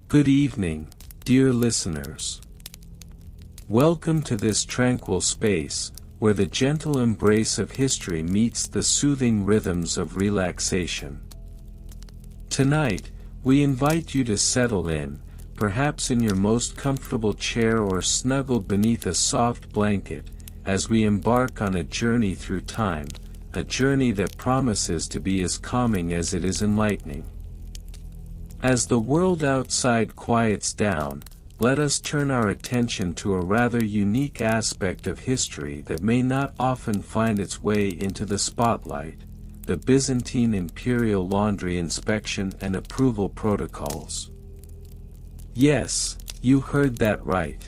Good evening, dear listeners. Welcome to this tranquil space, where the gentle embrace of history meets the soothing rhythms of relaxation. Tonight, we invite you to settle in, perhaps in your most comfortable chair or snuggled beneath a soft blanket, as we embark on a journey through time, a journey that promises to be as calming as it is enlightening. As the world outside quiets down, let us turn our attention to a rather unique aspect of history that may not often find its way into the spotlight: the Byzantine imperial laundry inspection and approval protocols. Yes, you heard that right.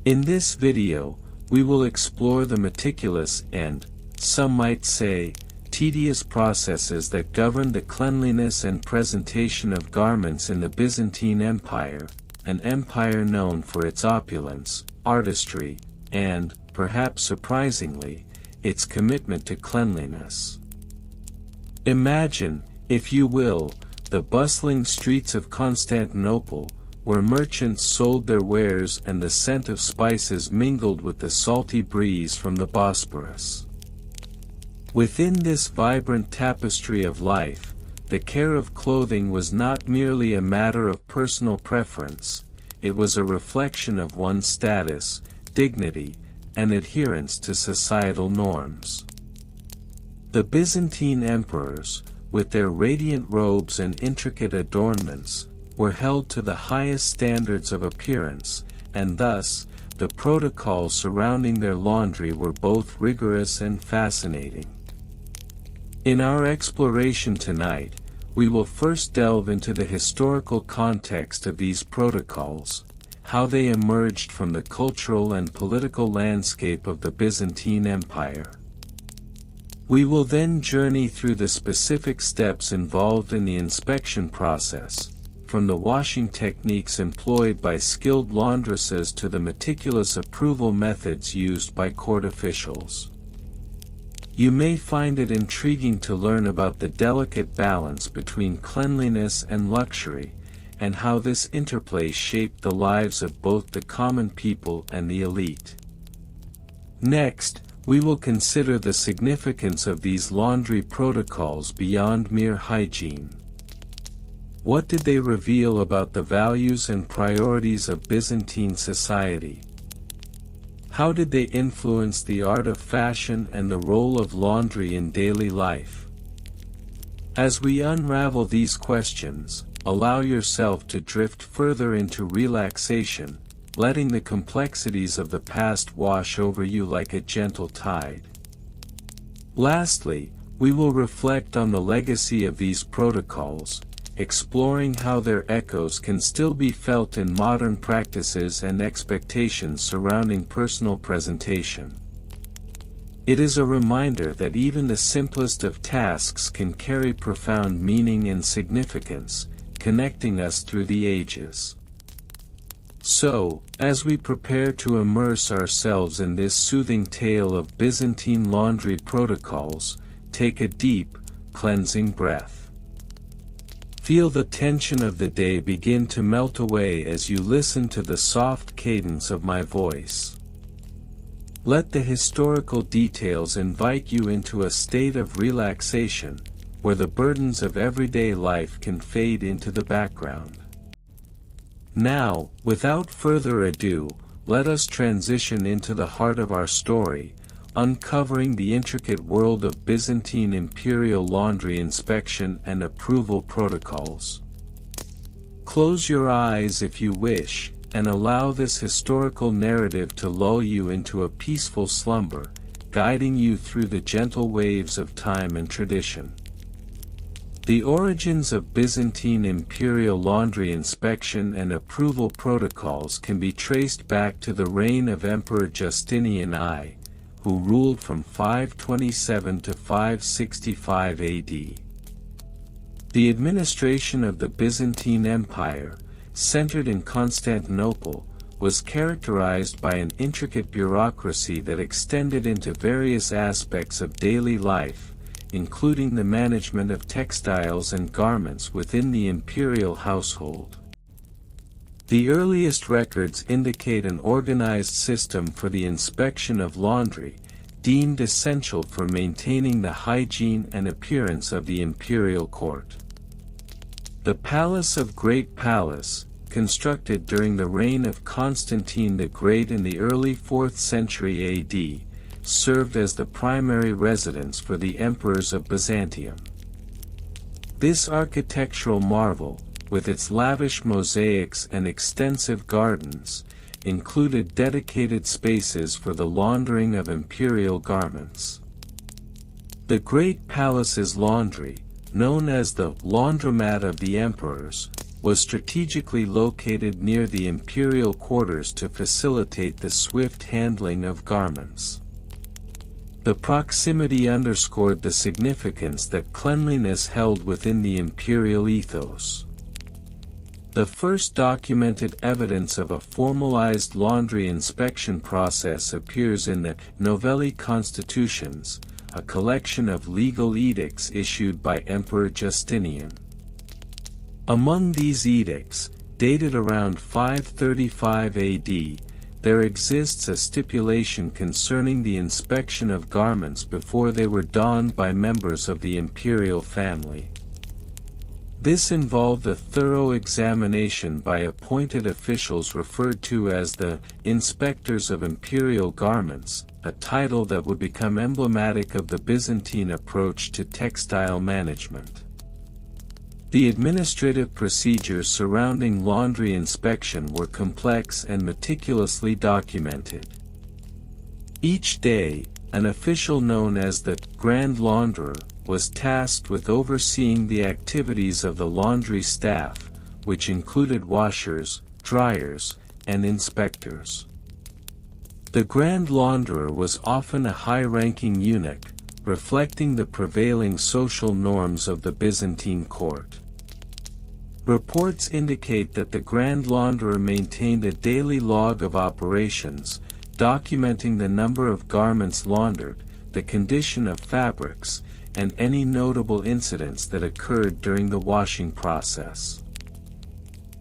In this video, we will explore the meticulous and, some might say, tedious processes that govern the cleanliness and presentation of garments in the Byzantine Empire, an empire known for its opulence, artistry, and, perhaps surprisingly, its commitment to cleanliness. Imagine, if you will, the bustling streets of Constantinople, where merchants sold their wares and the scent of spices mingled with the salty breeze from the Bosporus. Within this vibrant tapestry of life, the care of clothing was not merely a matter of personal preference, it was a reflection of one's status, dignity, and adherence to societal norms. The Byzantine emperors, with their radiant robes and intricate adornments, were held to the highest standards of appearance, and thus, the protocols surrounding their laundry were both rigorous and fascinating. In our exploration tonight, we will first delve into the historical context of these protocols, how they emerged from the cultural and political landscape of the Byzantine Empire. We will then journey through the specific steps involved in the inspection process, from the washing techniques employed by skilled laundresses to the meticulous approval methods used by court officials. You may find it intriguing to learn about the delicate balance between cleanliness and luxury, and how this interplay shaped the lives of both the common people and the elite. Next, we will consider the significance of these laundry protocols beyond mere hygiene. What did they reveal about the values and priorities of Byzantine society? How did they influence the art of fashion and the role of laundry in daily life? As we unravel these questions, allow yourself to drift further into relaxation, letting the complexities of the past wash over you like a gentle tide. Lastly, we will reflect on the legacy of these protocols, exploring how their echoes can still be felt in modern practices and expectations surrounding personal presentation. It is a reminder that even the simplest of tasks can carry profound meaning and significance, connecting us through the ages. So, as we prepare to immerse ourselves in this soothing tale of Byzantine laundry protocols, take a deep, cleansing breath. Feel the tension of the day begin to melt away as you listen to the soft cadence of my voice. Let the historical details invite you into a state of relaxation, where the burdens of everyday life can fade into the background. Now, without further ado, let us transition into the heart of our story, uncovering the intricate world of Byzantine imperial laundry inspection and approval protocols. Close your eyes if you wish, and allow this historical narrative to lull you into a peaceful slumber, guiding you through the gentle waves of time and tradition. The origins of Byzantine imperial laundry inspection and approval protocols can be traced back to the reign of Emperor Justinian I, who ruled from 527 to 565 AD. The administration of the Byzantine Empire, centered in Constantinople, was characterized by an intricate bureaucracy that extended into various aspects of daily life, including the management of textiles and garments within the imperial household. The earliest records indicate an organized system for the inspection of laundry, deemed essential for maintaining the hygiene and appearance of the imperial court. The Palace of Great Palace, constructed during the reign of Constantine the Great in the early 4th century AD, served as the primary residence for the emperors of Byzantium. This architectural marvel, with its lavish mosaics and extensive gardens, included dedicated spaces for the laundering of imperial garments. The Great Palace's laundry, known as the laundromat of the emperors, was strategically located near the imperial quarters to facilitate the swift handling of garments. The proximity underscored the significance that cleanliness held within the imperial ethos. The first documented evidence of a formalized laundry inspection process appears in the Novelli Constitutions, a collection of legal edicts issued by Emperor Justinian. Among these edicts, dated around 535 AD, there exists a stipulation concerning the inspection of garments before they were donned by members of the imperial family. This involved a thorough examination by appointed officials referred to as the inspectors of imperial garments, a title that would become emblematic of the Byzantine approach to textile management. The administrative procedures surrounding laundry inspection were complex and meticulously documented. Each day, an official known as the Grand Launderer was tasked with overseeing the activities of the laundry staff, which included washers, dryers, and inspectors. The Grand Launderer was often a high-ranking eunuch, reflecting the prevailing social norms of the Byzantine court. Reports indicate that the Grand Launderer maintained a daily log of operations, documenting the number of garments laundered, the condition of fabrics, and any notable incidents that occurred during the washing process.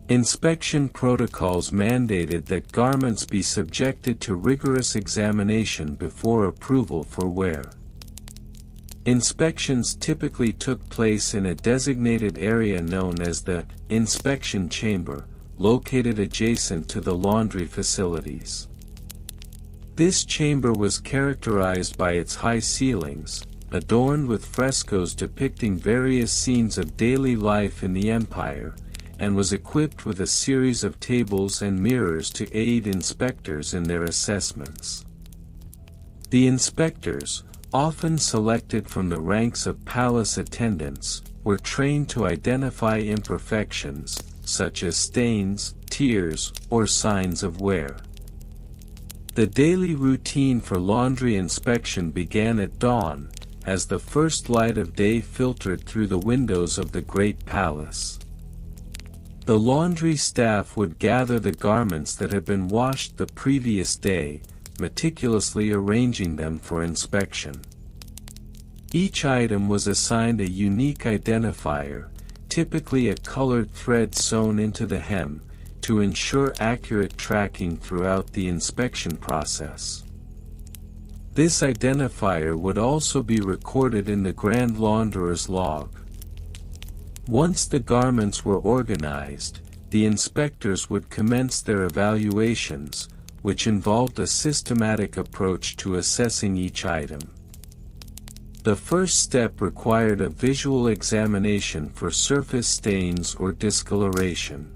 Inspection protocols mandated that garments be subjected to rigorous examination before approval for wear. Inspections typically took place in a designated area known as the inspection chamber, located adjacent to the laundry facilities. This chamber was characterized by its high ceilings, adorned with frescoes depicting various scenes of daily life in the empire, and was equipped with a series of tables and mirrors to aid inspectors in their assessments. The inspectors, often selected from the ranks of palace attendants, were trained to identify imperfections, such as stains, tears, or signs of wear. The daily routine for laundry inspection began at dawn, as the first light of day filtered through the windows of the Great Palace. The laundry staff would gather the garments that had been washed the previous day, meticulously arranging them for inspection. Each item was assigned a unique identifier, typically a colored thread sewn into the hem, to ensure accurate tracking throughout the inspection process. This identifier would also be recorded in the Grand Launderer's log. Once the garments were organized, the inspectors would commence their evaluations, which involved a systematic approach to assessing each item. The first step required a visual examination for surface stains or discoloration.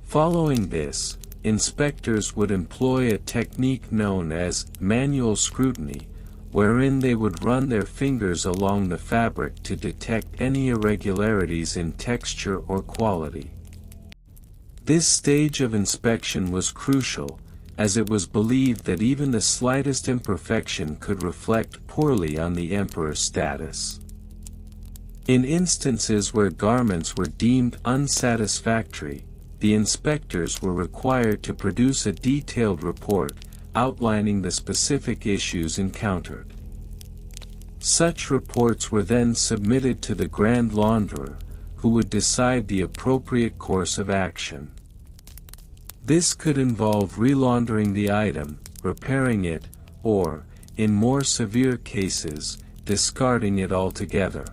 Following this, inspectors would employ a technique known as manual scrutiny, wherein they would run their fingers along the fabric to detect any irregularities in texture or quality. This stage of inspection was crucial, as it was believed that even the slightest imperfection could reflect poorly on the emperor's status. In instances where garments were deemed unsatisfactory, the inspectors were required to produce a detailed report, outlining the specific issues encountered. Such reports were then submitted to the Grand Launderer, who would decide the appropriate course of action. This could involve relaundering the item, repairing it, or, in more severe cases, discarding it altogether.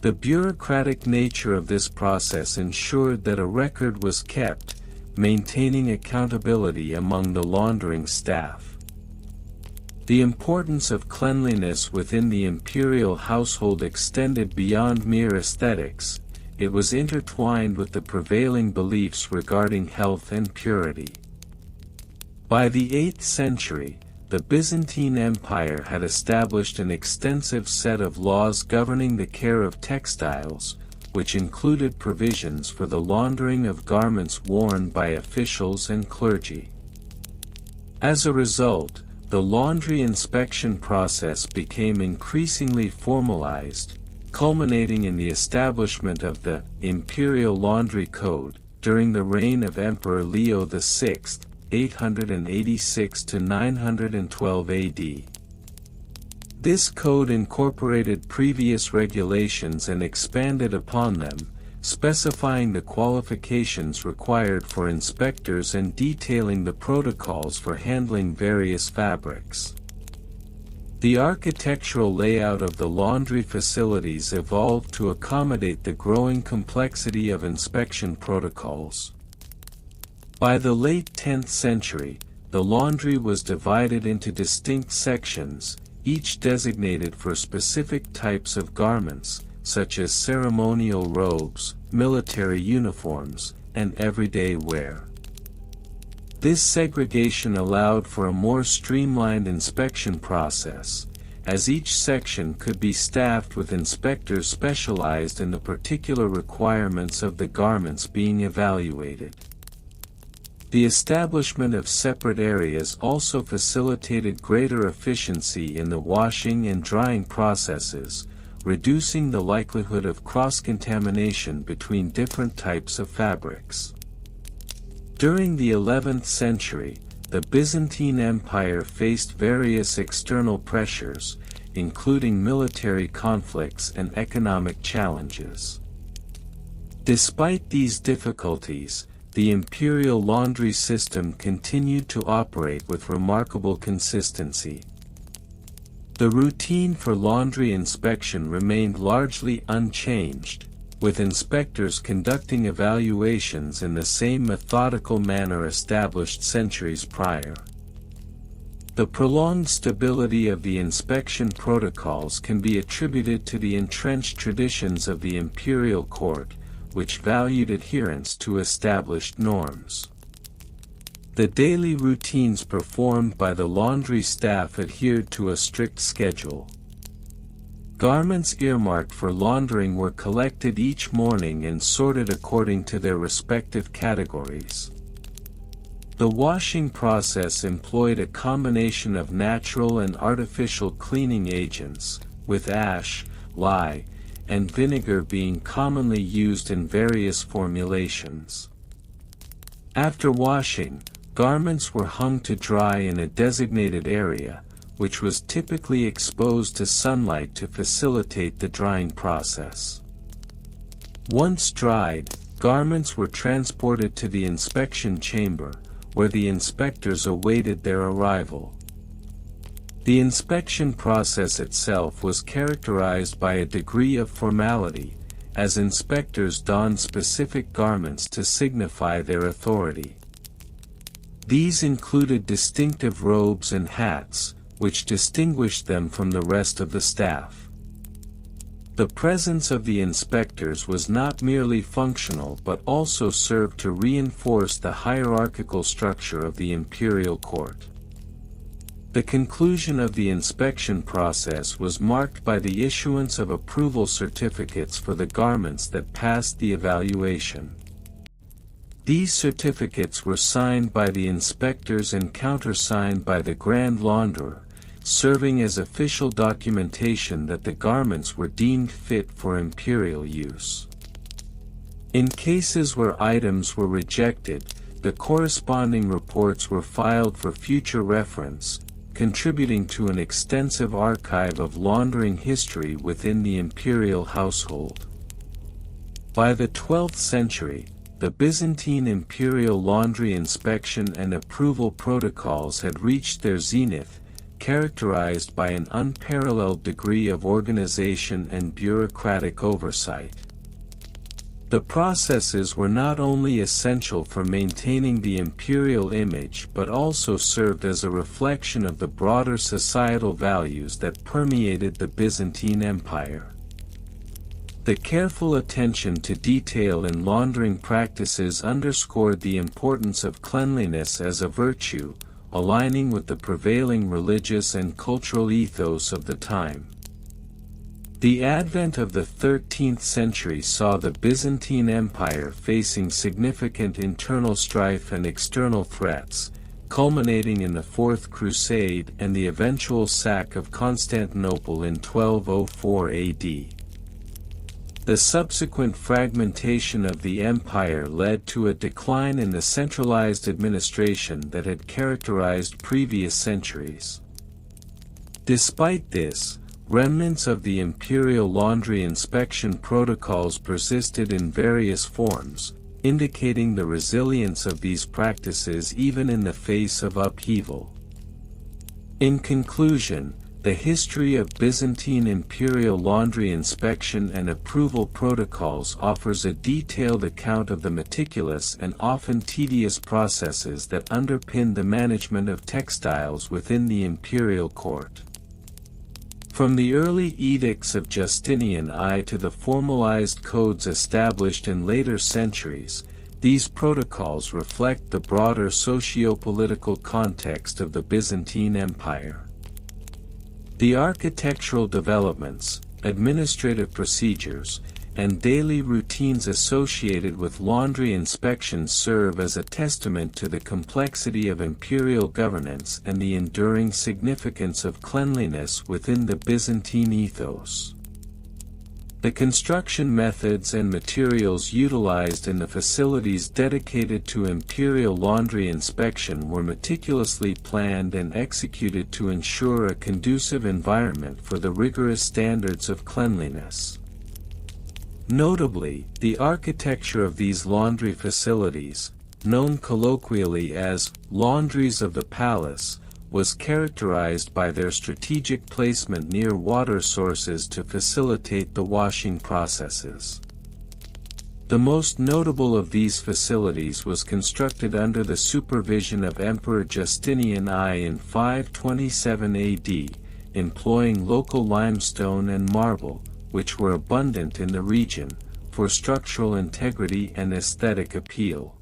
The bureaucratic nature of this process ensured that a record was kept, maintaining accountability among the laundering staff. The importance of cleanliness within the imperial household extended beyond mere aesthetics. It was intertwined with the prevailing beliefs regarding health and purity. By the 8th century, the Byzantine Empire had established an extensive set of laws governing the care of textiles, which included provisions for the laundering of garments worn by officials and clergy. As a result, the laundry inspection process became increasingly formalized, culminating in the establishment of the Imperial Laundry Code during the reign of Emperor Leo VI, 886 to 912 AD. This code incorporated previous regulations and expanded upon them, specifying the qualifications required for inspectors and detailing the protocols for handling various fabrics. The architectural layout of the laundry facilities evolved to accommodate the growing complexity of inspection protocols. By the late 10th century, the laundry was divided into distinct sections, each designated for specific types of garments, such as ceremonial robes, military uniforms, and everyday wear. This segregation allowed for a more streamlined inspection process, as each section could be staffed with inspectors specialized in the particular requirements of the garments being evaluated. The establishment of separate areas also facilitated greater efficiency in the washing and drying processes, reducing the likelihood of cross-contamination between different types of fabrics. During the 11th century, the Byzantine Empire faced various external pressures, including military conflicts and economic challenges. Despite these difficulties, the imperial laundry system continued to operate with remarkable consistency. The routine for laundry inspection remained largely unchanged, with inspectors conducting evaluations in the same methodical manner established centuries prior. The prolonged stability of the inspection protocols can be attributed to the entrenched traditions of the imperial court, which valued adherence to established norms. The daily routines performed by the laundry staff adhered to a strict schedule. Garments earmarked for laundering were collected each morning and sorted according to their respective categories. The washing process employed a combination of natural and artificial cleaning agents, with ash, lye, and vinegar being commonly used in various formulations. After washing, garments were hung to dry in a designated area, which was typically exposed to sunlight to facilitate the drying process. Once dried, garments were transported to the inspection chamber, where the inspectors awaited their arrival. The inspection process itself was characterized by a degree of formality, as inspectors donned specific garments to signify their authority. These included distinctive robes and hats, which distinguished them from the rest of the staff. The presence of the inspectors was not merely functional but also served to reinforce the hierarchical structure of the imperial court. The conclusion of the inspection process was marked by the issuance of approval certificates for the garments that passed the evaluation. These certificates were signed by the inspectors and countersigned by the Grand Launderer, serving as official documentation that the garments were deemed fit for imperial use. In cases where items were rejected, the corresponding reports were filed for future reference, contributing to an extensive archive of laundering history within the imperial household. By the 12th century, the Byzantine imperial laundry inspection and approval protocols had reached their zenith, characterized by an unparalleled degree of organization and bureaucratic oversight. The processes were not only essential for maintaining the imperial image but also served as a reflection of the broader societal values that permeated the Byzantine Empire. The careful attention to detail in laundering practices underscored the importance of cleanliness as a virtue, aligning with the prevailing religious and cultural ethos of the time. The advent of the 13th century saw the Byzantine Empire facing significant internal strife and external threats, culminating in the Fourth Crusade and the eventual sack of Constantinople in 1204 AD. The subsequent fragmentation of the empire led to a decline in the centralized administration that had characterized previous centuries. Despite this, remnants of the imperial laundry inspection protocols persisted in various forms, indicating the resilience of these practices even in the face of upheaval. In conclusion, the history of Byzantine imperial laundry inspection and approval protocols offers a detailed account of the meticulous and often tedious processes that underpin the management of textiles within the imperial court. From the early edicts of Justinian I to the formalized codes established in later centuries, these protocols reflect the broader socio-political context of the Byzantine Empire. The architectural developments, administrative procedures, and daily routines associated with laundry inspections serve as a testament to the complexity of imperial governance and the enduring significance of cleanliness within the Byzantine ethos. The construction methods and materials utilized in the facilities dedicated to imperial laundry inspection were meticulously planned and executed to ensure a conducive environment for the rigorous standards of cleanliness. Notably, the architecture of these laundry facilities, known colloquially as laundries of the palace, was characterized by their strategic placement near water sources to facilitate the washing processes. The most notable of these facilities was constructed under the supervision of Emperor Justinian I in 527 AD, employing local limestone and marble, which were abundant in the region, for structural integrity and aesthetic appeal.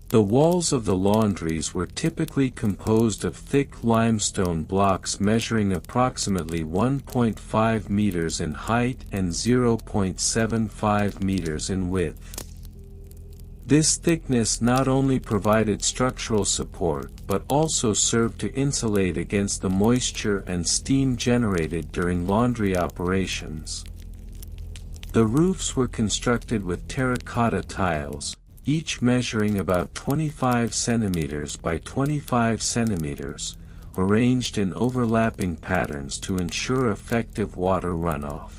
The walls of the laundries were typically composed of thick limestone blocks measuring approximately 1.5 meters in height and 0.75 meters in width. This thickness not only provided structural support but also served to insulate against the moisture and steam generated during laundry operations. The roofs were constructed with terracotta tiles, each measuring about 25 centimeters by 25 centimeters, arranged in overlapping patterns to ensure effective water runoff.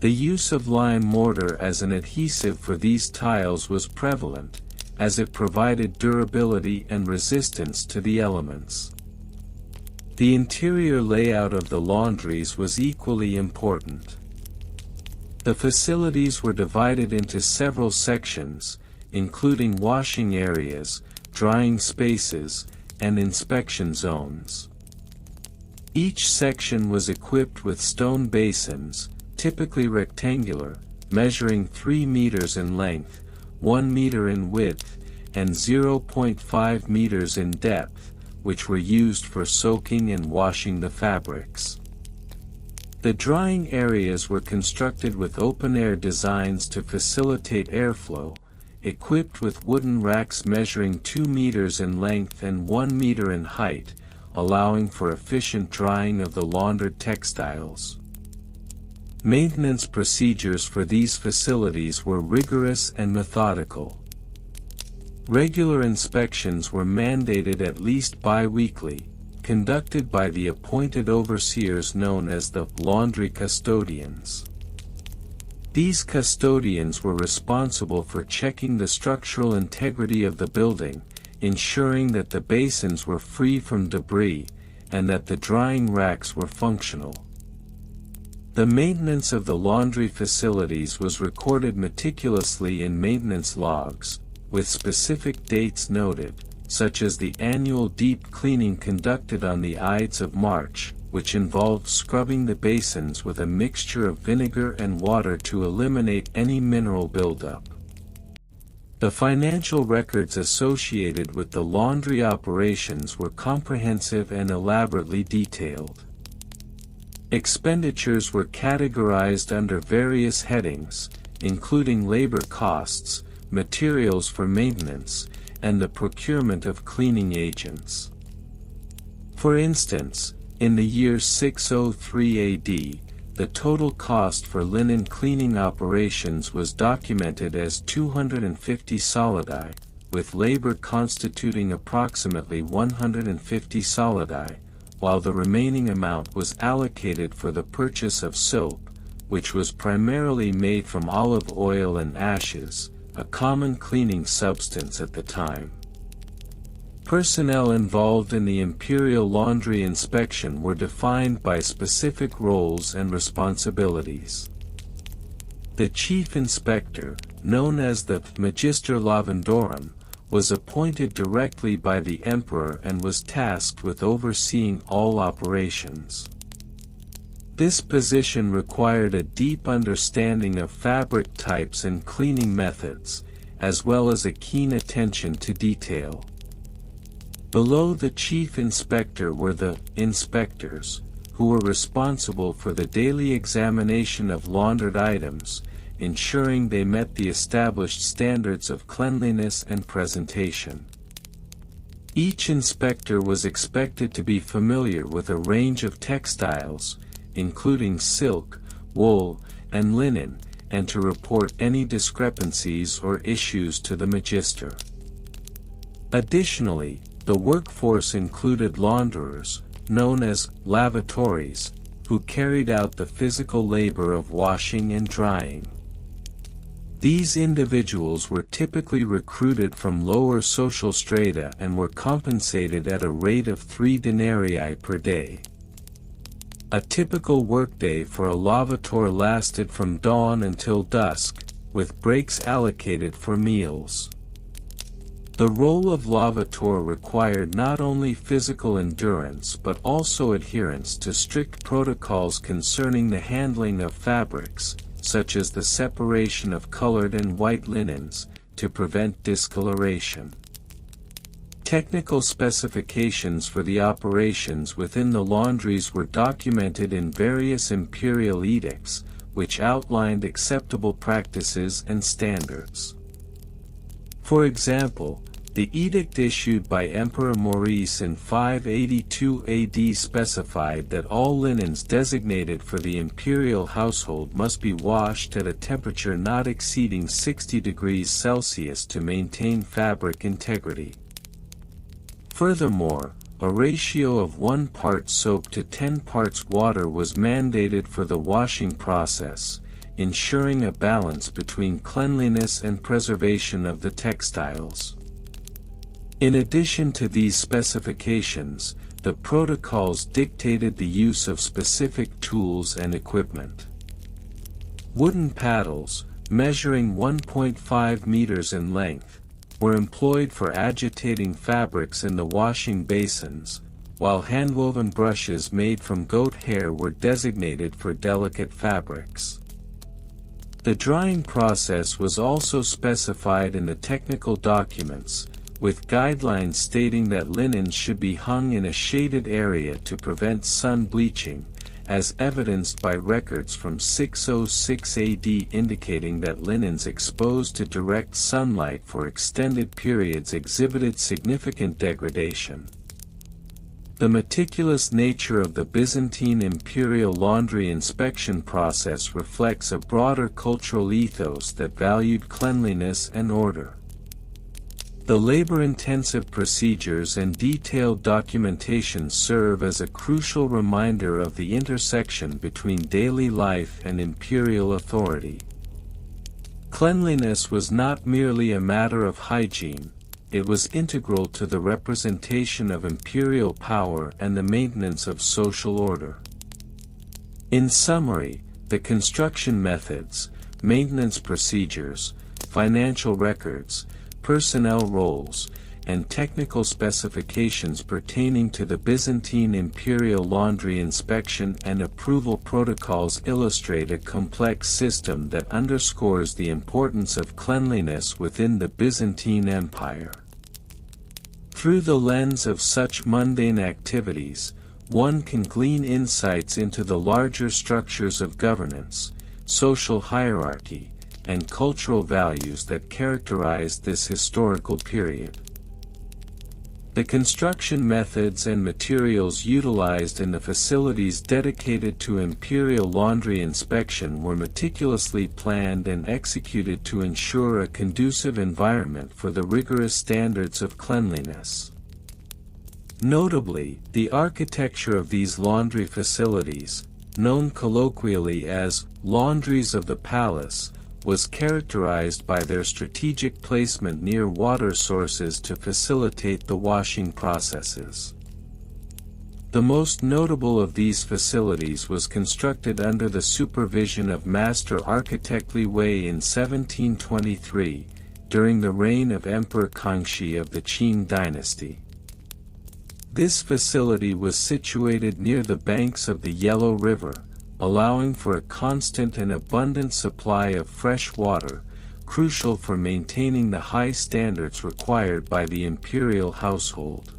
The use of lime mortar as an adhesive for these tiles was prevalent, as it provided durability and resistance to the elements. The interior layout of the laundries was equally important. The facilities were divided into several sections, including washing areas, drying spaces, and inspection zones. Each section was equipped with stone basins, typically rectangular, measuring 3 meters in length, 1 meter in width, and 0.5 meters in depth, which were used for soaking and washing the fabrics. The drying areas were constructed with open-air designs to facilitate airflow, equipped with wooden racks measuring 2 meters in length and 1 meter in height, allowing for efficient drying of the laundered textiles. Maintenance procedures for these facilities were rigorous and methodical. Regular inspections were mandated at least bi-weekly, conducted by the appointed overseers known as the laundry custodians. These custodians were responsible for checking the structural integrity of the building, ensuring that the basins were free from debris, and that the drying racks were functional. The maintenance of the laundry facilities was recorded meticulously in maintenance logs, with specific dates noted, such as the annual deep cleaning conducted on the Ides of March, which involved scrubbing the basins with a mixture of vinegar and water to eliminate any mineral buildup. The financial records associated with the laundry operations were comprehensive and elaborately detailed. Expenditures were categorized under various headings, including labor costs, materials for maintenance, and the procurement of cleaning agents. For instance, in the year 603 AD, the total cost for linen cleaning operations was documented as 250 solidi, with labor constituting approximately 150 solidi, while the remaining amount was allocated for the purchase of soap, which was primarily made from olive oil and ashes, a common cleaning substance at the time. Personnel involved in the imperial laundry inspection were defined by specific roles and responsibilities. The chief inspector, known as the Magister Lavandorum, was appointed directly by the emperor and was tasked with overseeing all operations. This position required a deep understanding of fabric types and cleaning methods, as well as a keen attention to detail. Below the chief inspector were the inspectors, who were responsible for the daily examination of laundered items, ensuring they met the established standards of cleanliness and presentation. Each inspector was expected to be familiar with a range of textiles, including silk, wool, and linen, and to report any discrepancies or issues to the magister. Additionally, the workforce included launderers, known as lavatories, who carried out the physical labor of washing and drying. These individuals were typically recruited from lower social strata and were compensated at a rate of 3 denarii per day. A typical workday for a lavator lasted from dawn until dusk, with breaks allocated for meals. The role of lavator required not only physical endurance but also adherence to strict protocols concerning the handling of fabrics, such as the separation of colored and white linens, to prevent discoloration. Technical specifications for the operations within the laundries were documented in various imperial edicts, which outlined acceptable practices and standards. For example, the edict issued by Emperor Maurice in 582 AD specified that all linens designated for the imperial household must be washed at a temperature not exceeding 60 degrees Celsius to maintain fabric integrity. Furthermore, a ratio of 1 part soap to 10 parts water was mandated for the washing process, ensuring a balance between cleanliness and preservation of the textiles. In addition to these specifications, the protocols dictated the use of specific tools and equipment. Wooden paddles, measuring 1.5 meters in length, were employed for agitating fabrics in the washing basins, while handwoven brushes made from goat hair were designated for delicate fabrics. The drying process was also specified in the technical documents, with guidelines stating that linens should be hung in a shaded area to prevent sun bleaching, as evidenced by records from 606 AD indicating that linens exposed to direct sunlight for extended periods exhibited significant degradation. The meticulous nature of the Byzantine imperial laundry inspection process reflects a broader cultural ethos that valued cleanliness and order. The labor-intensive procedures and detailed documentation serve as a crucial reminder of the intersection between daily life and imperial authority. Cleanliness was not merely a matter of hygiene, it was integral to the representation of imperial power and the maintenance of social order. In summary, the construction methods, maintenance procedures, financial records, personnel roles, and technical specifications pertaining to the Byzantine imperial laundry inspection and approval protocols illustrate a complex system that underscores the importance of cleanliness within the Byzantine Empire. Through the lens of such mundane activities, one can glean insights into the larger structures of governance, social hierarchy, and cultural values that characterized this historical period. The construction methods and materials utilized in the facilities dedicated to imperial laundry inspection were meticulously planned and executed to ensure a conducive environment for the rigorous standards of cleanliness. Notably, the architecture of these laundry facilities, known colloquially as laundries of the palace, was characterized by their strategic placement near water sources to facilitate the washing processes. The most notable of these facilities was constructed under the supervision of master architect Li Wei in 1723, during the reign of Emperor Kangxi of the Qing dynasty. This facility was situated near the banks of the Yellow River, allowing for a constant and abundant supply of fresh water, crucial for maintaining the high standards required by the imperial household.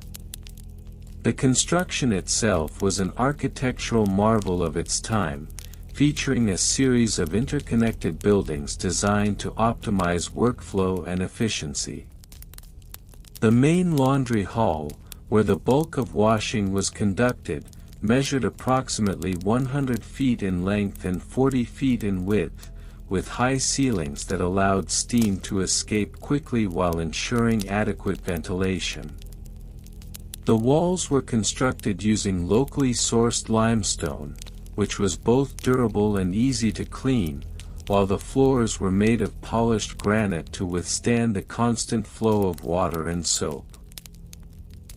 The construction itself was an architectural marvel of its time, featuring a series of interconnected buildings designed to optimize workflow and efficiency. The main laundry hall, where the bulk of washing was conducted, measured approximately 100 feet in length and 40 feet in width, with high ceilings that allowed steam to escape quickly while ensuring adequate ventilation. The walls were constructed using locally sourced limestone, which was both durable and easy to clean, while the floors were made of polished granite to withstand the constant flow of water and soap.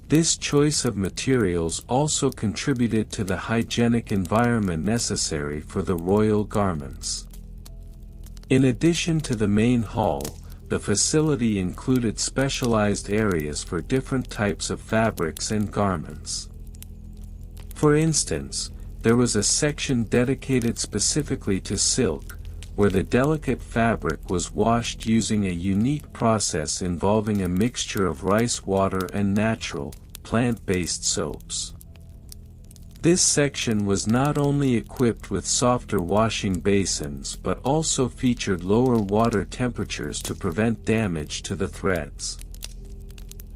This choice of materials also contributed to the hygienic environment necessary for the royal garments. In addition to the main hall, the facility included specialized areas for different types of fabrics and garments. For instance, there was a section dedicated specifically to silk, where the delicate fabric was washed using a unique process involving a mixture of rice water and natural, plant-based soaps. This section was not only equipped with softer washing basins but also featured lower water temperatures to prevent damage to the threads.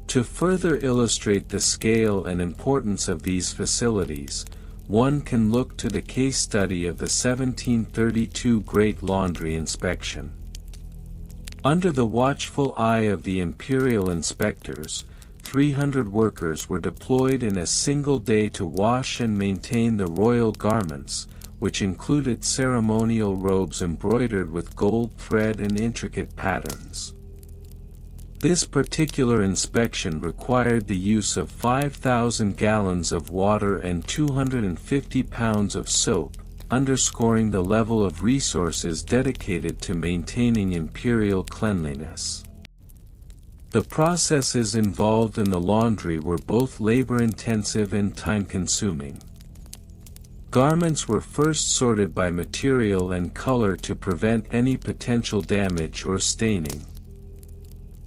To further illustrate the scale and importance of these facilities, one can look to the case study of the 1732 Great Laundry Inspection. Under the watchful eye of the imperial inspectors, 300 workers were deployed in a single day to wash and maintain the royal garments, which included ceremonial robes embroidered with gold thread and intricate patterns. This particular inspection required the use of 5,000 gallons of water and 250 pounds of soap, underscoring the level of resources dedicated to maintaining imperial cleanliness. The processes involved in the laundry were both labor-intensive and time-consuming. Garments were first sorted by material and color to prevent any potential damage or staining.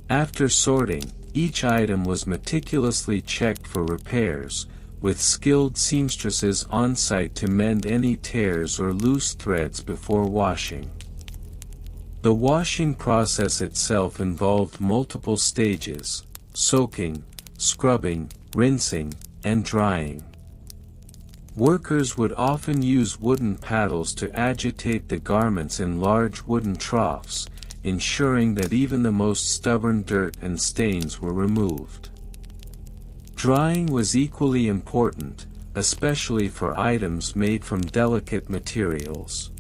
After sorting, each item was meticulously checked for repairs, with skilled seamstresses on site to mend any tears or loose threads before washing. The washing process itself involved multiple stages: soaking, scrubbing, rinsing, and drying. Workers would often use wooden paddles to agitate the garments in large wooden troughs, ensuring that even the most stubborn dirt and stains were removed. Drying was equally important, especially for items made from delicate materials.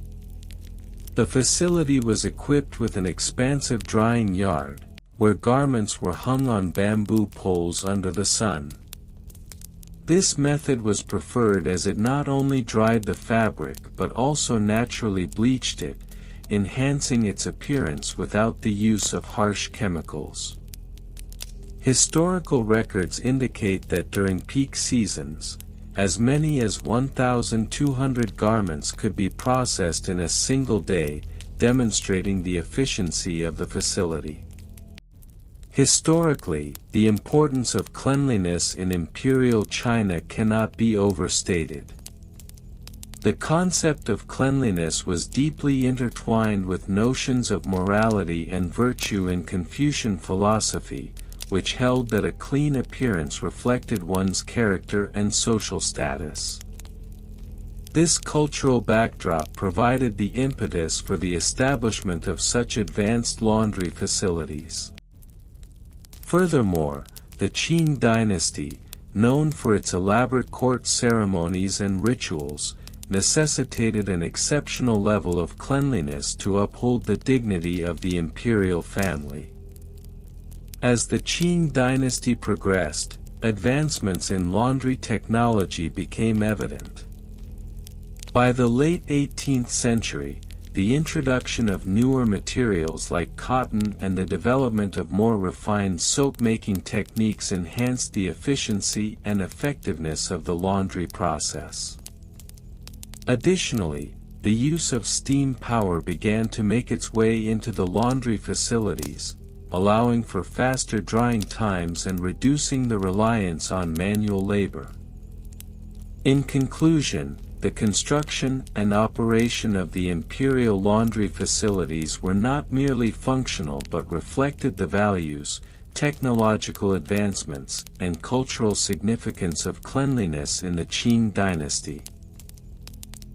The facility was equipped with an expansive drying yard, where garments were hung on bamboo poles under the sun. This method was preferred as it not only dried the fabric but also naturally bleached it, enhancing its appearance without the use of harsh chemicals. Historical records indicate that during peak seasons, as many as 1,200 garments could be processed in a single day, demonstrating the efficiency of the facility. Historically, the importance of cleanliness in imperial China cannot be overstated. The concept of cleanliness was deeply intertwined with notions of morality and virtue in Confucian philosophy, which held that a clean appearance reflected one's character and social status. This cultural backdrop provided the impetus for the establishment of such advanced laundry facilities. Furthermore, the Qing dynasty, known for its elaborate court ceremonies and rituals, necessitated an exceptional level of cleanliness to uphold the dignity of the imperial family. As the Qing dynasty progressed, advancements in laundry technology became evident. By the late 18th century, the introduction of newer materials like cotton and the development of more refined soap-making techniques enhanced the efficiency and effectiveness of the laundry process. Additionally, the use of steam power began to make its way into the laundry facilities, allowing for faster drying times and reducing the reliance on manual labor. In conclusion, the construction and operation of the imperial laundry facilities were not merely functional but reflected the values, technological advancements, and cultural significance of cleanliness in the Qing dynasty.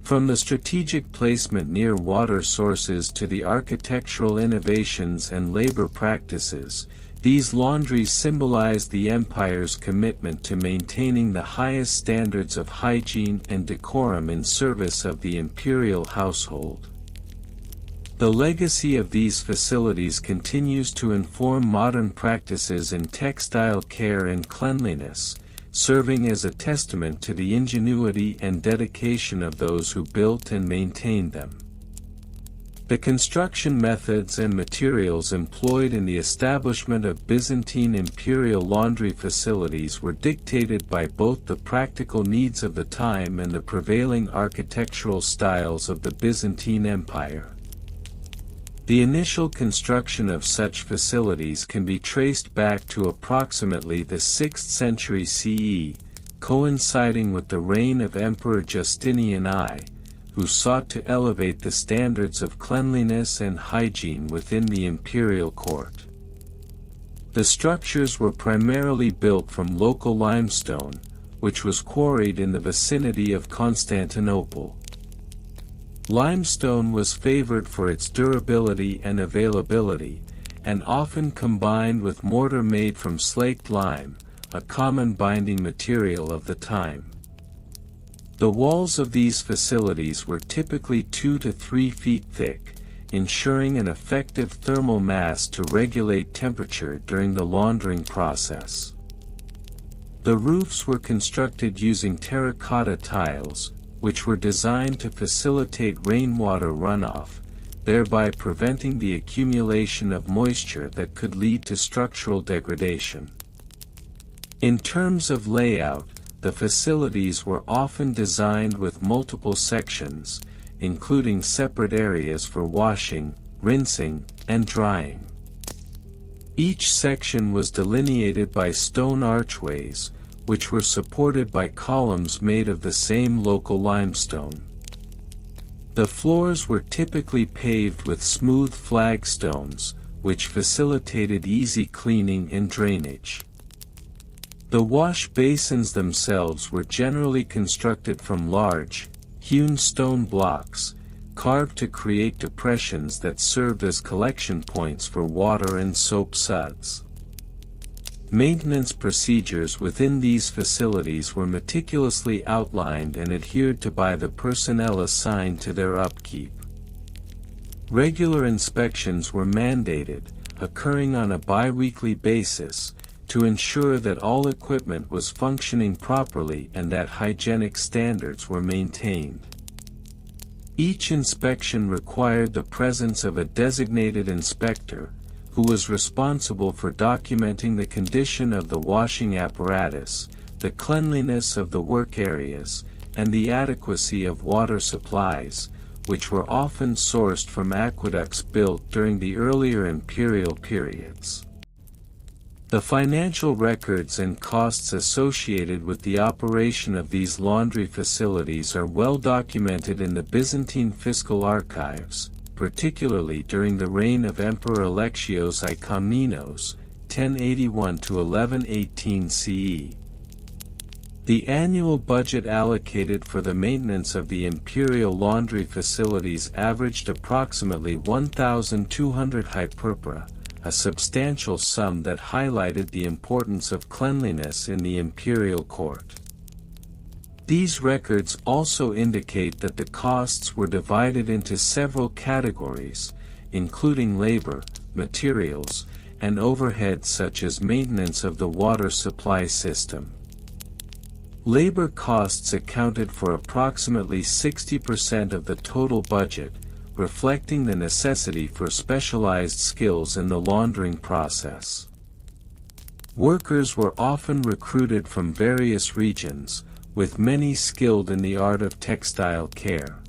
From the strategic placement near water sources to the architectural innovations and labor practices, these laundries symbolize the empire's commitment to maintaining the highest standards of hygiene and decorum in service of the imperial household. The legacy of these facilities continues to inform modern practices in textile care and cleanliness, serving as a testament to the ingenuity and dedication of those who built and maintained them. The construction methods and materials employed in the establishment of Byzantine imperial laundry facilities were dictated by both the practical needs of the time and the prevailing architectural styles of the Byzantine Empire. The initial construction of such facilities can be traced back to approximately the 6th century CE, coinciding with the reign of Emperor Justinian I, who sought to elevate the standards of cleanliness and hygiene within the imperial court. The structures were primarily built from local limestone, which was quarried in the vicinity of Constantinople. Limestone was favored for its durability and availability, and often combined with mortar made from slaked lime, a common binding material of the time. The walls of these facilities were typically 2 to 3 feet thick, ensuring an effective thermal mass to regulate temperature during the laundering process. The roofs were constructed using terracotta tiles, which were designed to facilitate rainwater runoff, thereby preventing the accumulation of moisture that could lead to structural degradation. In terms of layout, the facilities were often designed with multiple sections, including separate areas for washing, rinsing, and drying. Each section was delineated by stone archways, which were supported by columns made of the same local limestone. The floors were typically paved with smooth flagstones, which facilitated easy cleaning and drainage. The wash basins themselves were generally constructed from large, hewn stone blocks, carved to create depressions that served as collection points for water and soap suds. Maintenance procedures within these facilities were meticulously outlined and adhered to by the personnel assigned to their upkeep. Regular inspections were mandated, occurring on a bi-weekly basis, to ensure that all equipment was functioning properly and that hygienic standards were maintained. Each inspection required the presence of a designated inspector, who was responsible for documenting the condition of the washing apparatus, the cleanliness of the work areas, and the adequacy of water supplies, which were often sourced from aqueducts built during the earlier imperial periods. The financial records and costs associated with the operation of these laundry facilities are well documented in the Byzantine fiscal archives, particularly during the reign of Emperor Alexios I Komnenos, 1081 to 1118 CE. The annual budget allocated for the maintenance of the imperial laundry facilities averaged approximately 1,200 hyperpora, a substantial sum that highlighted the importance of cleanliness in the imperial court. These records also indicate that the costs were divided into several categories, including labor, materials, and overhead such as maintenance of the water supply system. Labor costs accounted for approximately 60% of the total budget, reflecting the necessity for specialized skills in the laundering process. Workers were often recruited from various regions, with many skilled in the art of textile care.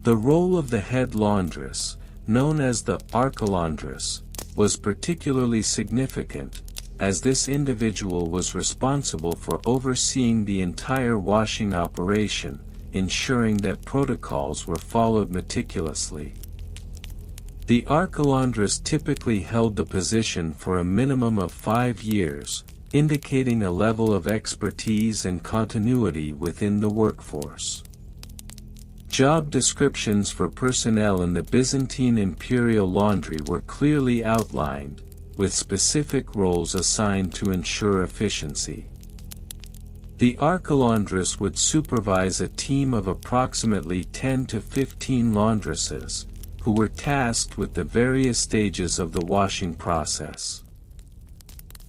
The role of the head laundress, known as the archilaundress, was particularly significant, as this individual was responsible for overseeing the entire washing operation, ensuring that protocols were followed meticulously. The archilaundress typically held the position for a minimum of 5 years, indicating a level of expertise and continuity within the workforce. Job descriptions for personnel in the Byzantine imperial laundry were clearly outlined, with specific roles assigned to ensure efficiency. The archilaundress would supervise a team of approximately 10 to 15 laundresses, who were tasked with the various stages of the washing process.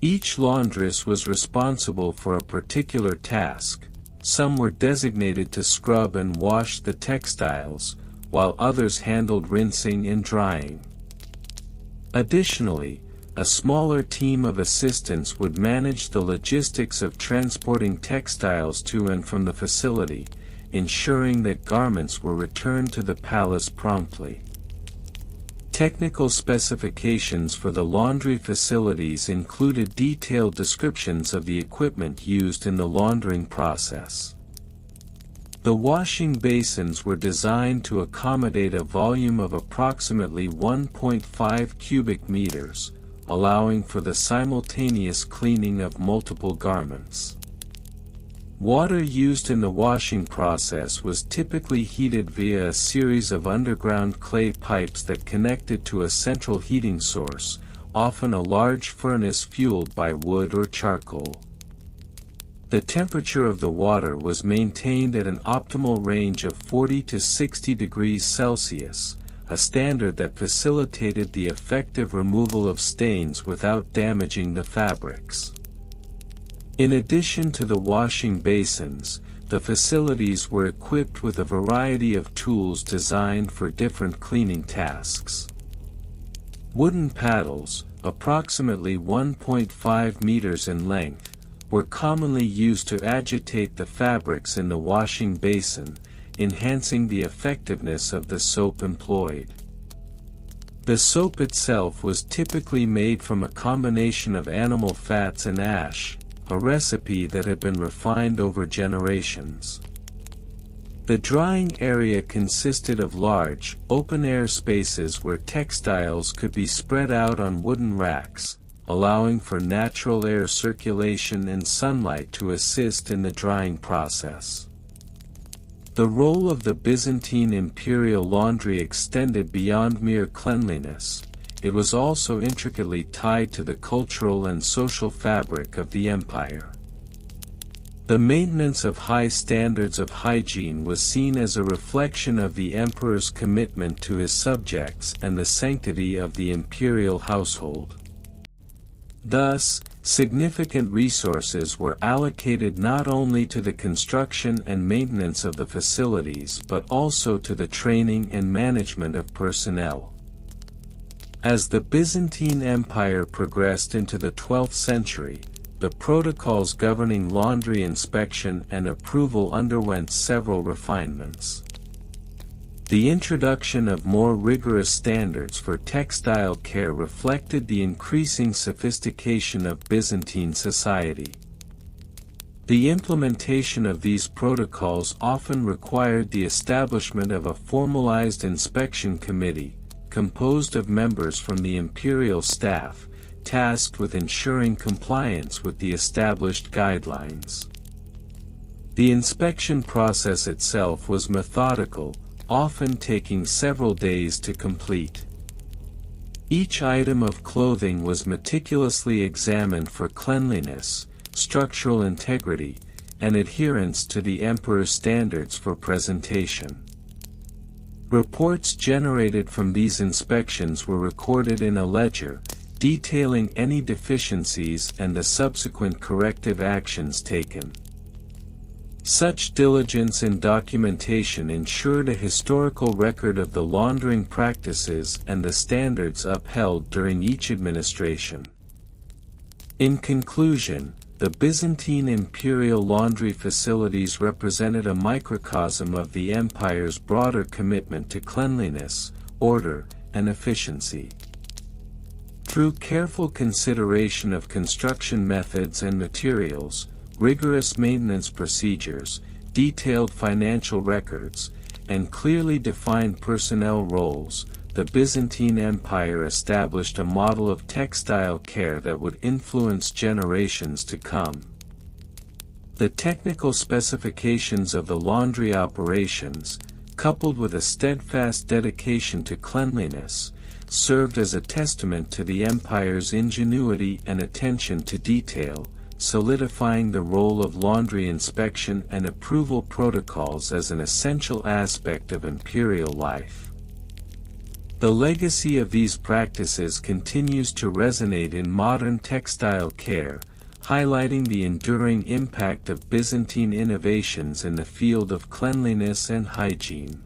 Each laundress was responsible for a particular task. Some were designated to scrub and wash the textiles, while others handled rinsing and drying. Additionally, a smaller team of assistants would manage the logistics of transporting textiles to and from the facility, ensuring that garments were returned to the palace promptly. Technical specifications for the laundry facilities included detailed descriptions of the equipment used in the laundering process. The washing basins were designed to accommodate a volume of approximately 1.5 cubic meters, allowing for the simultaneous cleaning of multiple garments. Water used in the washing process was typically heated via a series of underground clay pipes that connected to a central heating source, often a large furnace fueled by wood or charcoal. The temperature of the water was maintained at an optimal range of 40 to 60 degrees Celsius, a standard that facilitated the effective removal of stains without damaging the fabrics. In addition to the washing basins, the facilities were equipped with a variety of tools designed for different cleaning tasks. Wooden paddles, approximately 1.5 meters in length, were commonly used to agitate the fabrics in the washing basin, enhancing the effectiveness of the soap employed. The soap itself was typically made from a combination of animal fats and ash, a recipe that had been refined over generations. The drying area consisted of large, open-air spaces where textiles could be spread out on wooden racks, allowing for natural air circulation and sunlight to assist in the drying process. The role of the Byzantine imperial laundry extended beyond mere cleanliness. It was also intricately tied to the cultural and social fabric of the empire. The maintenance of high standards of hygiene was seen as a reflection of the emperor's commitment to his subjects and the sanctity of the imperial household. Thus, significant resources were allocated not only to the construction and maintenance of the facilities but also to the training and management of personnel. As the Byzantine Empire progressed into the 12th century, the protocols governing laundry inspection and approval underwent several refinements. The introduction of more rigorous standards for textile care reflected the increasing sophistication of Byzantine society. The implementation of these protocols often required the establishment of a formalized inspection committee, composed of members from the imperial staff, tasked with ensuring compliance with the established guidelines. The inspection process itself was methodical, often taking several days to complete. Each item of clothing was meticulously examined for cleanliness, structural integrity, and adherence to the emperor's standards for presentation. Reports generated from these inspections were recorded in a ledger, detailing any deficiencies and the subsequent corrective actions taken. Such diligence in documentation ensured a historical record of the laundering practices and the standards upheld during each administration. In conclusion, the Byzantine imperial laundry facilities represented a microcosm of the empire's broader commitment to cleanliness, order, and efficiency. Through careful consideration of construction methods and materials, rigorous maintenance procedures, detailed financial records, and clearly defined personnel roles, the Byzantine Empire established a model of textile care that would influence generations to come. The technical specifications of the laundry operations, coupled with a steadfast dedication to cleanliness, served as a testament to the empire's ingenuity and attention to detail, solidifying the role of laundry inspection and approval protocols as an essential aspect of imperial life. The legacy of these practices continues to resonate in modern textile care, highlighting the enduring impact of Byzantine innovations in the field of cleanliness and hygiene.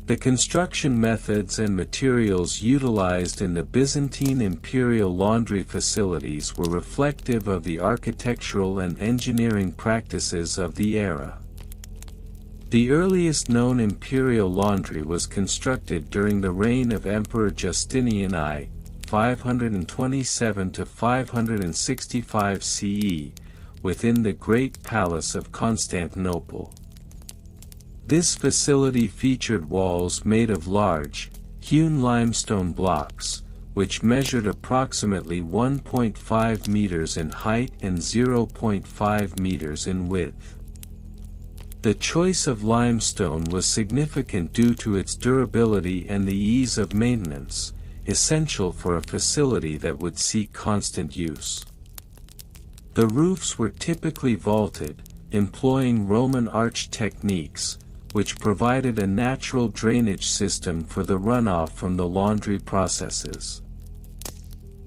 The construction methods and materials utilized in the Byzantine imperial laundry facilities were reflective of the architectural and engineering practices of the era. The earliest known imperial laundry was constructed during the reign of Emperor Justinian I, 527 to 565 CE, within the Great Palace of Constantinople. This facility featured walls made of large, hewn limestone blocks, which measured approximately 1.5 meters in height and 0.5 meters in width. The choice of limestone was significant due to its durability and the ease of maintenance, essential for a facility that would seek constant use. The roofs were typically vaulted, employing Roman arch techniques, which provided a natural drainage system for the runoff from the laundry processes.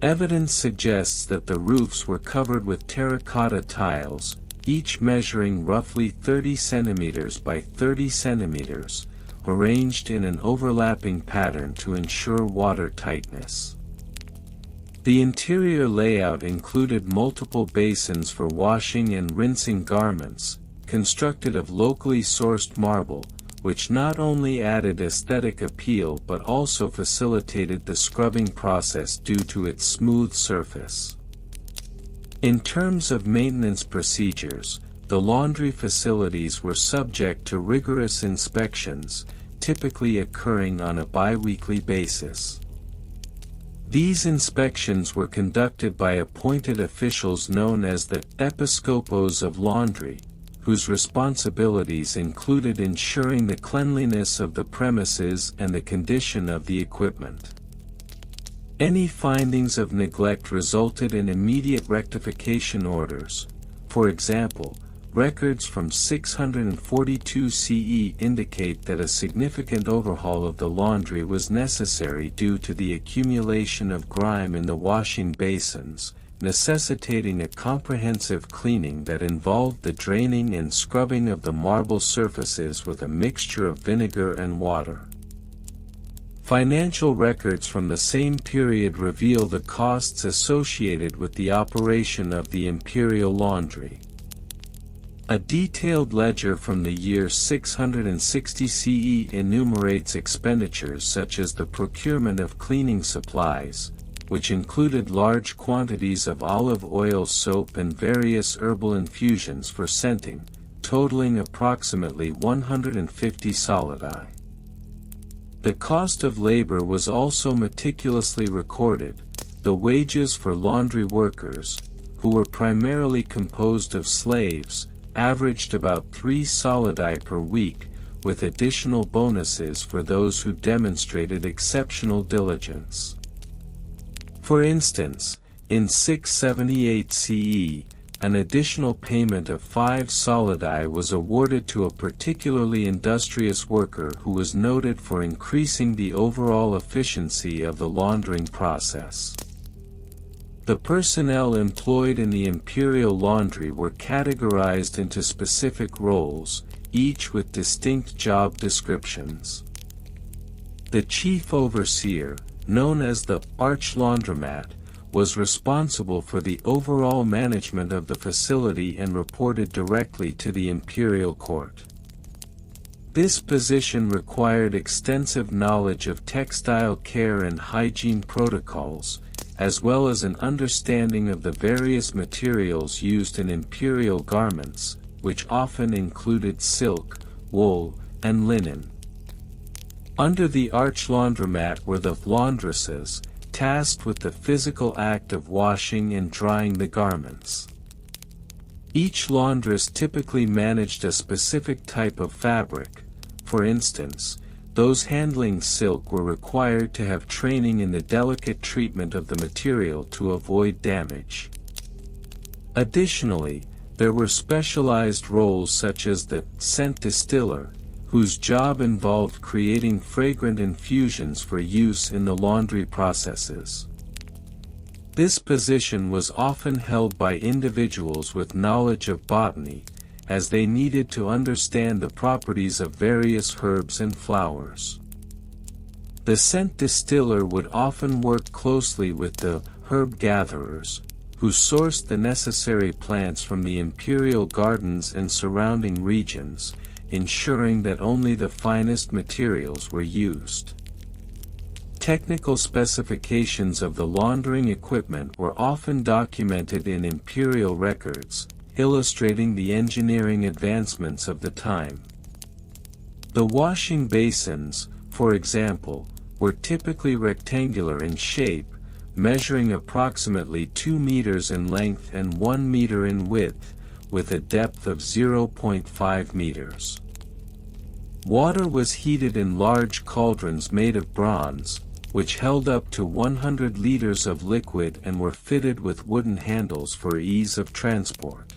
Evidence suggests that the roofs were covered with terracotta tiles, each measuring roughly 30 centimeters by 30 centimeters, arranged in an overlapping pattern to ensure water tightness. The interior layout included multiple basins for washing and rinsing garments, constructed of locally sourced marble, which not only added aesthetic appeal but also facilitated the scrubbing process due to its smooth surface. In terms of maintenance procedures, the laundry facilities were subject to rigorous inspections, typically occurring on a bi-weekly basis. These inspections were conducted by appointed officials known as the episkopos of laundry, whose responsibilities included ensuring the cleanliness of the premises and the condition of the equipment. Any findings of neglect resulted in immediate rectification orders. For example, records from 642 CE indicate that a significant overhaul of the laundry was necessary due to the accumulation of grime in the washing basins, necessitating a comprehensive cleaning that involved the draining and scrubbing of the marble surfaces with a mixture of vinegar and water. Financial records from the same period reveal the costs associated with the operation of the imperial laundry. A detailed ledger from the year 660 CE enumerates expenditures such as the procurement of cleaning supplies, which included large quantities of olive oil, soap, and various herbal infusions for scenting, totaling approximately 150 solidi. The cost of labor was also meticulously recorded. The wages for laundry workers, who were primarily composed of slaves, averaged about 3 solidi per week, with additional bonuses for those who demonstrated exceptional diligence. For instance, in 678 CE, an additional payment of 5 solidi was awarded to a particularly industrious worker who was noted for increasing the overall efficiency of the laundering process. The personnel employed in the imperial laundry were categorized into specific roles, each with distinct job descriptions. The chief overseer, known as the arch-laundromat, was responsible for the overall management of the facility and reported directly to the imperial court. This position required extensive knowledge of textile care and hygiene protocols, as well as an understanding of the various materials used in imperial garments, which often included silk, wool, and linen. Under the arch-laundromat were the laundresses, tasked with the physical act of washing and drying the garments. Each laundress typically managed a specific type of fabric. For instance, those handling silk were required to have training in the delicate treatment of the material to avoid damage. Additionally, there were specialized roles such as the scent distiller, whose job involved creating fragrant infusions for use in the laundry processes. This position was often held by individuals with knowledge of botany, as they needed to understand the properties of various herbs and flowers. The scent distiller would often work closely with the herb gatherers, who sourced the necessary plants from the imperial gardens and surrounding regions, ensuring that only the finest materials were used. Technical specifications of the laundering equipment were often documented in imperial records, illustrating the engineering advancements of the time. The washing basins, for example, were typically rectangular in shape, measuring approximately 2 meters in length and 1 meter in width, with a depth of 0.5 meters. Water was heated in large cauldrons made of bronze, which held up to 100 liters of liquid and were fitted with wooden handles for ease of transport.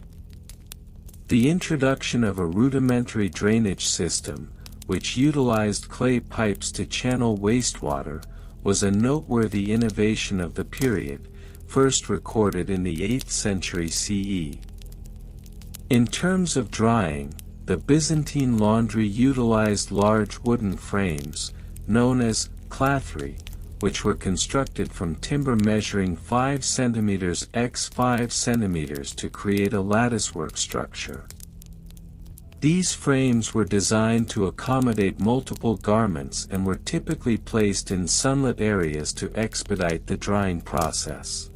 The introduction of a rudimentary drainage system, which utilized clay pipes to channel wastewater, was a noteworthy innovation of the period, first recorded in the 8th century CE. In terms of drying, the Byzantine laundry utilized large wooden frames, known as clathri, which were constructed from timber measuring 5 cm x 5 cm to create a latticework structure. These frames were designed to accommodate multiple garments and were typically placed in sunlit areas to expedite the drying process.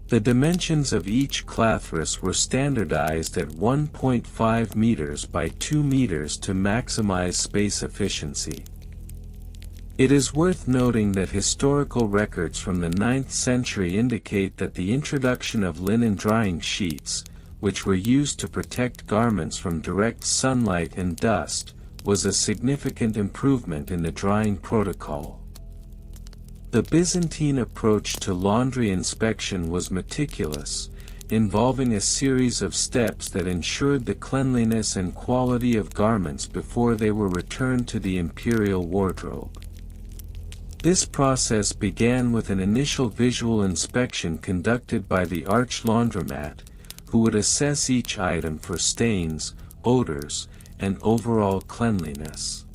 The dimensions of each clathris were standardized at 1.5 meters by 2 meters to maximize space efficiency. It is worth noting that historical records from the 9th century indicate that the introduction of linen drying sheets, which were used to protect garments from direct sunlight and dust, was a significant improvement in the drying protocol. The Byzantine approach to laundry inspection was meticulous, involving a series of steps that ensured the cleanliness and quality of garments before they were returned to the imperial wardrobe. This process began with an initial visual inspection conducted by the arch-laundromat, who would assess each item for stains, odors, and overall cleanliness.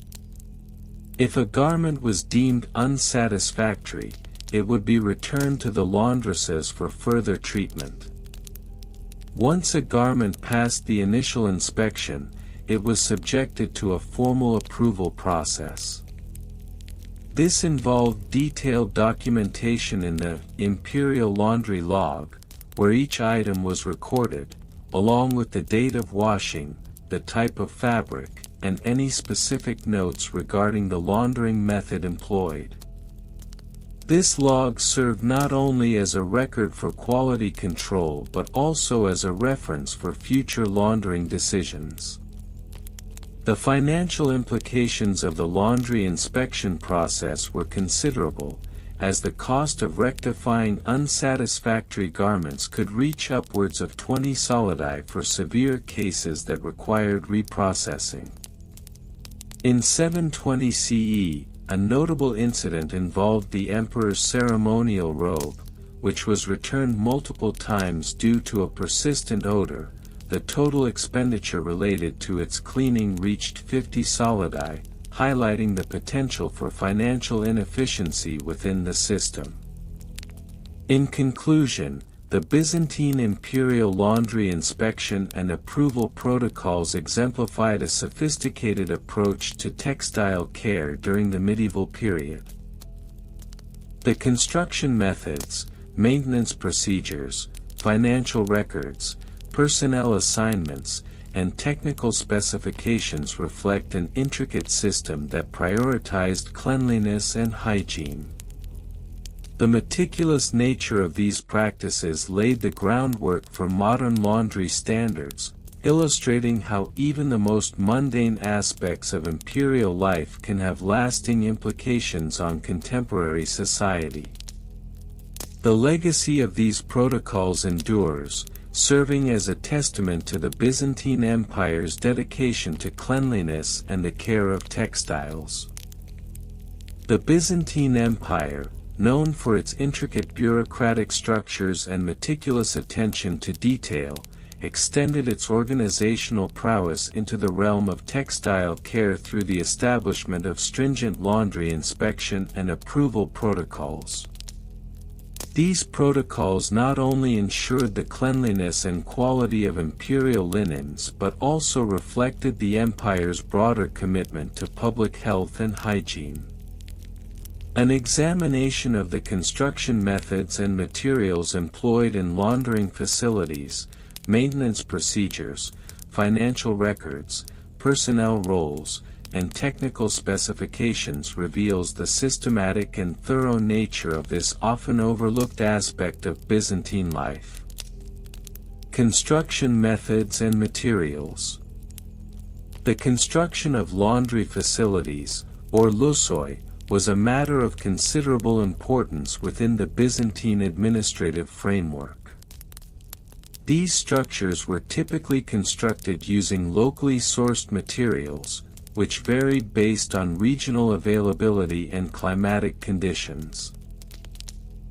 If a garment was deemed unsatisfactory, it would be returned to the laundresses for further treatment. Once a garment passed the initial inspection, it was subjected to a formal approval process. This involved detailed documentation in the imperial laundry log, where each item was recorded, along with the date of washing, the type of fabric, and any specific notes regarding the laundering method employed. This log served not only as a record for quality control but also as a reference for future laundering decisions. The financial implications of the laundry inspection process were considerable, as the cost of rectifying unsatisfactory garments could reach upwards of 20 solidi for severe cases that required reprocessing. In 720 CE, a notable incident involved the emperor's ceremonial robe, which was returned multiple times due to a persistent odor. The total expenditure related to its cleaning reached 50 solidi, highlighting the potential for financial inefficiency within the system. In conclusion, the Byzantine imperial laundry inspection and approval protocols exemplified a sophisticated approach to textile care during the medieval period. The construction methods, maintenance procedures, financial records, personnel assignments, and technical specifications reflect an intricate system that prioritized cleanliness and hygiene. The meticulous nature of these practices laid the groundwork for modern laundry standards, illustrating how even the most mundane aspects of imperial life can have lasting implications on contemporary society. The legacy of these protocols endures, serving as a testament to the Byzantine Empire's dedication to cleanliness and the care of textiles. The Byzantine Empire, known for its intricate bureaucratic structures and meticulous attention to detail, extended its organizational prowess into the realm of textile care through the establishment of stringent laundry inspection and approval protocols. These protocols not only ensured the cleanliness and quality of imperial linens but also reflected the empire's broader commitment to public health and hygiene. An examination of the construction methods and materials employed in laundering facilities, maintenance procedures, financial records, personnel roles, and technical specifications reveals the systematic and thorough nature of this often overlooked aspect of Byzantine life. Construction methods and materials. The construction of laundry facilities, or lusoi, was a matter of considerable importance within the Byzantine administrative framework. These structures were typically constructed using locally sourced materials, which varied based on regional availability and climatic conditions.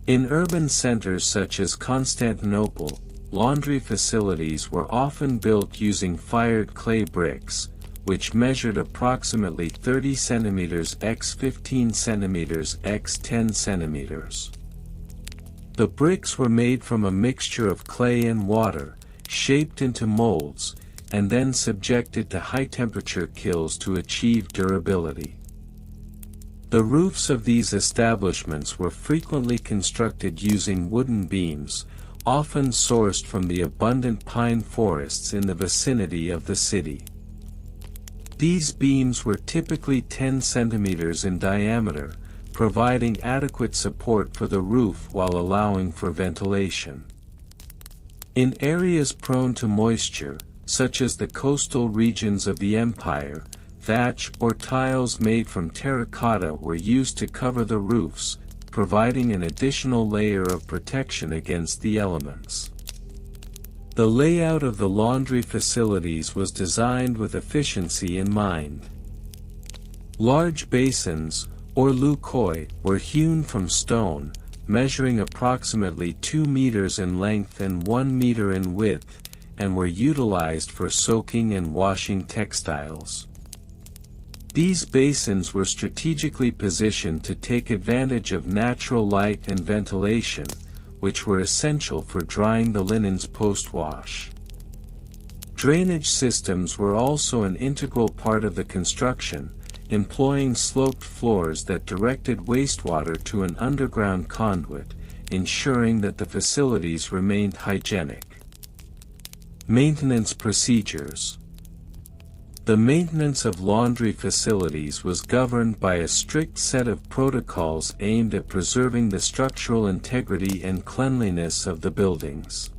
In urban centers such as Constantinople, laundry facilities were often built using fired clay bricks, which measured approximately 30 cm x 15 cm x 10 cm. The bricks were made from a mixture of clay and water, shaped into molds, and then subjected to high-temperature kilns to achieve durability. The roofs of these establishments were frequently constructed using wooden beams, often sourced from the abundant pine forests in the vicinity of the city. These beams were typically 10 centimeters in diameter, providing adequate support for the roof while allowing for ventilation. In areas prone to moisture, such as the coastal regions of the empire, thatch or tiles made from terracotta were used to cover the roofs, providing an additional layer of protection against the elements. The layout of the laundry facilities was designed with efficiency in mind. Large basins, or lukoi, were hewn from stone, measuring approximately 2 meters in length and 1 meter in width, and were utilized for soaking and washing textiles. These basins were strategically positioned to take advantage of natural light and ventilation, which were essential for drying the linens post-wash. Drainage systems were also an integral part of the construction, employing sloped floors that directed wastewater to an underground conduit, ensuring that the facilities remained hygienic. Maintenance procedures. The maintenance of laundry facilities was governed by a strict set of protocols aimed at preserving the structural integrity and cleanliness of the buildings.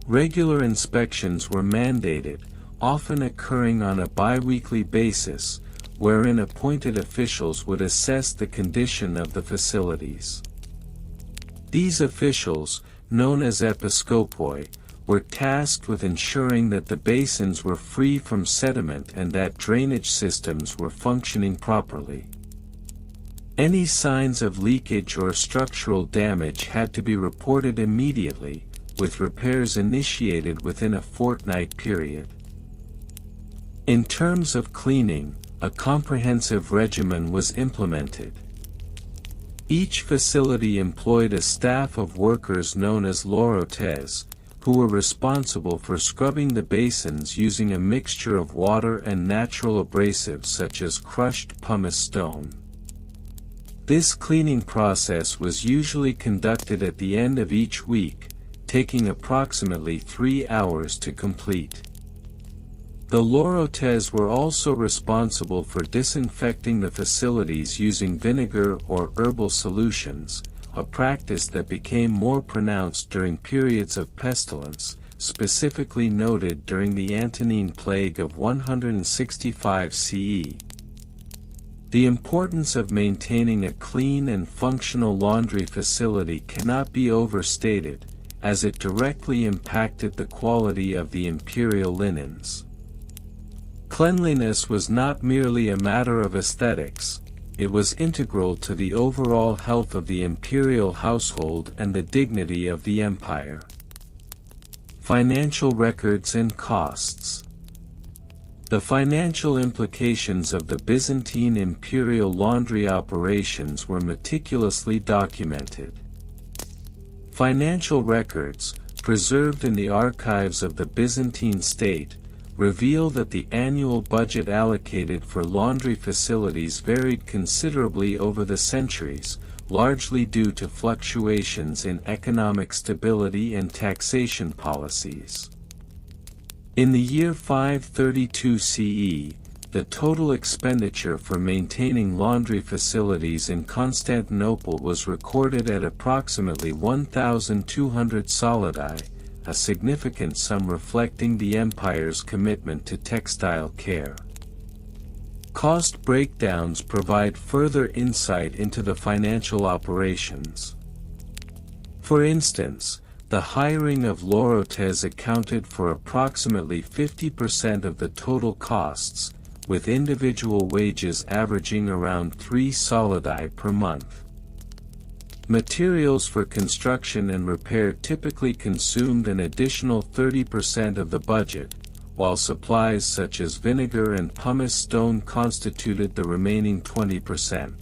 Regular inspections were mandated, often occurring on a bi-weekly basis, wherein appointed officials would assess the condition of the facilities. These officials, known as episkopoi, were tasked with ensuring that the basins were free from sediment and that drainage systems were functioning properly. Any signs of leakage or structural damage had to be reported immediately, with repairs initiated within a fortnight period. In terms of cleaning, a comprehensive regimen was implemented. Each facility employed a staff of workers known as lorotes, who were responsible for scrubbing the basins using a mixture of water and natural abrasives such as crushed pumice stone. This cleaning process was usually conducted at the end of each week, taking approximately 3 hours to complete. The lorotes were also responsible for disinfecting the facilities using vinegar or herbal solutions, a practice that became more pronounced during periods of pestilence, specifically noted during the Antonine Plague of 165 CE. The importance of maintaining a clean and functional laundry facility cannot be overstated, as it directly impacted the quality of the imperial linens. Cleanliness was not merely a matter of aesthetics, it was integral to the overall health of the imperial household and the dignity of the empire. Financial records and costs. The financial implications of the Byzantine imperial laundry operations were meticulously documented. Financial records, preserved in the archives of the Byzantine state, reveal that the annual budget allocated for laundry facilities varied considerably over the centuries, largely due to fluctuations in economic stability and taxation policies. In the year 532 CE, the total expenditure for maintaining laundry facilities in Constantinople was recorded at approximately 1,200 solidi, a significant sum reflecting the empire's commitment to textile care. Cost breakdowns provide further insight into the financial operations. For instance, the hiring of lorotes accounted for approximately 50% of the total costs, with individual wages averaging around 3 solidi per month. Materials for construction and repair typically consumed an additional 30% of the budget, while supplies such as vinegar and pumice stone constituted the remaining 20%.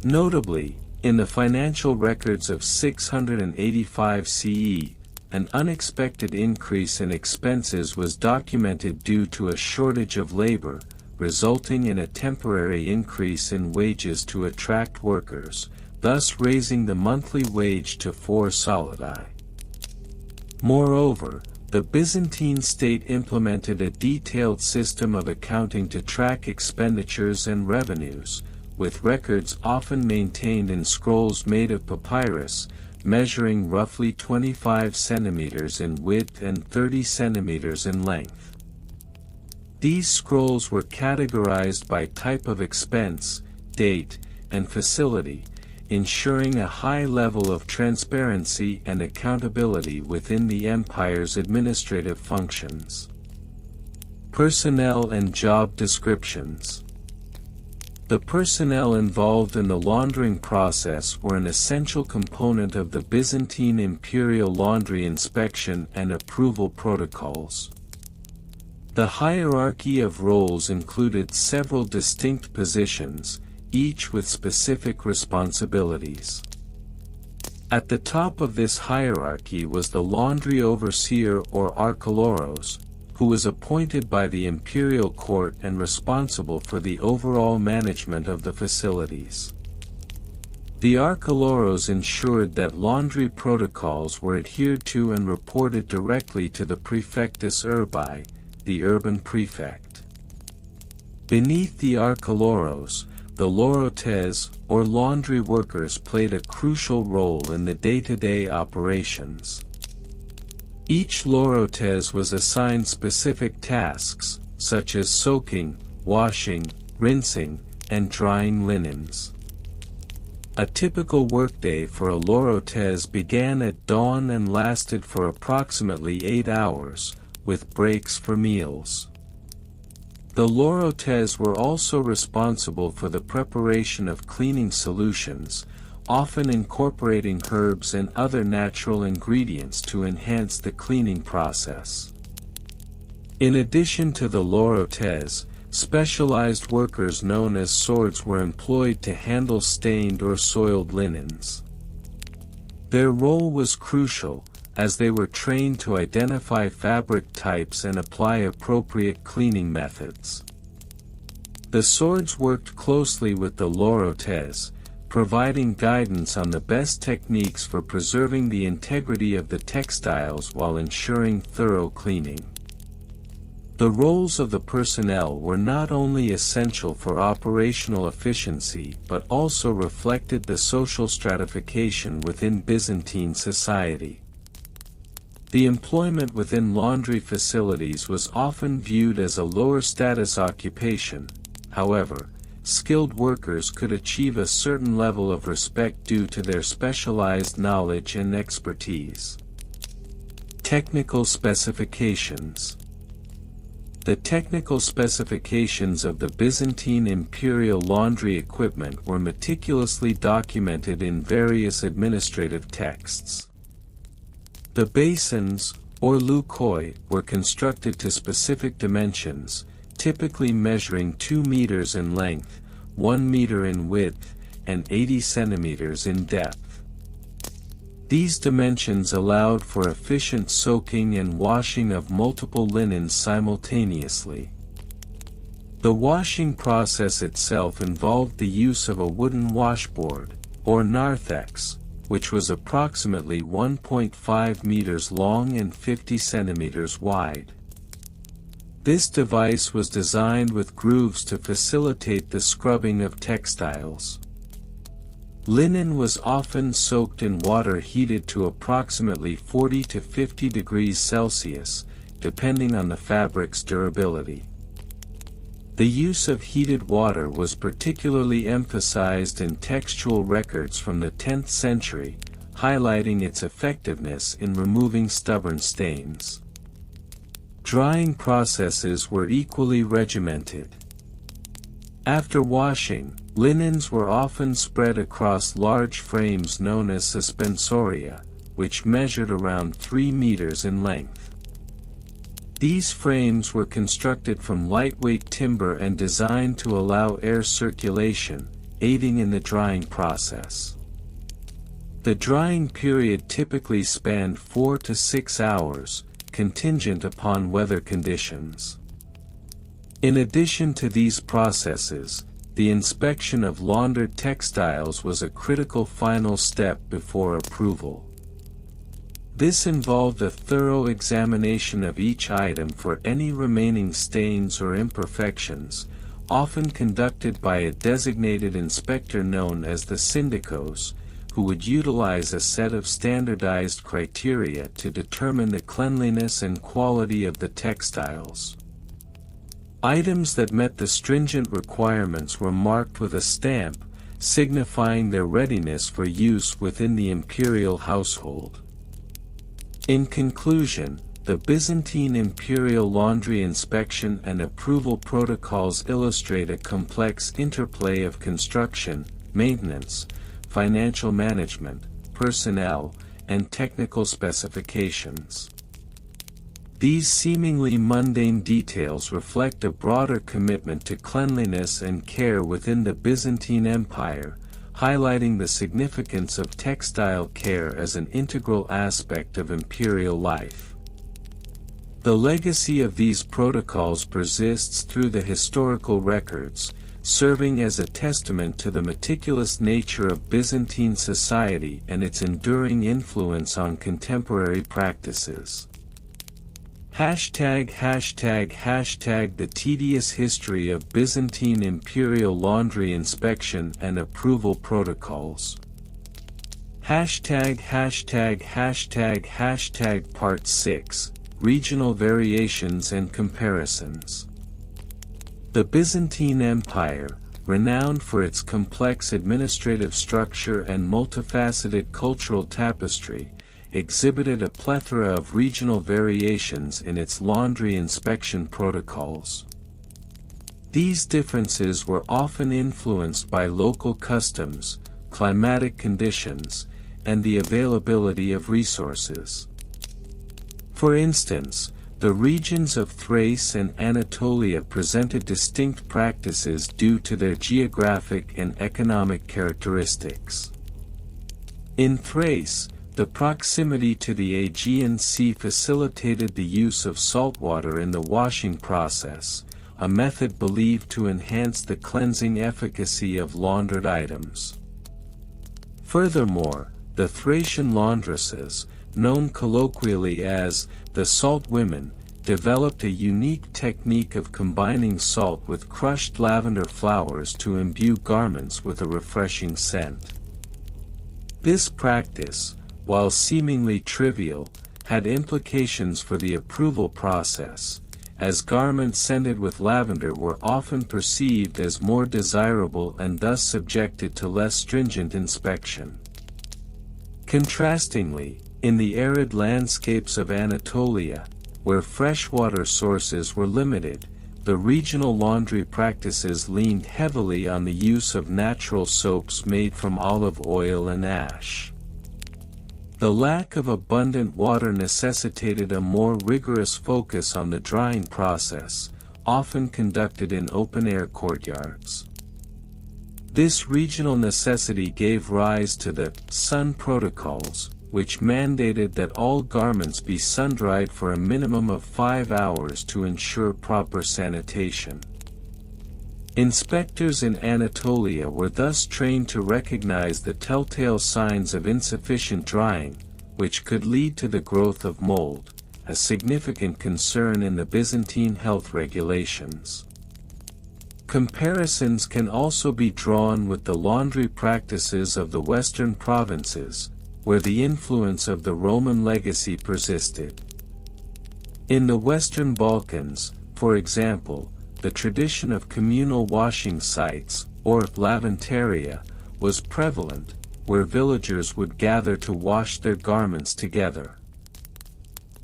Notably, in the financial records of 685 CE, an unexpected increase in expenses was documented due to a shortage of labor, resulting in a temporary increase in wages to attract workers, thus raising the monthly wage to 4 solidi. Moreover, the Byzantine state implemented a detailed system of accounting to track expenditures and revenues, with records often maintained in scrolls made of papyrus, measuring roughly 25 centimeters in width and 30 centimeters in length. These scrolls were categorized by type of expense, date, and facility, ensuring a high level of transparency and accountability within the empire's administrative functions. Personnel and job descriptions. The personnel involved in the laundering process were an essential component of the Byzantine imperial laundry inspection and approval protocols. The hierarchy of roles included several distinct positions, each with specific responsibilities. At the top of this hierarchy was the laundry overseer or archelaus, who was appointed by the imperial court and responsible for the overall management of the facilities. The archelaus ensured that laundry protocols were adhered to and reported directly to the praefectus urbi, the urban prefect. Beneath the archelaus, the lorotes, or laundry workers, played a crucial role in the day-to-day operations. Each lorotes was assigned specific tasks, such as soaking, washing, rinsing, and drying linens. A typical workday for a lorotes began at dawn and lasted for approximately 8 hours, with breaks for meals. The lorotes were also responsible for the preparation of cleaning solutions, often incorporating herbs and other natural ingredients to enhance the cleaning process. In addition to the lorotes, specialized workers known as swords were employed to handle stained or soiled linens. Their role was crucial, as they were trained to identify fabric types and apply appropriate cleaning methods. The swords worked closely with the lorotes, providing guidance on the best techniques for preserving the integrity of the textiles while ensuring thorough cleaning. The roles of the personnel were not only essential for operational efficiency but also reflected the social stratification within Byzantine society. The employment within laundry facilities was often viewed as a lower status occupation. However, skilled workers could achieve a certain level of respect due to their specialized knowledge and expertise. Technical specifications. The technical specifications of the Byzantine imperial laundry equipment were meticulously documented in various administrative texts. The basins, or lukoi, were constructed to specific dimensions, typically measuring 2 meters in length, 1 meter in width, and 80 centimeters in depth. These dimensions allowed for efficient soaking and washing of multiple linens simultaneously. The washing process itself involved the use of a wooden washboard, or narthex, which was approximately 1.5 meters long and 50 centimeters wide. This device was designed with grooves to facilitate the scrubbing of textiles. Linen was often soaked in water heated to approximately 40 to 50 degrees Celsius, depending on the fabric's durability. The use of heated water was particularly emphasized in textual records from the 10th century, highlighting its effectiveness in removing stubborn stains. Drying processes were equally regimented. After washing, linens were often spread across large frames known as suspensoria, which measured around 3 meters in length. These frames were constructed from lightweight timber and designed to allow air circulation, aiding in the drying process. The drying period typically spanned 4 to 6 hours, contingent upon weather conditions. In addition to these processes, the inspection of laundered textiles was a critical final step before approval. This involved a thorough examination of each item for any remaining stains or imperfections, often conducted by a designated inspector known as the syndicos, who would utilize a set of standardized criteria to determine the cleanliness and quality of the textiles. Items that met the stringent requirements were marked with a stamp, signifying their readiness for use within the imperial household. In conclusion, the Byzantine imperial laundry inspection and approval protocols illustrate a complex interplay of construction, maintenance, financial management, personnel, and technical specifications. These seemingly mundane details reflect a broader commitment to cleanliness and care within the Byzantine Empire, highlighting the significance of textile care as an integral aspect of imperial life. The legacy of these protocols persists through the historical records, serving as a testament to the meticulous nature of Byzantine society and its enduring influence on contemporary practices. ### The tedious history of Byzantine imperial laundry inspection and approval protocols. ### Part 6, Regional Variations and Comparisons. The Byzantine Empire, renowned for its complex administrative structure and multifaceted cultural tapestry, exhibited a plethora of regional variations in its laundry inspection protocols. These differences were often influenced by local customs, climatic conditions, and the availability of resources. For instance, the regions of Thrace and Anatolia presented distinct practices due to their geographic and economic characteristics. In Thrace, the proximity to the Aegean Sea facilitated the use of saltwater in the washing process, a method believed to enhance the cleansing efficacy of laundered items. Furthermore, the Thracian laundresses, known colloquially as the salt women, developed a unique technique of combining salt with crushed lavender flowers to imbue garments with a refreshing scent. This practice, while seemingly trivial, had implications for the approval process, as garments scented with lavender were often perceived as more desirable and thus subjected to less stringent inspection. Contrastingly, in the arid landscapes of Anatolia, where freshwater sources were limited, the regional laundry practices leaned heavily on the use of natural soaps made from olive oil and ash. The lack of abundant water necessitated a more rigorous focus on the drying process, often conducted in open-air courtyards. This regional necessity gave rise to the sun protocols, which mandated that all garments be sun-dried for a minimum of 5 hours to ensure proper sanitation. Inspectors in Anatolia were thus trained to recognize the telltale signs of insufficient drying, which could lead to the growth of mold, a significant concern in the Byzantine health regulations. Comparisons can also be drawn with the laundry practices of the western provinces, where the influence of the Roman legacy persisted. In the Western Balkans, for example, the tradition of communal washing sites, or lavandaria, was prevalent, where villagers would gather to wash their garments together.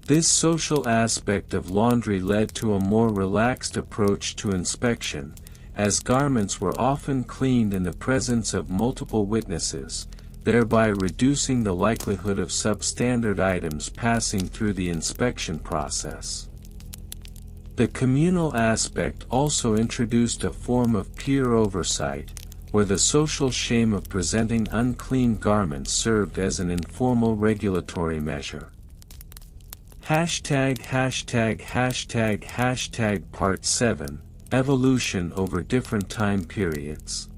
This social aspect of laundry led to a more relaxed approach to inspection, as garments were often cleaned in the presence of multiple witnesses, thereby reducing the likelihood of substandard items passing through the inspection process. The communal aspect also introduced a form of peer oversight, where the social shame of presenting unclean garments served as an informal regulatory measure. ##### Part 7, Evolution over different time periods.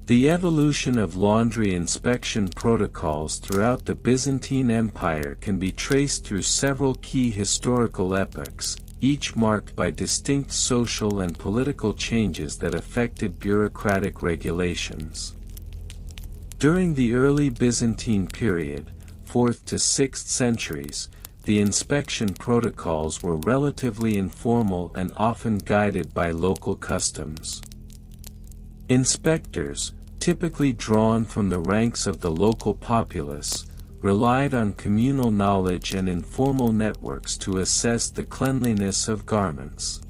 The evolution of laundry inspection protocols throughout the Byzantine Empire can be traced through several key historical epochs, each marked by distinct social and political changes that affected bureaucratic regulations. During the early Byzantine period, 4th to 6th centuries, the inspection protocols were relatively informal and often guided by local customs. Inspectors, typically drawn from the ranks of the local populace, relied on communal knowledge and informal networks to assess the cleanliness of garments.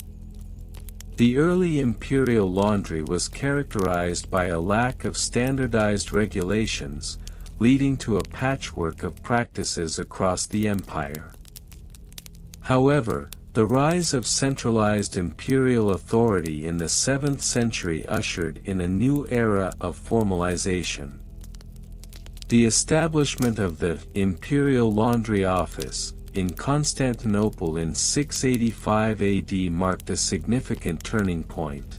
The early imperial laundry was characterized by a lack of standardized regulations, leading to a patchwork of practices across the empire. However, the rise of centralized imperial authority in the 7th century ushered in a new era of formalization. The establishment of the Imperial Laundry Office in Constantinople in 685 AD marked a significant turning point.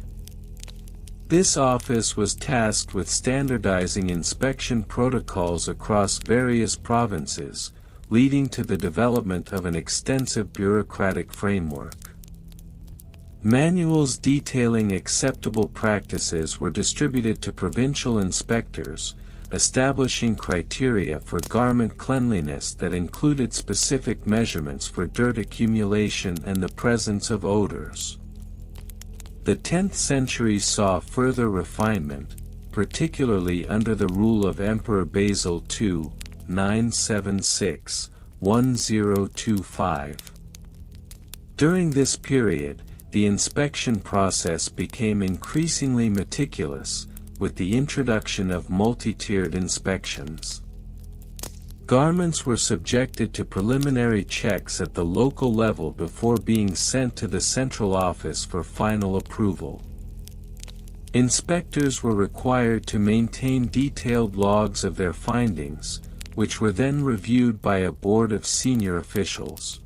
This office was tasked with standardizing inspection protocols across various provinces, leading to the development of an extensive bureaucratic framework. Manuals detailing acceptable practices were distributed to provincial inspectors, establishing criteria for garment cleanliness that included specific measurements for dirt accumulation and the presence of odors. The 10th century saw further refinement, particularly under the rule of Emperor Basil II, 976-1025. During this period, the inspection process became increasingly meticulous, with the introduction of multi-tiered inspections. Garments were subjected to preliminary checks at the local level before being sent to the central office for final approval. Inspectors were required to maintain detailed logs of their findings, which were then reviewed by a board of senior officials.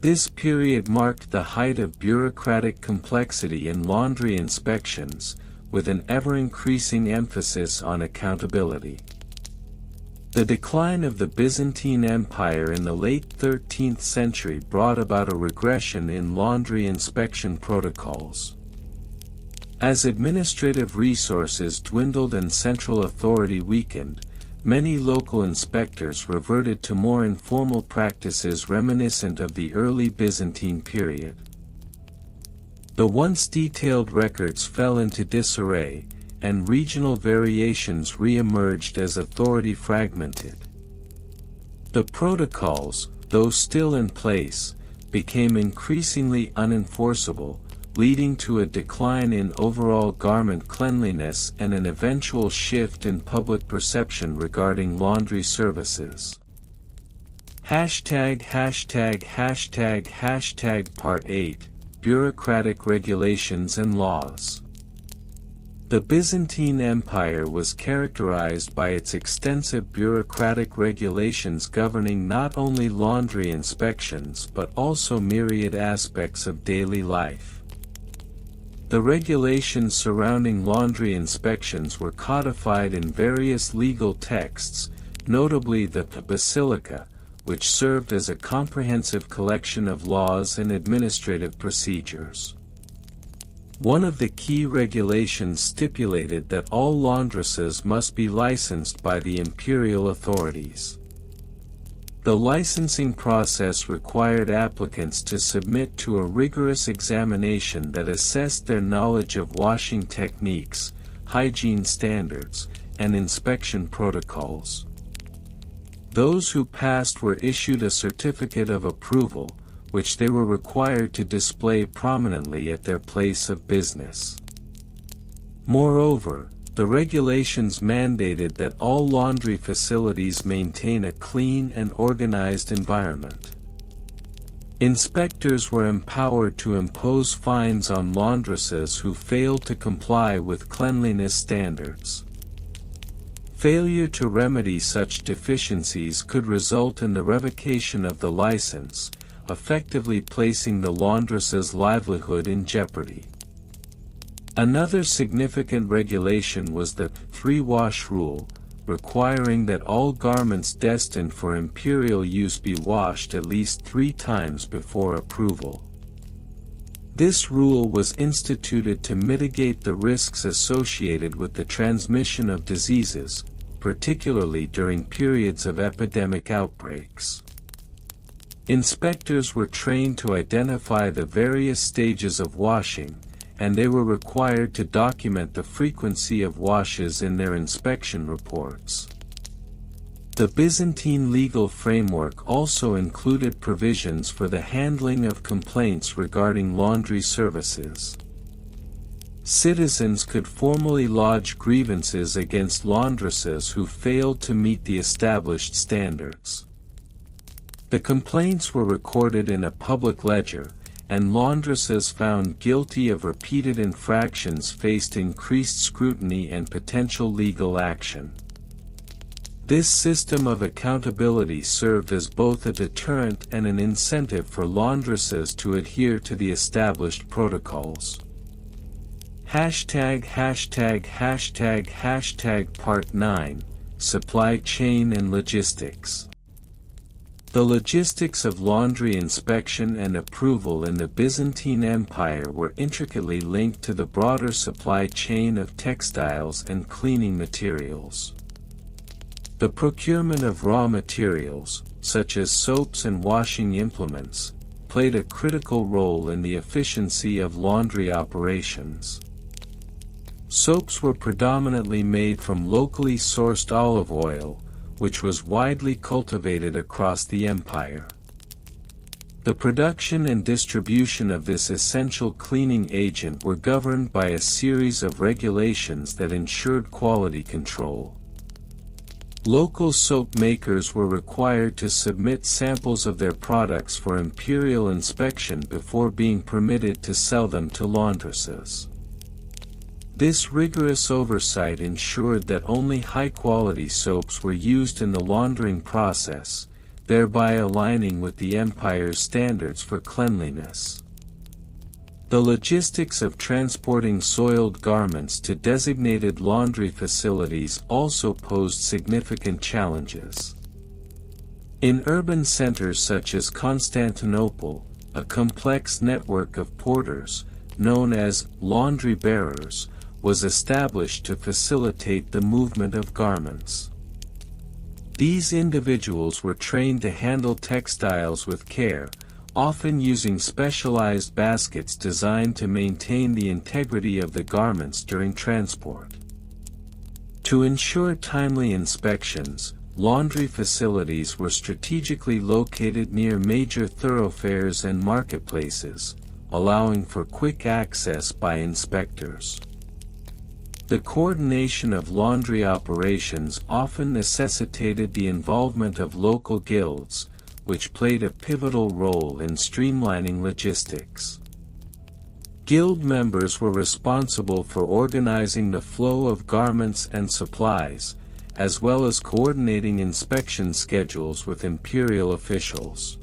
This period marked the height of bureaucratic complexity in laundry inspections, with an ever-increasing emphasis on accountability. The decline of the Byzantine Empire in the late 13th century brought about a regression in laundry inspection protocols. As administrative resources dwindled and central authority weakened, many local inspectors reverted to more informal practices reminiscent of the early Byzantine period. The once detailed records fell into disarray, and regional variations re-emerged as authority fragmented. The protocols, though still in place, became increasingly unenforceable, leading to a decline in overall garment cleanliness and an eventual shift in public perception regarding laundry services. Part 8 Bureaucratic Regulations and Laws. The Byzantine Empire was characterized by its extensive bureaucratic regulations governing not only laundry inspections but also myriad aspects of daily life. The regulations surrounding laundry inspections were codified in various legal texts, notably the Basilica, which served as a comprehensive collection of laws and administrative procedures. One of the key regulations stipulated that all laundresses must be licensed by the imperial authorities. The licensing process required applicants to submit to a rigorous examination that assessed their knowledge of washing techniques, hygiene standards, and inspection protocols. Those who passed were issued a certificate of approval, which they were required to display prominently at their place of business. Moreover, the regulations mandated that all laundry facilities maintain a clean and organized environment. Inspectors were empowered to impose fines on laundresses who failed to comply with cleanliness standards. Failure to remedy such deficiencies could result in the revocation of the license, effectively placing the laundress's livelihood in jeopardy. Another significant regulation was the three-wash rule, requiring that all garments destined for imperial use be washed at least 3 times before approval. This rule was instituted to mitigate the risks associated with the transmission of diseases, particularly during periods of epidemic outbreaks. Inspectors were trained to identify the various stages of washing, and they were required to document the frequency of washes in their inspection reports. The Byzantine legal framework also included provisions for the handling of complaints regarding laundry services. Citizens could formally lodge grievances against laundresses who failed to meet the established standards. The complaints were recorded in a public ledger, and laundresses found guilty of repeated infractions faced increased scrutiny and potential legal action. This system of accountability served as both a deterrent and an incentive for laundresses to adhere to the established protocols. Part 9, Supply Chain and Logistics. The logistics of laundry inspection and approval in the Byzantine Empire were intricately linked to the broader supply chain of textiles and cleaning materials. The procurement of raw materials, such as soaps and washing implements, played a critical role in the efficiency of laundry operations. Soaps were predominantly made from locally sourced olive oil, which was widely cultivated across the empire. The production and distribution of this essential cleaning agent were governed by a series of regulations that ensured quality control. Local soap makers were required to submit samples of their products for imperial inspection before being permitted to sell them to laundresses. This rigorous oversight ensured that only high-quality soaps were used in the laundering process, thereby aligning with the empire's standards for cleanliness. The logistics of transporting soiled garments to designated laundry facilities also posed significant challenges. In urban centers such as Constantinople, a complex network of porters, known as laundry bearers, was established to facilitate the movement of garments. These individuals were trained to handle textiles with care, often using specialized baskets designed to maintain the integrity of the garments during transport. To ensure timely inspections, laundry facilities were strategically located near major thoroughfares and marketplaces, allowing for quick access by inspectors. The coordination of laundry operations often necessitated the involvement of local guilds, which played a pivotal role in streamlining logistics. Guild members were responsible for organizing the flow of garments and supplies, as well as coordinating inspection schedules with imperial officials.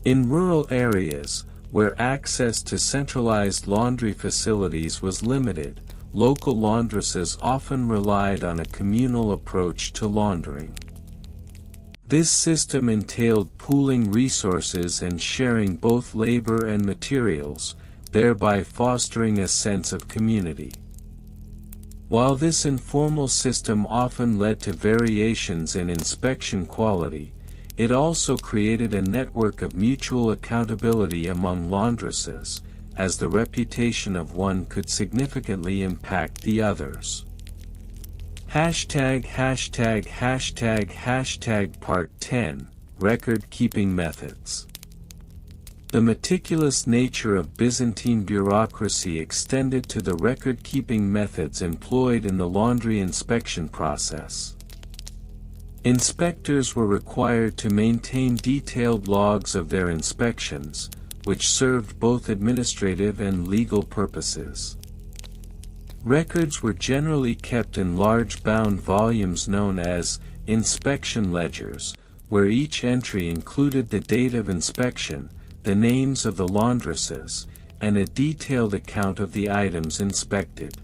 In rural areas, where access to centralized laundry facilities was limited, local laundresses often relied on a communal approach to laundering. This system entailed pooling resources and sharing both labor and materials, thereby fostering a sense of community. While this informal system often led to variations in inspection quality, it also created a network of mutual accountability among laundresses, as the reputation of one could significantly impact the others. Part 10, Record-Keeping Methods. The meticulous nature of Byzantine bureaucracy extended to the record-keeping methods employed in the laundry inspection process. Inspectors were required to maintain detailed logs of their inspections, which served both administrative and legal purposes. Records were generally kept in large bound volumes known as inspection ledgers, where each entry included the date of inspection, the names of the laundresses, and a detailed account of the items inspected.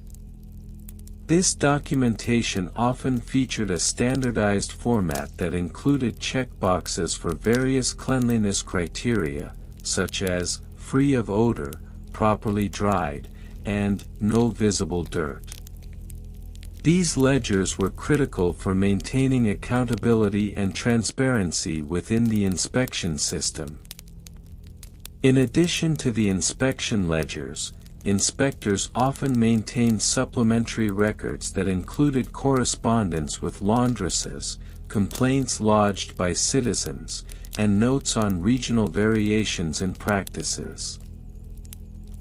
This documentation often featured a standardized format that included checkboxes for various cleanliness criteria, such as free of odor, properly dried, and no visible dirt. These ledgers were critical for maintaining accountability and transparency within the inspection system. In addition to the inspection ledgers, inspectors often maintained supplementary records that included correspondence with laundresses, complaints lodged by citizens, and notes on regional variations in practices.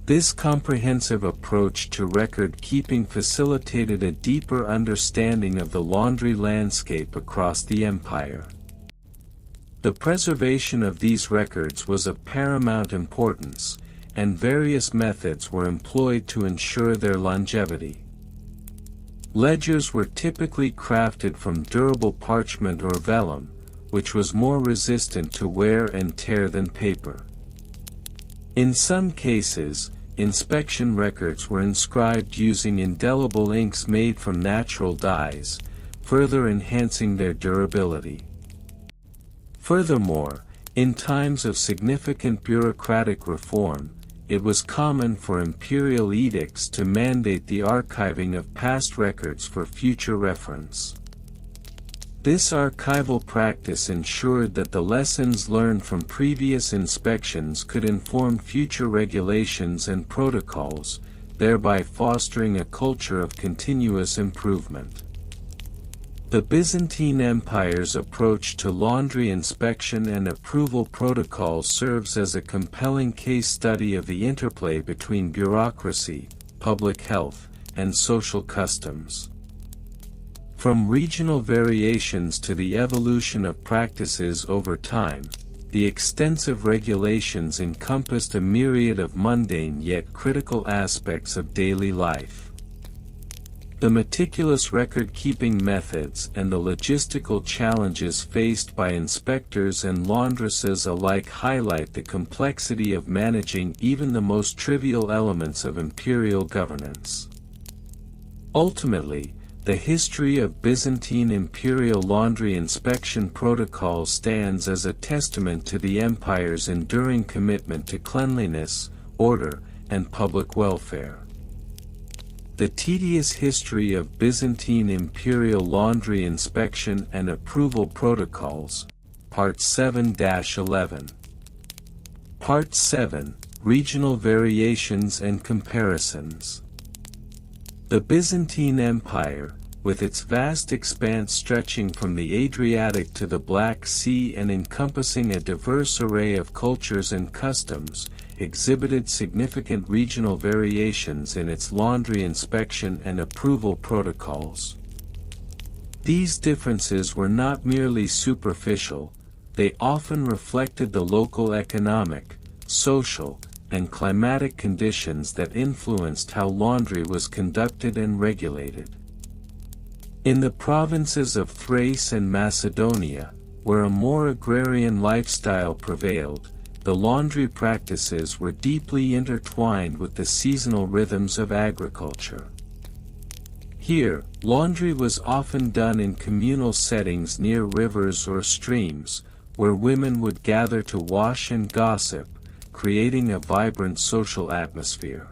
This comprehensive approach to record-keeping facilitated a deeper understanding of the laundry landscape across the empire. The preservation of these records was of paramount importance, and various methods were employed to ensure their longevity. Ledgers were typically crafted from durable parchment or vellum, which was more resistant to wear and tear than paper. In some cases, inspection records were inscribed using indelible inks made from natural dyes, further enhancing their durability. Furthermore, in times of significant bureaucratic reform, it was common for imperial edicts to mandate the archiving of past records for future reference. This archival practice ensured that the lessons learned from previous inspections could inform future regulations and protocols, thereby fostering a culture of continuous improvement. The Byzantine Empire's approach to laundry inspection and approval protocols serves as a compelling case study of the interplay between bureaucracy, public health, and social customs. From regional variations to the evolution of practices over time, the extensive regulations encompassed a myriad of mundane yet critical aspects of daily life. The meticulous record-keeping methods and the logistical challenges faced by inspectors and laundresses alike highlight the complexity of managing even the most trivial elements of imperial governance. Ultimately, the history of Byzantine imperial laundry inspection protocols stands as a testament to the empire's enduring commitment to cleanliness, order, and public welfare. The tedious history of Byzantine imperial laundry inspection and approval protocols, Part 7-11. Part 7, Regional Variations and Comparisons. The Byzantine Empire, with its vast expanse stretching from the Adriatic to the Black Sea and encompassing a diverse array of cultures and customs, exhibited significant regional variations in its laundry inspection and approval protocols. These differences were not merely superficial, they often reflected the local economic, social, and climatic conditions that influenced how laundry was conducted and regulated. In the provinces of Thrace and Macedonia, where a more agrarian lifestyle prevailed, the laundry practices were deeply intertwined with the seasonal rhythms of agriculture. Here, laundry was often done in communal settings near rivers or streams, where women would gather to wash and gossip, creating a vibrant social atmosphere.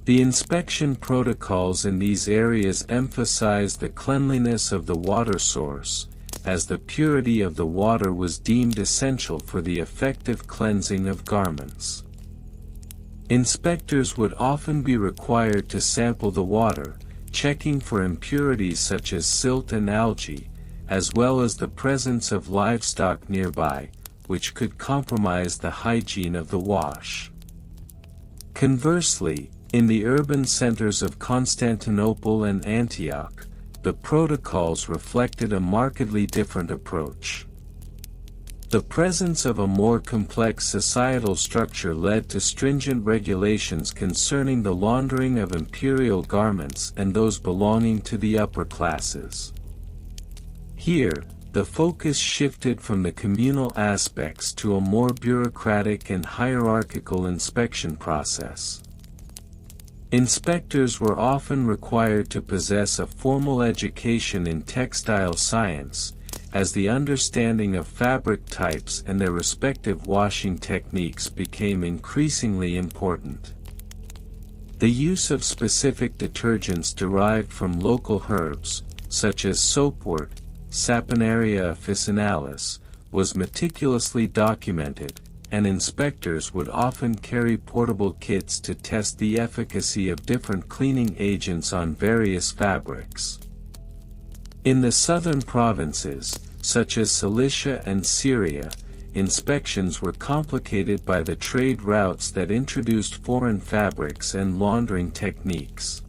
The inspection protocols in these areas emphasized the cleanliness of the water source, as the purity of the water was deemed essential for the effective cleansing of garments. Inspectors would often be required to sample the water, checking for impurities such as silt and algae, as well as the presence of livestock nearby, which could compromise the hygiene of the wash. Conversely, in the urban centers of Constantinople and Antioch, the protocols reflected a markedly different approach. The presence of a more complex societal structure led to stringent regulations concerning the laundering of imperial garments and those belonging to the upper classes. Here, the focus shifted from the communal aspects to a more bureaucratic and hierarchical inspection process. Inspectors were often required to possess a formal education in textile science, as the understanding of fabric types and their respective washing techniques became increasingly important. The use of specific detergents derived from local herbs, such as soapwort, Saponaria officinalis, was meticulously documented, and inspectors would often carry portable kits to test the efficacy of different cleaning agents on various fabrics. In the southern provinces, such as Cilicia and Syria, inspections were complicated by the trade routes that introduced foreign fabrics and laundering techniques.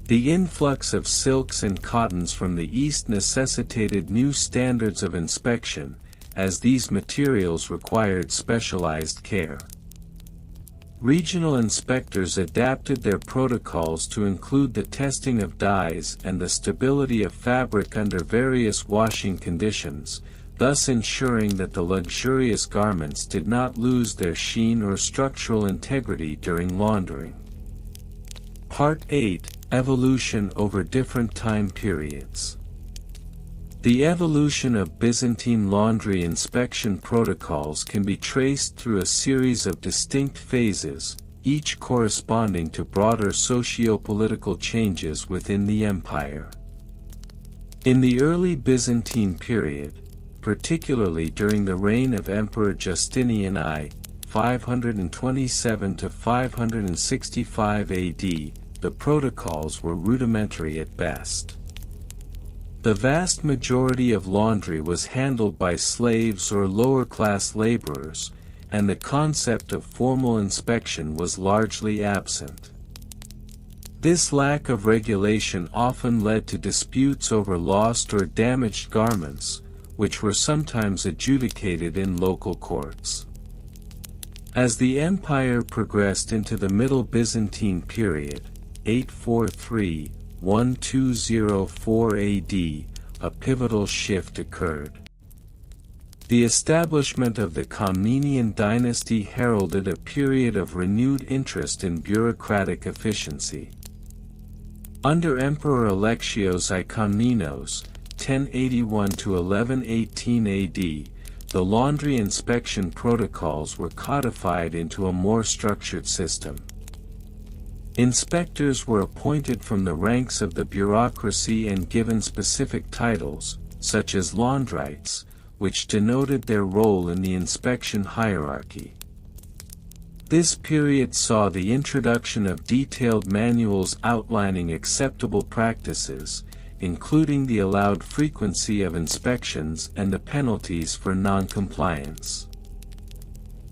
The influx of silks and cottons from the east necessitated new standards of inspection, as these materials required specialized care. Regional inspectors adapted their protocols to include the testing of dyes and the stability of fabric under various washing conditions, thus ensuring that the luxurious garments did not lose their sheen or structural integrity during laundering. Part 8: Evolution over different time periods. The evolution of Byzantine laundry inspection protocols can be traced through a series of distinct phases, each corresponding to broader socio-political changes within the empire. In the early Byzantine period, particularly during the reign of Emperor Justinian I, 527 to 565 AD, the protocols were rudimentary at best. The vast majority of laundry was handled by slaves or lower-class laborers, and the concept of formal inspection was largely absent. This lack of regulation often led to disputes over lost or damaged garments, which were sometimes adjudicated in local courts. As the empire progressed into the Middle Byzantine period, 843–1204 AD, a pivotal shift occurred. The establishment of the Comnenian dynasty heralded a period of renewed interest in bureaucratic efficiency. Under Emperor Alexios I Komnenos, 1081–1118 AD, the laundry inspection protocols were codified into a more structured system. Inspectors were appointed from the ranks of the bureaucracy and given specific titles, such as laundrites, which denoted their role in the inspection hierarchy. This period saw the introduction of detailed manuals outlining acceptable practices, including the allowed frequency of inspections and the penalties for non-compliance.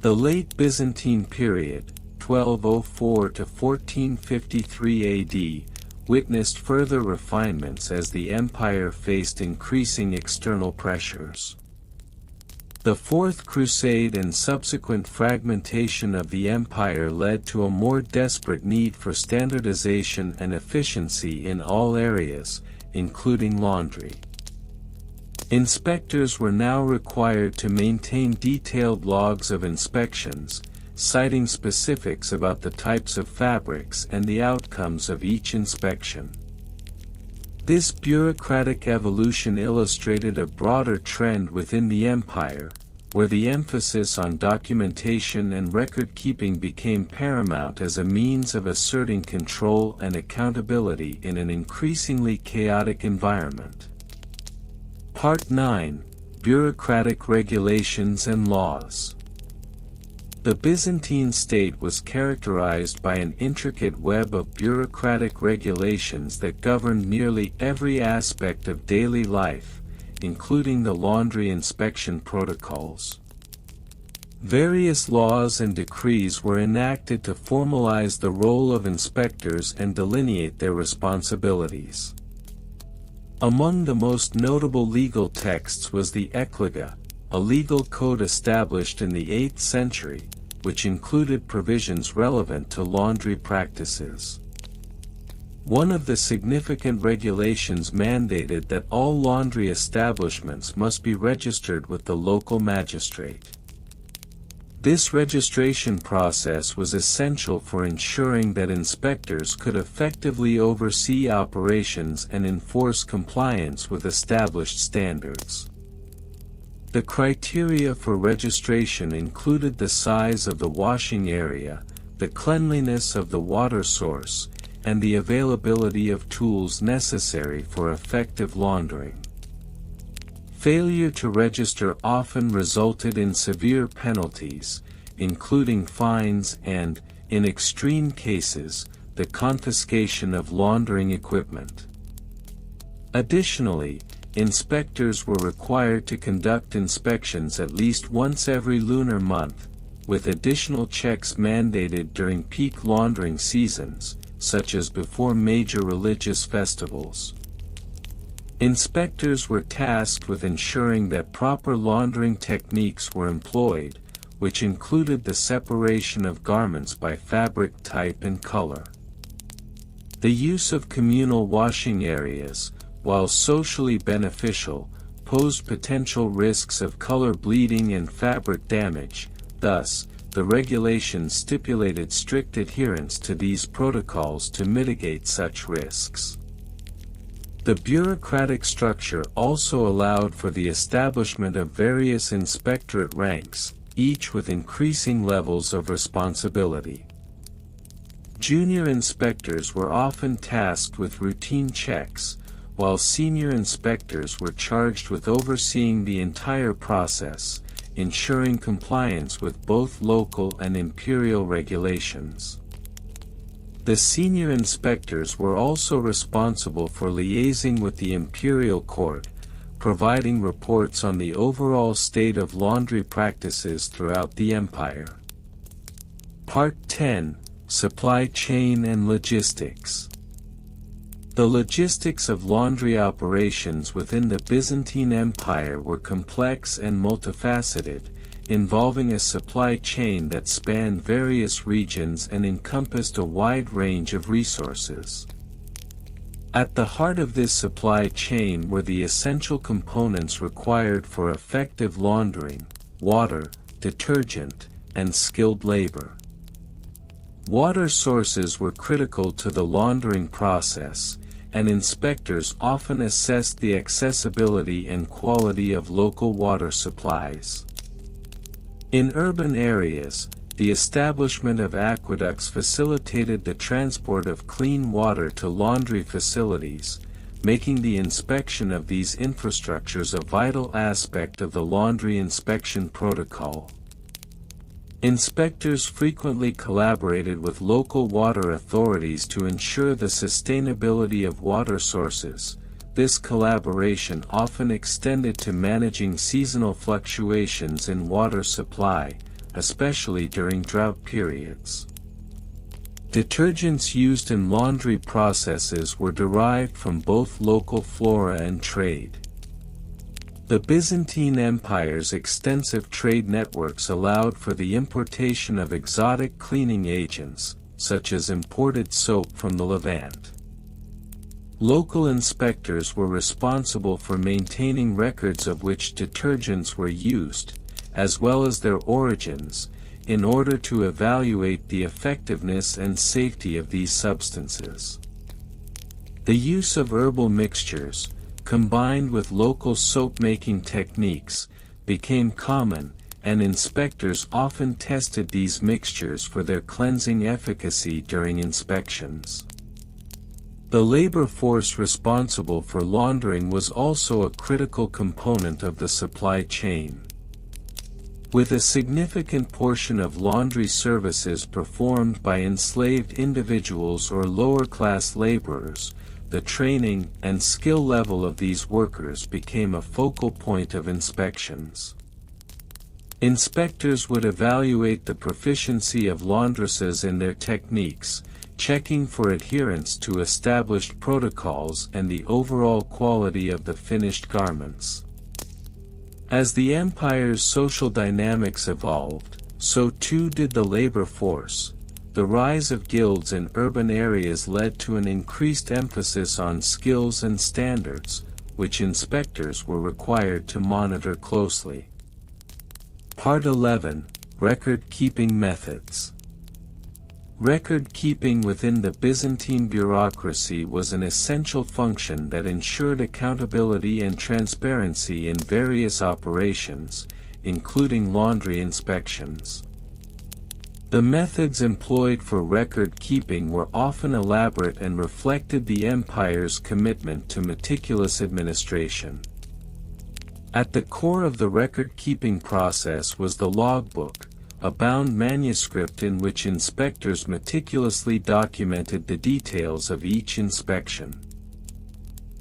The late Byzantine period, 1204 to 1453 AD, witnessed further refinements as the empire faced increasing external pressures. The Fourth Crusade and subsequent fragmentation of the empire led to a more desperate need for standardization and efficiency in all areas, including laundry. Inspectors were now required to maintain detailed logs of inspections, citing specifics about the types of fabrics and the outcomes of each inspection. This bureaucratic evolution illustrated a broader trend within the empire, where the emphasis on documentation and record-keeping became paramount as a means of asserting control and accountability in an increasingly chaotic environment. Part 9: Bureaucratic Regulations and Laws. The Byzantine state was characterized by an intricate web of bureaucratic regulations that governed nearly every aspect of daily life, including the laundry inspection protocols. Various laws and decrees were enacted to formalize the role of inspectors and delineate their responsibilities. Among the most notable legal texts was the Ecloga, a legal code established in the 8th century, which included provisions relevant to laundry practices. One of the significant regulations mandated that all laundry establishments must be registered with the local magistrate. This registration process was essential for ensuring that inspectors could effectively oversee operations and enforce compliance with established standards. The criteria for registration included the size of the washing area, the cleanliness of the water source, and the availability of tools necessary for effective laundering. Failure to register often resulted in severe penalties, including fines and, in extreme cases, the confiscation of laundering equipment. Additionally, inspectors were required to conduct inspections at least once every lunar month, with additional checks mandated during peak laundering seasons, such as before major religious festivals. Inspectors were tasked with ensuring that proper laundering techniques were employed, which included the separation of garments by fabric type and color. The use of communal washing areas, while socially beneficial, posed potential risks of color bleeding and fabric damage. Thus, the regulations stipulated strict adherence to these protocols to mitigate such risks. The bureaucratic structure also allowed for the establishment of various inspectorate ranks, each with increasing levels of responsibility. Junior inspectors were often tasked with routine checks, while senior inspectors were charged with overseeing the entire process, ensuring compliance with both local and imperial regulations. The senior inspectors were also responsible for liaising with the imperial court, providing reports on the overall state of laundry practices throughout the empire. Part 10: Supply Chain and Logistics. The logistics of laundry operations within the Byzantine Empire were complex and multifaceted, involving a supply chain that spanned various regions and encompassed a wide range of resources. At the heart of this supply chain were the essential components required for effective laundering: water, detergent, and skilled labor. Water sources were critical to the laundering process, and inspectors often assessed the accessibility and quality of local water supplies. In urban areas, the establishment of aqueducts facilitated the transport of clean water to laundry facilities, making the inspection of these infrastructures a vital aspect of the laundry inspection protocol. Inspectors frequently collaborated with local water authorities to ensure the sustainability of water sources. This collaboration often extended to managing seasonal fluctuations in water supply, especially during drought periods. Detergents used in laundry processes were derived from both local flora and trade. The Byzantine Empire's extensive trade networks allowed for the importation of exotic cleaning agents, such as imported soap from the Levant. Local inspectors were responsible for maintaining records of which detergents were used, as well as their origins, in order to evaluate the effectiveness and safety of these substances. The use of herbal mixtures, combined with local soap-making techniques, became common, and inspectors often tested these mixtures for their cleansing efficacy during inspections. The labor force responsible for laundering was also a critical component of the supply chain. With a significant portion of laundry services performed by enslaved individuals or lower-class laborers, the training and skill level of these workers became a focal point of inspections. Inspectors would evaluate the proficiency of laundresses in their techniques, checking for adherence to established protocols and the overall quality of the finished garments. As the empire's social dynamics evolved, so too did the labor force. The rise of guilds in urban areas led to an increased emphasis on skills and standards, which inspectors were required to monitor closely. Part 11: Record-keeping methods. Record-keeping within the Byzantine bureaucracy was an essential function that ensured accountability and transparency in various operations, including laundry inspections. The methods employed for record-keeping were often elaborate and reflected the empire's commitment to meticulous administration. At the core of the record-keeping process was the logbook, a bound manuscript in which inspectors meticulously documented the details of each inspection.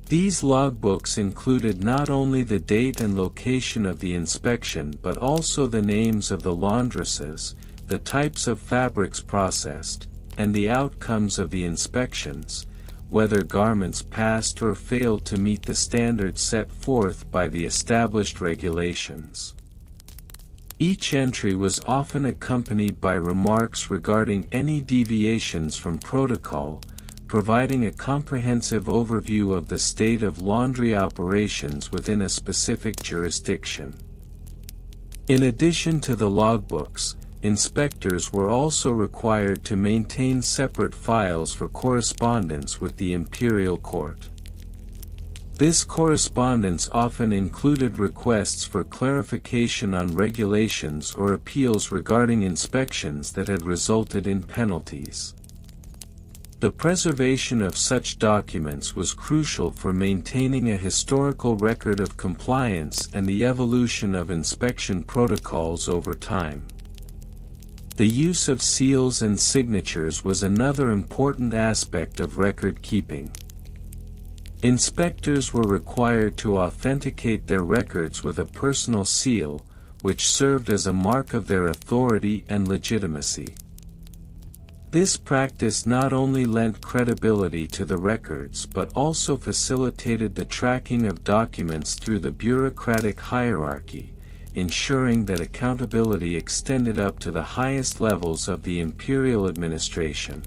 These logbooks included not only the date and location of the inspection but also the names of the laundresses, the types of fabrics processed, and the outcomes of the inspections, whether garments passed or failed to meet the standards set forth by the established regulations. Each entry was often accompanied by remarks regarding any deviations from protocol, providing a comprehensive overview of the state of laundry operations within a specific jurisdiction. In addition to the logbooks, inspectors were also required to maintain separate files for correspondence with the imperial court. This correspondence often included requests for clarification on regulations or appeals regarding inspections that had resulted in penalties. The preservation of such documents was crucial for maintaining a historical record of compliance and the evolution of inspection protocols over time. The use of seals and signatures was another important aspect of record keeping. Inspectors were required to authenticate their records with a personal seal, which served as a mark of their authority and legitimacy. This practice not only lent credibility to the records but also facilitated the tracking of documents through the bureaucratic hierarchy, ensuring that accountability extended up to the highest levels of the imperial administration.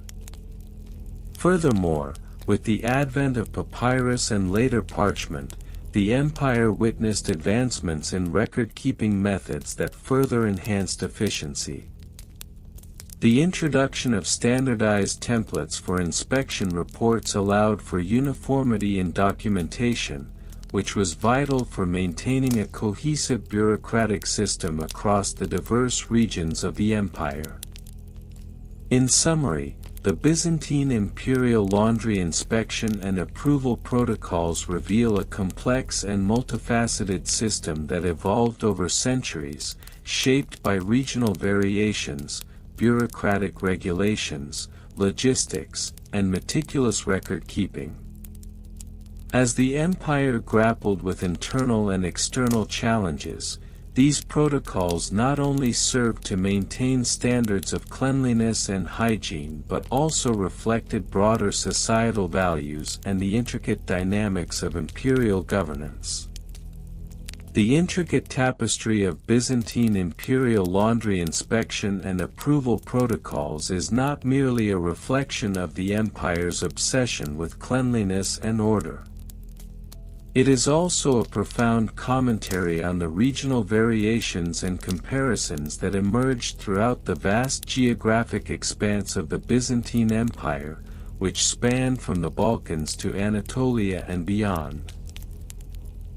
Furthermore, with the advent of papyrus and later parchment, the empire witnessed advancements in record-keeping methods that further enhanced efficiency. The introduction of standardized templates for inspection reports allowed for uniformity in documentation, which was vital for maintaining a cohesive bureaucratic system across the diverse regions of the empire. In summary, the Byzantine imperial laundry inspection and approval protocols reveal a complex and multifaceted system that evolved over centuries, shaped by regional variations, bureaucratic regulations, logistics, and meticulous record-keeping. As the empire grappled with internal and external challenges, these protocols not only served to maintain standards of cleanliness and hygiene but also reflected broader societal values and the intricate dynamics of imperial governance. The intricate tapestry of Byzantine imperial laundry inspection and approval protocols is not merely a reflection of the empire's obsession with cleanliness and order. It is also a profound commentary on the regional variations and comparisons that emerged throughout the vast geographic expanse of the Byzantine Empire, which spanned from the Balkans to Anatolia and beyond.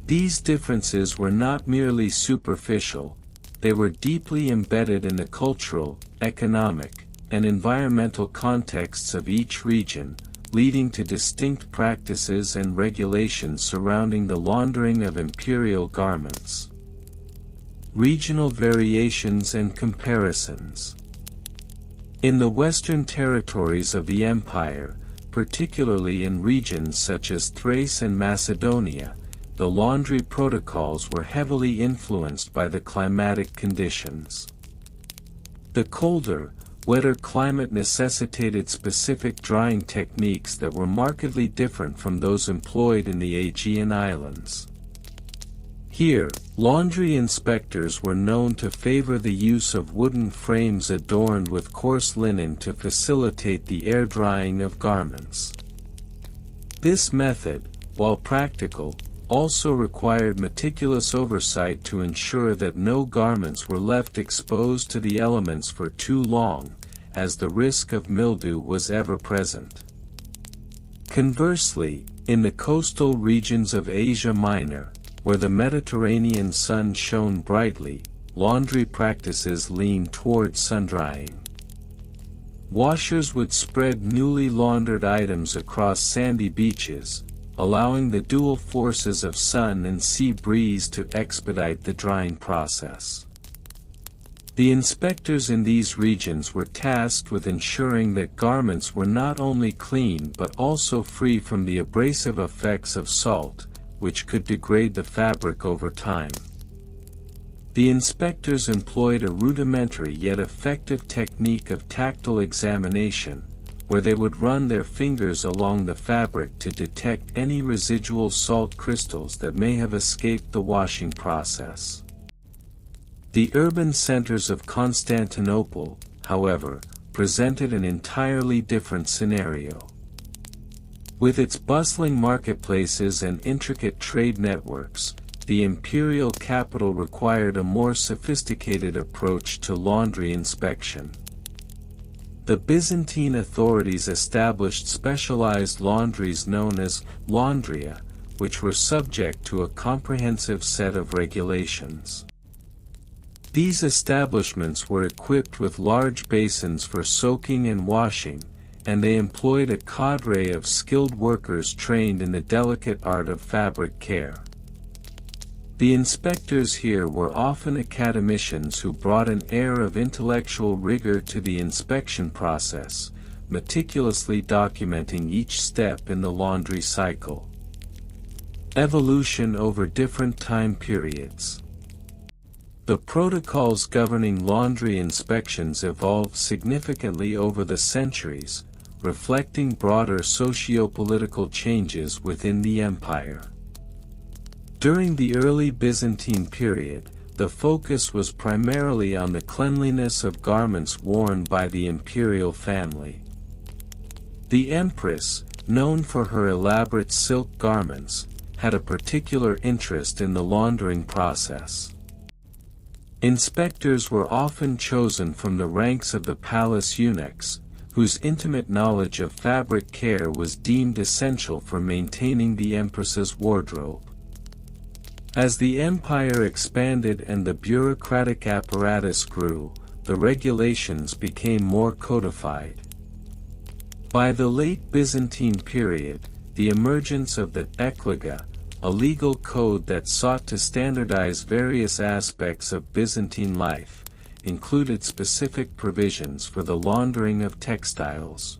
These differences were not merely superficial, they were deeply embedded in the cultural, economic, and environmental contexts of each region, leading to distinct practices and regulations surrounding the laundering of imperial garments. Regional variations and comparisons. In the western territories of the empire, particularly in regions such as Thrace and Macedonia, the laundry protocols were heavily influenced by the climatic conditions. The colder, wetter climate necessitated specific drying techniques that were markedly different from those employed in the Aegean Islands. Here, laundry inspectors were known to favor the use of wooden frames adorned with coarse linen to facilitate the air drying of garments. This method, while practical, also required meticulous oversight to ensure that no garments were left exposed to the elements for too long, as the risk of mildew was ever present. Conversely, in the coastal regions of Asia Minor, where the Mediterranean sun shone brightly, laundry practices leaned toward sun-drying. Washers would spread newly laundered items across sandy beaches, allowing the dual forces of sun and sea breeze to expedite the drying process. The inspectors in these regions were tasked with ensuring that garments were not only clean but also free from the abrasive effects of salt, which could degrade the fabric over time. The inspectors employed a rudimentary yet effective technique of tactile examination, where they would run their fingers along the fabric to detect any residual salt crystals that may have escaped the washing process. The urban centers of Constantinople, however, presented an entirely different scenario. With its bustling marketplaces and intricate trade networks, the imperial capital required a more sophisticated approach to laundry inspection. The Byzantine authorities established specialized laundries known as laundria, which were subject to a comprehensive set of regulations. These establishments were equipped with large basins for soaking and washing, and they employed a cadre of skilled workers trained in the delicate art of fabric care. The inspectors here were often academicians who brought an air of intellectual rigor to the inspection process, meticulously documenting each step in the laundry cycle. Evolution over different time periods. The protocols governing laundry inspections evolved significantly over the centuries, reflecting broader socio-political changes within the empire. During the early Byzantine period, the focus was primarily on the cleanliness of garments worn by the imperial family. The empress, known for her elaborate silk garments, had a particular interest in the laundering process. Inspectors were often chosen from the ranks of the palace eunuchs, whose intimate knowledge of fabric care was deemed essential for maintaining the empress's wardrobe. As the empire expanded and the bureaucratic apparatus grew, the regulations became more codified. By the late Byzantine period, the emergence of the ekloga, a legal code that sought to standardize various aspects of Byzantine life, included specific provisions for the laundering of textiles.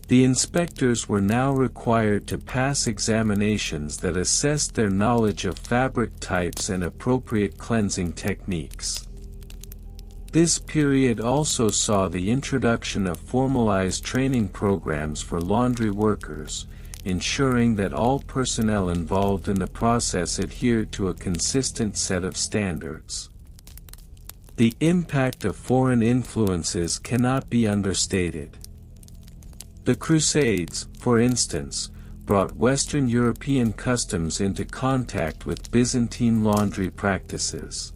The inspectors were now required to pass examinations that assessed their knowledge of fabric types and appropriate cleansing techniques. This period also saw the introduction of formalized training programs for laundry workers, ensuring that all personnel involved in the process adhered to a consistent set of standards. The impact of foreign influences cannot be understated. The Crusades, for instance, brought Western European customs into contact with Byzantine laundry practices.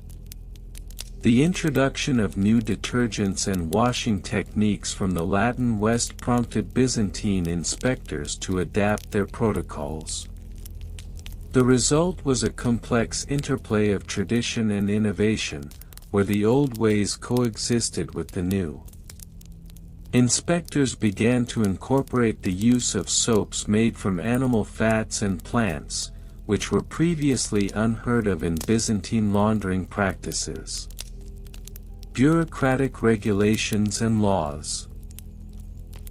The introduction of new detergents and washing techniques from the Latin West prompted Byzantine inspectors to adapt their protocols. The result was a complex interplay of tradition and innovation, where the old ways coexisted with the new. Inspectors began to incorporate the use of soaps made from animal fats and plants, which were previously unheard of in Byzantine laundering practices. Bureaucratic regulations and laws.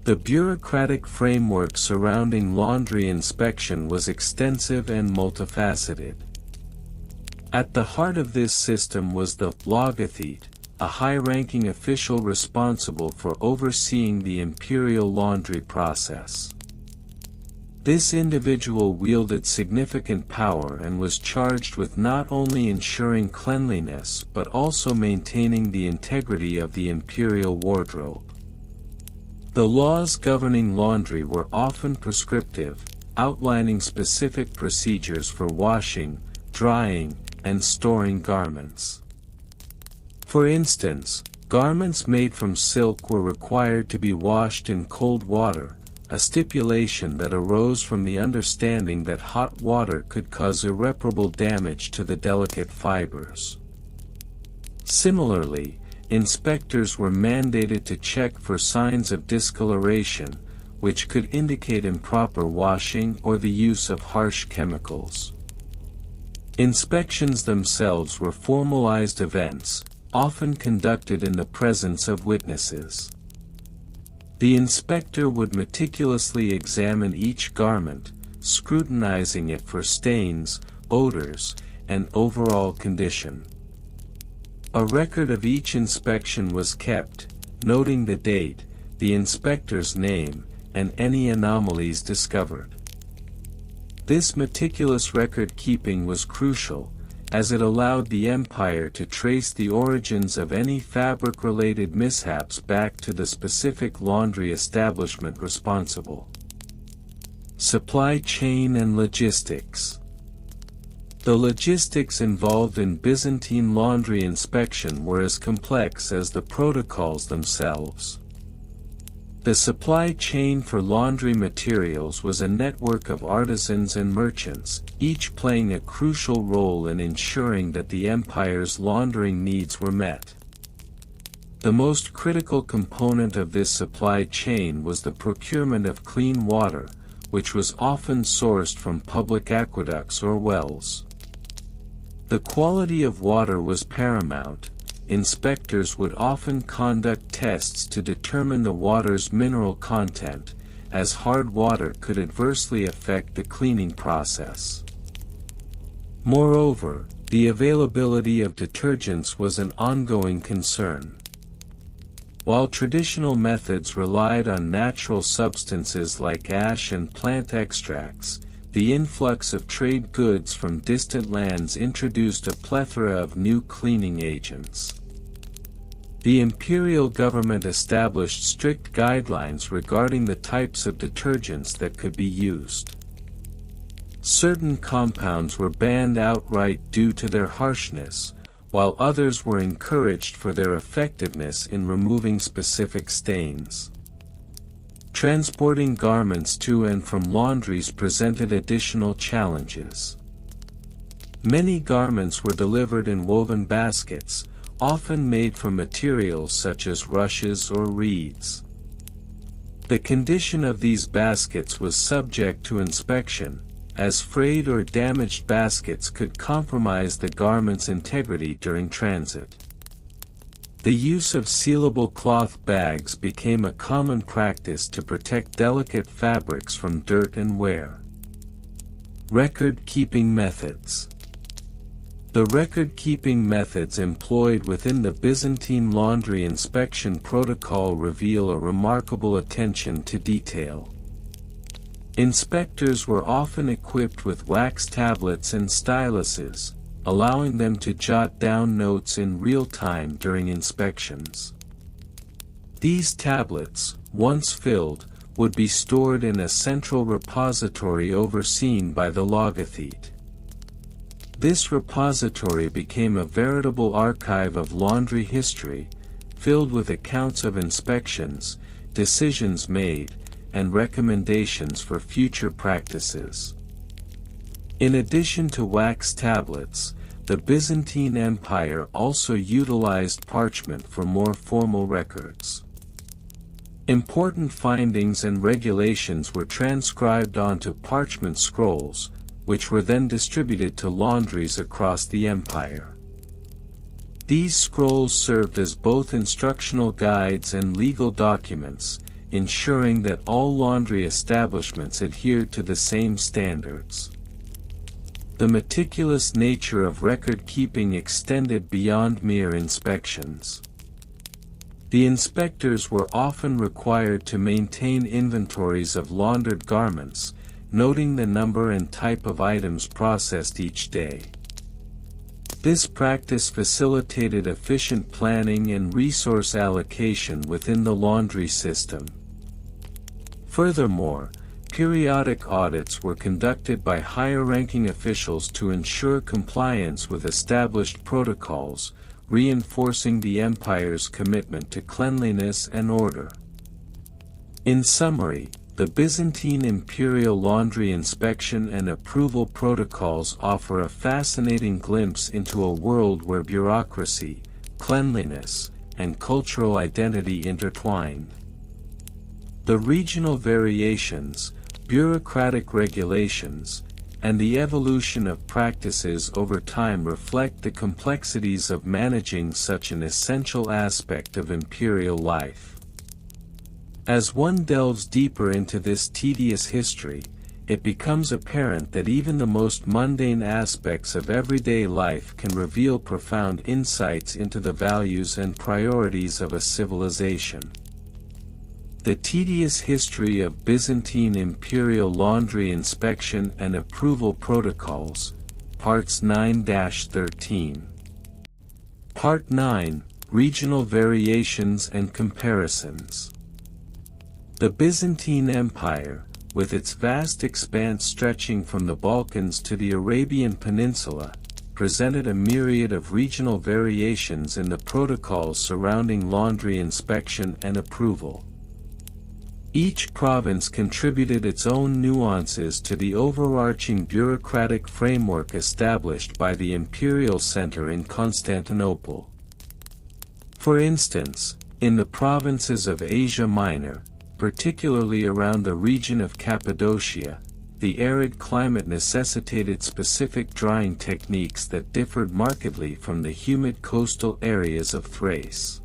The bureaucratic framework surrounding laundry inspection was extensive and multifaceted. At the heart of this system was the logothete, a high-ranking official responsible for overseeing the imperial laundry process. This individual wielded significant power and was charged with not only ensuring cleanliness but also maintaining the integrity of the imperial wardrobe. The laws governing laundry were often prescriptive, outlining specific procedures for washing, drying, and storing garments. For instance, garments made from silk were required to be washed in cold water, a stipulation that arose from the understanding that hot water could cause irreparable damage to the delicate fibers. Similarly, inspectors were mandated to check for signs of discoloration, which could indicate improper washing or the use of harsh chemicals. Inspections themselves were formalized events, often conducted in the presence of witnesses. The inspector would meticulously examine each garment, scrutinizing it for stains, odors, and overall condition. A record of each inspection was kept, noting the date, the inspector's name, and any anomalies discovered. This meticulous record-keeping was crucial, as it allowed the empire to trace the origins of any fabric-related mishaps back to the specific laundry establishment responsible. Supply chain and logistics. The logistics involved in Byzantine laundry inspection were as complex as the protocols themselves. The supply chain for laundry materials was a network of artisans and merchants, each playing a crucial role in ensuring that the empire's laundering needs were met. The most critical component of this supply chain was the procurement of clean water, which was often sourced from public aqueducts or wells. The quality of water was paramount. Inspectors would often conduct tests to determine the water's mineral content, as hard water could adversely affect the cleaning process. Moreover, the availability of detergents was an ongoing concern. While traditional methods relied on natural substances like ash and plant extracts, the influx of trade goods from distant lands introduced a plethora of new cleaning agents. The imperial government established strict guidelines regarding the types of detergents that could be used. Certain compounds were banned outright due to their harshness, while others were encouraged for their effectiveness in removing specific stains. Transporting garments to and from laundries presented additional challenges. Many garments were delivered in woven baskets, often made from materials such as rushes or reeds. The condition of these baskets was subject to inspection, as frayed or damaged baskets could compromise the garment's integrity during transit. The use of sealable cloth bags became a common practice to protect delicate fabrics from dirt and wear. Record-keeping methods. The record-keeping methods employed within the Byzantine laundry inspection protocol reveal a remarkable attention to detail. Inspectors were often equipped with wax tablets and styluses, allowing them to jot down notes in real time during inspections. These tablets, once filled, would be stored in a central repository overseen by the logothete. This repository became a veritable archive of laundry history, filled with accounts of inspections, decisions made, and recommendations for future practices. In addition to wax tablets, the Byzantine Empire also utilized parchment for more formal records. Important findings and regulations were transcribed onto parchment scrolls, which were then distributed to laundries across the empire. These scrolls served as both instructional guides and legal documents, ensuring that all laundry establishments adhered to the same standards. The meticulous nature of record-keeping extended beyond mere inspections. The inspectors were often required to maintain inventories of laundered garments, noting the number and type of items processed each day. This practice facilitated efficient planning and resource allocation within the laundry system. Furthermore, periodic audits were conducted by higher-ranking officials to ensure compliance with established protocols, reinforcing the empire's commitment to cleanliness and order. In summary, the Byzantine imperial laundry inspection and approval protocols offer a fascinating glimpse into a world where bureaucracy, cleanliness, and cultural identity intertwined. The regional variations, bureaucratic regulations, and the evolution of practices over time reflect the complexities of managing such an essential aspect of imperial life. As one delves deeper into this tedious history, it becomes apparent that even the most mundane aspects of everyday life can reveal profound insights into the values and priorities of a civilization. The tedious history of Byzantine imperial laundry inspection and approval protocols, Parts 9-13. Part 9, Regional Variations and Comparisons. The Byzantine Empire, with its vast expanse stretching from the Balkans to the Arabian Peninsula, presented a myriad of regional variations in the protocols surrounding laundry inspection and approval. Each province contributed its own nuances to the overarching bureaucratic framework established by the imperial center in Constantinople. For instance, in the provinces of Asia Minor, particularly around the region of Cappadocia, the arid climate necessitated specific drying techniques that differed markedly from the humid coastal areas of Thrace.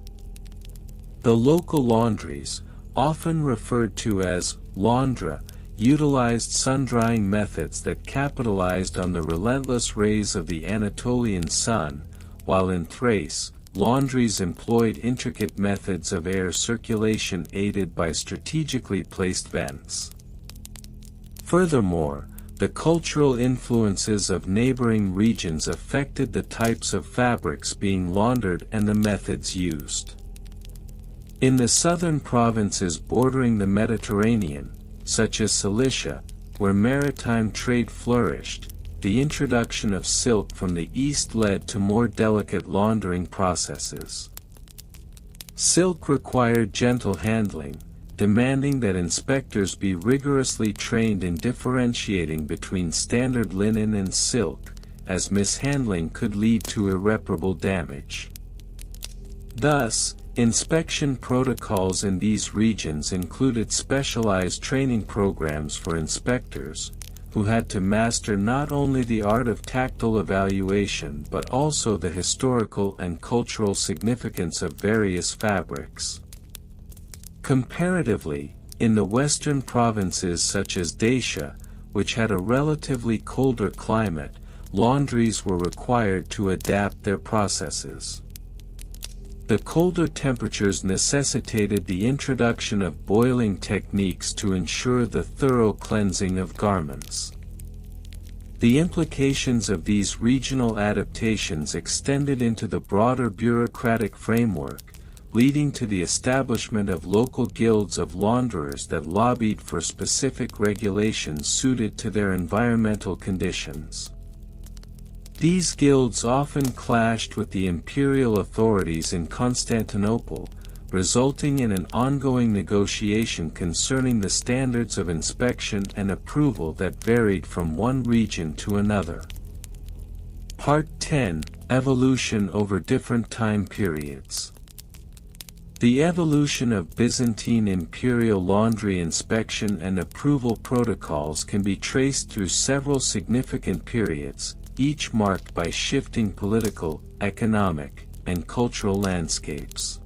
The local laundries, often referred to as laundra, utilized sun-drying methods that capitalized on the relentless rays of the Anatolian sun, while in Thrace, laundries employed intricate methods of air circulation aided by strategically placed vents. Furthermore, the cultural influences of neighboring regions affected the types of fabrics being laundered and the methods used. In the southern provinces bordering the Mediterranean, such as Cilicia, where maritime trade flourished, the introduction of silk from the east led to more delicate laundering processes. Silk required gentle handling, demanding that inspectors be rigorously trained in differentiating between standard linen and silk, as mishandling could lead to irreparable damage. Thus, inspection protocols in these regions included specialized training programs for inspectors, who had to master not only the art of tactile evaluation but also the historical and cultural significance of various fabrics. Comparatively, in the western provinces such as Dacia, which had a relatively colder climate, laundries were required to adapt their processes. The colder temperatures necessitated the introduction of boiling techniques to ensure the thorough cleansing of garments. The implications of these regional adaptations extended into the broader bureaucratic framework, leading to the establishment of local guilds of launderers that lobbied for specific regulations suited to their environmental conditions. These guilds often clashed with the imperial authorities in Constantinople, resulting in an ongoing negotiation concerning the standards of inspection and approval that varied from one region to another. Part 10, Evolution over different time periods. The evolution of Byzantine imperial laundry inspection and approval protocols can be traced through several significant periods, each marked by shifting political, economic, and cultural landscapes.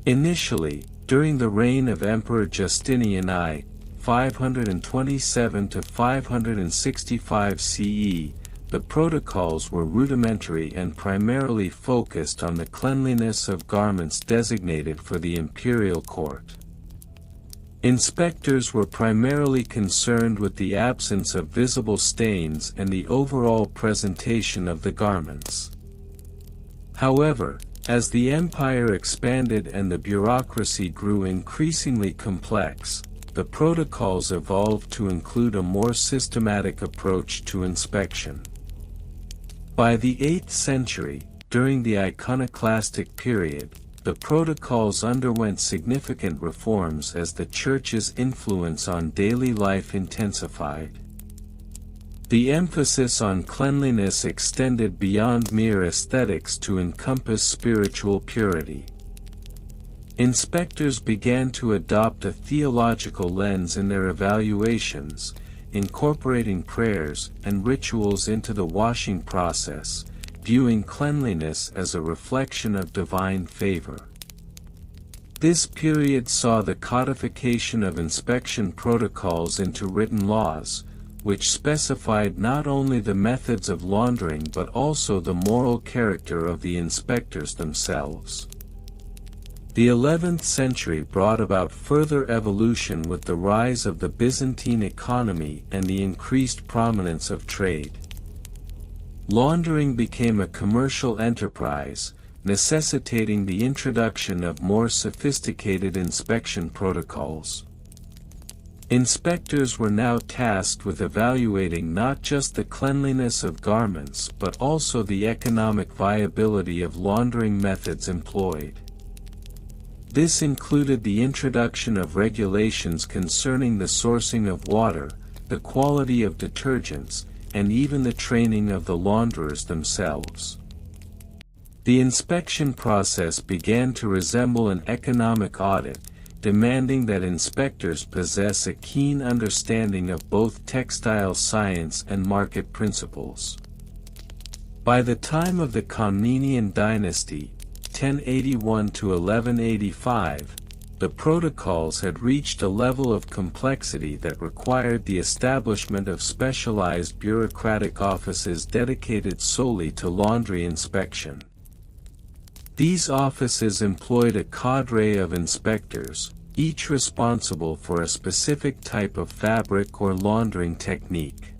Initially, during the reign of Emperor Justinian I, 527 to 565 CE, the protocols were rudimentary and primarily focused on the cleanliness of garments designated for the imperial court. Inspectors were primarily concerned with the absence of visible stains and the overall presentation of the garments. However, as the empire expanded and the bureaucracy grew increasingly complex, the protocols evolved to include a more systematic approach to inspection. By the 8th century, during the iconoclastic period, the protocols underwent significant reforms as the Church's influence on daily life intensified. The emphasis on cleanliness extended beyond mere aesthetics to encompass spiritual purity. Inspectors began to adopt a theological lens in their evaluations, incorporating prayers and rituals into the washing process, viewing cleanliness as a reflection of divine favor. This period saw the codification of inspection protocols into written laws, which specified not only the methods of laundering but also the moral character of the inspectors themselves. The 11th century brought about further evolution with the rise of the Byzantine economy and the increased prominence of trade. Laundering became a commercial enterprise, necessitating the introduction of more sophisticated inspection protocols. Inspectors were now tasked with evaluating not just the cleanliness of garments but also the economic viability of laundering methods employed. This included the introduction of regulations concerning the sourcing of water, the quality of detergents, and even the training of the launderers themselves. The inspection process began to resemble an economic audit, demanding that inspectors possess a keen understanding of both textile science and market principles. By the time of the Comnenian dynasty, 1081 to 1185, the protocols had reached a level of complexity that required the establishment of specialized bureaucratic offices dedicated solely to laundry inspection. These offices employed a cadre of inspectors, each responsible for a specific type of fabric or laundering technique.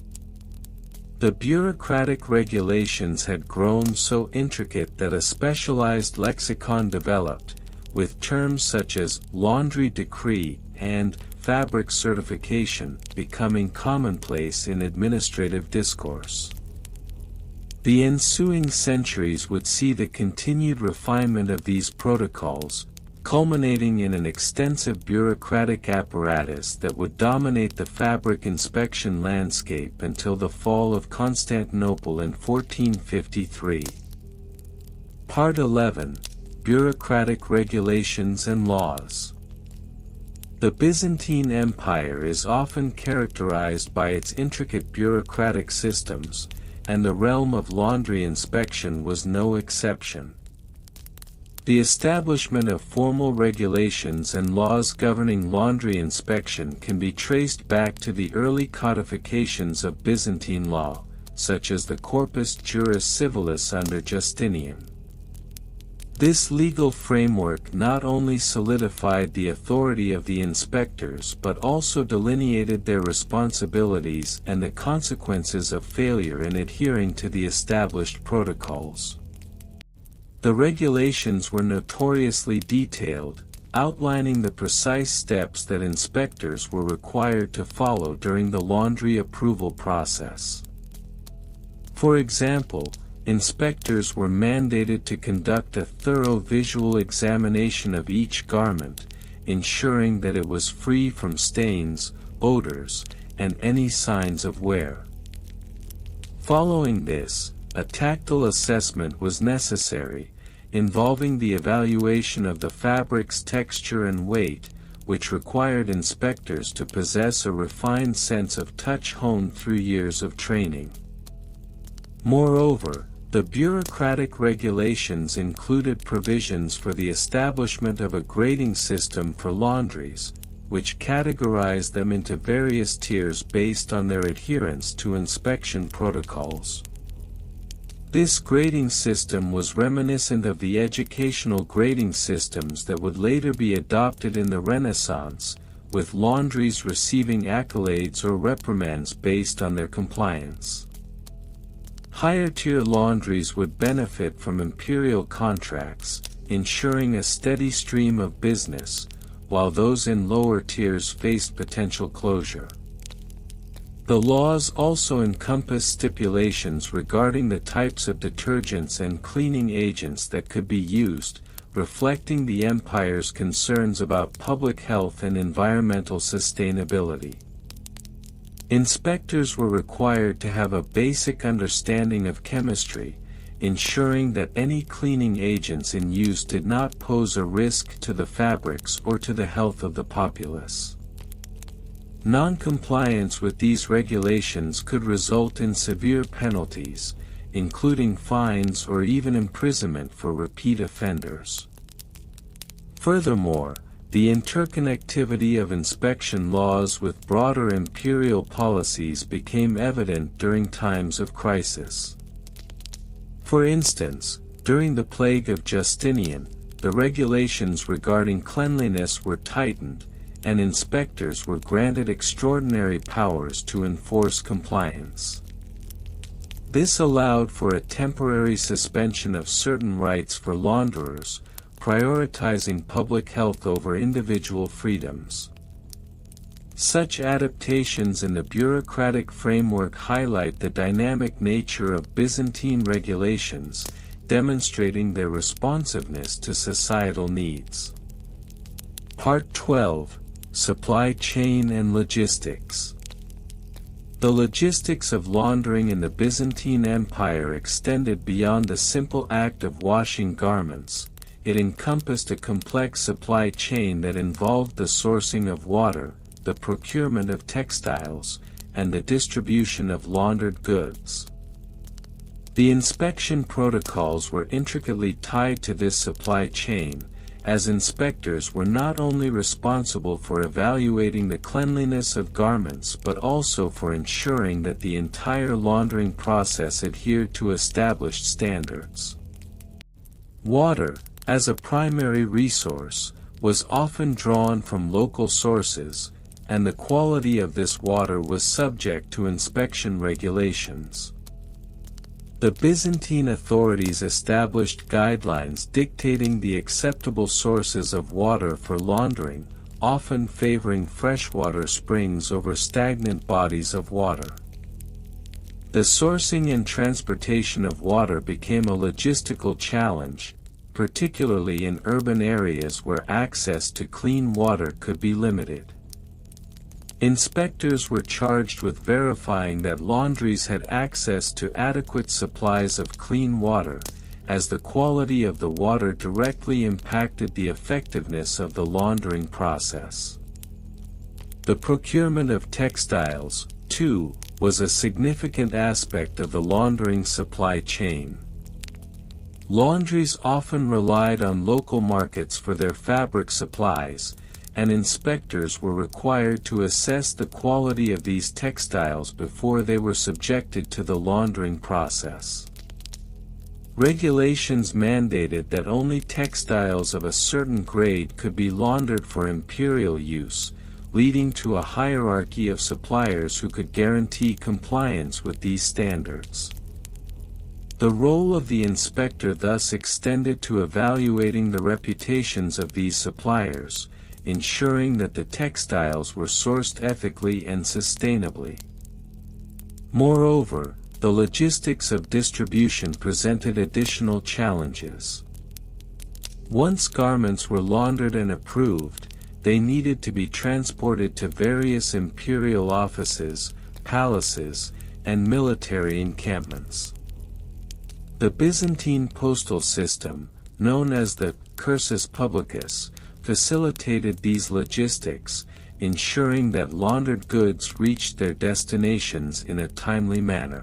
The bureaucratic regulations had grown so intricate that a specialized lexicon developed, with terms such as laundry decree and fabric certification becoming commonplace in administrative discourse. The ensuing centuries would see the continued refinement of these protocols, culminating in an extensive bureaucratic apparatus that would dominate the fabric inspection landscape until the fall of Constantinople in 1453. Part 11: Bureaucratic Regulations and Laws. The Byzantine Empire is often characterized by its intricate bureaucratic systems, and the realm of laundry inspection was no exception. The establishment of formal regulations and laws governing laundry inspection can be traced back to the early codifications of Byzantine law, such as the Corpus Juris Civilis under Justinian. This legal framework not only solidified the authority of the inspectors but also delineated their responsibilities and the consequences of failure in adhering to the established protocols. The regulations were notoriously detailed, outlining the precise steps that inspectors were required to follow during the laundry approval process. For example, inspectors were mandated to conduct a thorough visual examination of each garment, ensuring that it was free from stains, odors, and any signs of wear. Following this, a tactile assessment was necessary, involving the evaluation of the fabric's texture and weight, which required inspectors to possess a refined sense of touch honed through years of training. Moreover, the bureaucratic regulations included provisions for the establishment of a grading system for laundries, which categorized them into various tiers based on their adherence to inspection protocols. This grading system was reminiscent of the educational grading systems that would later be adopted in the Renaissance, with laundries receiving accolades or reprimands based on their compliance. Higher-tier laundries would benefit from imperial contracts, ensuring a steady stream of business, while those in lower tiers faced potential closure. The laws also encompass stipulations regarding the types of detergents and cleaning agents that could be used, reflecting the empire's concerns about public health and environmental sustainability. Inspectors were required to have a basic understanding of chemistry, ensuring that any cleaning agents in use did not pose a risk to the fabrics or to the health of the populace. Non-compliance with these regulations could result in severe penalties, including fines or even imprisonment for repeat offenders. Furthermore, the interconnectivity of inspection laws with broader imperial policies became evident during times of crisis. For instance, during the plague of Justinian, the regulations regarding cleanliness were tightened, and inspectors were granted extraordinary powers to enforce compliance. This allowed for a temporary suspension of certain rights for launderers, prioritizing public health over individual freedoms. Such adaptations in the bureaucratic framework highlight the dynamic nature of Byzantine regulations, demonstrating their responsiveness to societal needs. Part 12: Supply Chain and Logistics. The logistics of laundering in the Byzantine Empire extended beyond the simple act of washing garments. It encompassed a complex supply chain that involved the sourcing of water, the procurement of textiles, and the distribution of laundered goods. The inspection protocols were intricately tied to this supply chain, as inspectors were not only responsible for evaluating the cleanliness of garments but also for ensuring that the entire laundering process adhered to established standards. Water, as a primary resource, was often drawn from local sources, and the quality of this water was subject to inspection regulations. The Byzantine authorities established guidelines dictating the acceptable sources of water for laundering, often favoring freshwater springs over stagnant bodies of water. The sourcing and transportation of water became a logistical challenge, particularly in urban areas where access to clean water could be limited. Inspectors were charged with verifying that laundries had access to adequate supplies of clean water, as the quality of the water directly impacted the effectiveness of the laundering process. The procurement of textiles, too, was a significant aspect of the laundering supply chain. Laundries often relied on local markets for their fabric supplies, and inspectors were required to assess the quality of these textiles before they were subjected to the laundering process. Regulations mandated that only textiles of a certain grade could be laundered for imperial use, leading to a hierarchy of suppliers who could guarantee compliance with these standards. The role of the inspector thus extended to evaluating the reputations of these suppliers, ensuring that the textiles were sourced ethically and sustainably. Moreover, the logistics of distribution presented additional challenges. Once garments were laundered and approved, they needed to be transported to various imperial offices, palaces, and military encampments. The Byzantine postal system, known as the cursus publicus, facilitated these logistics, ensuring that laundered goods reached their destinations in a timely manner.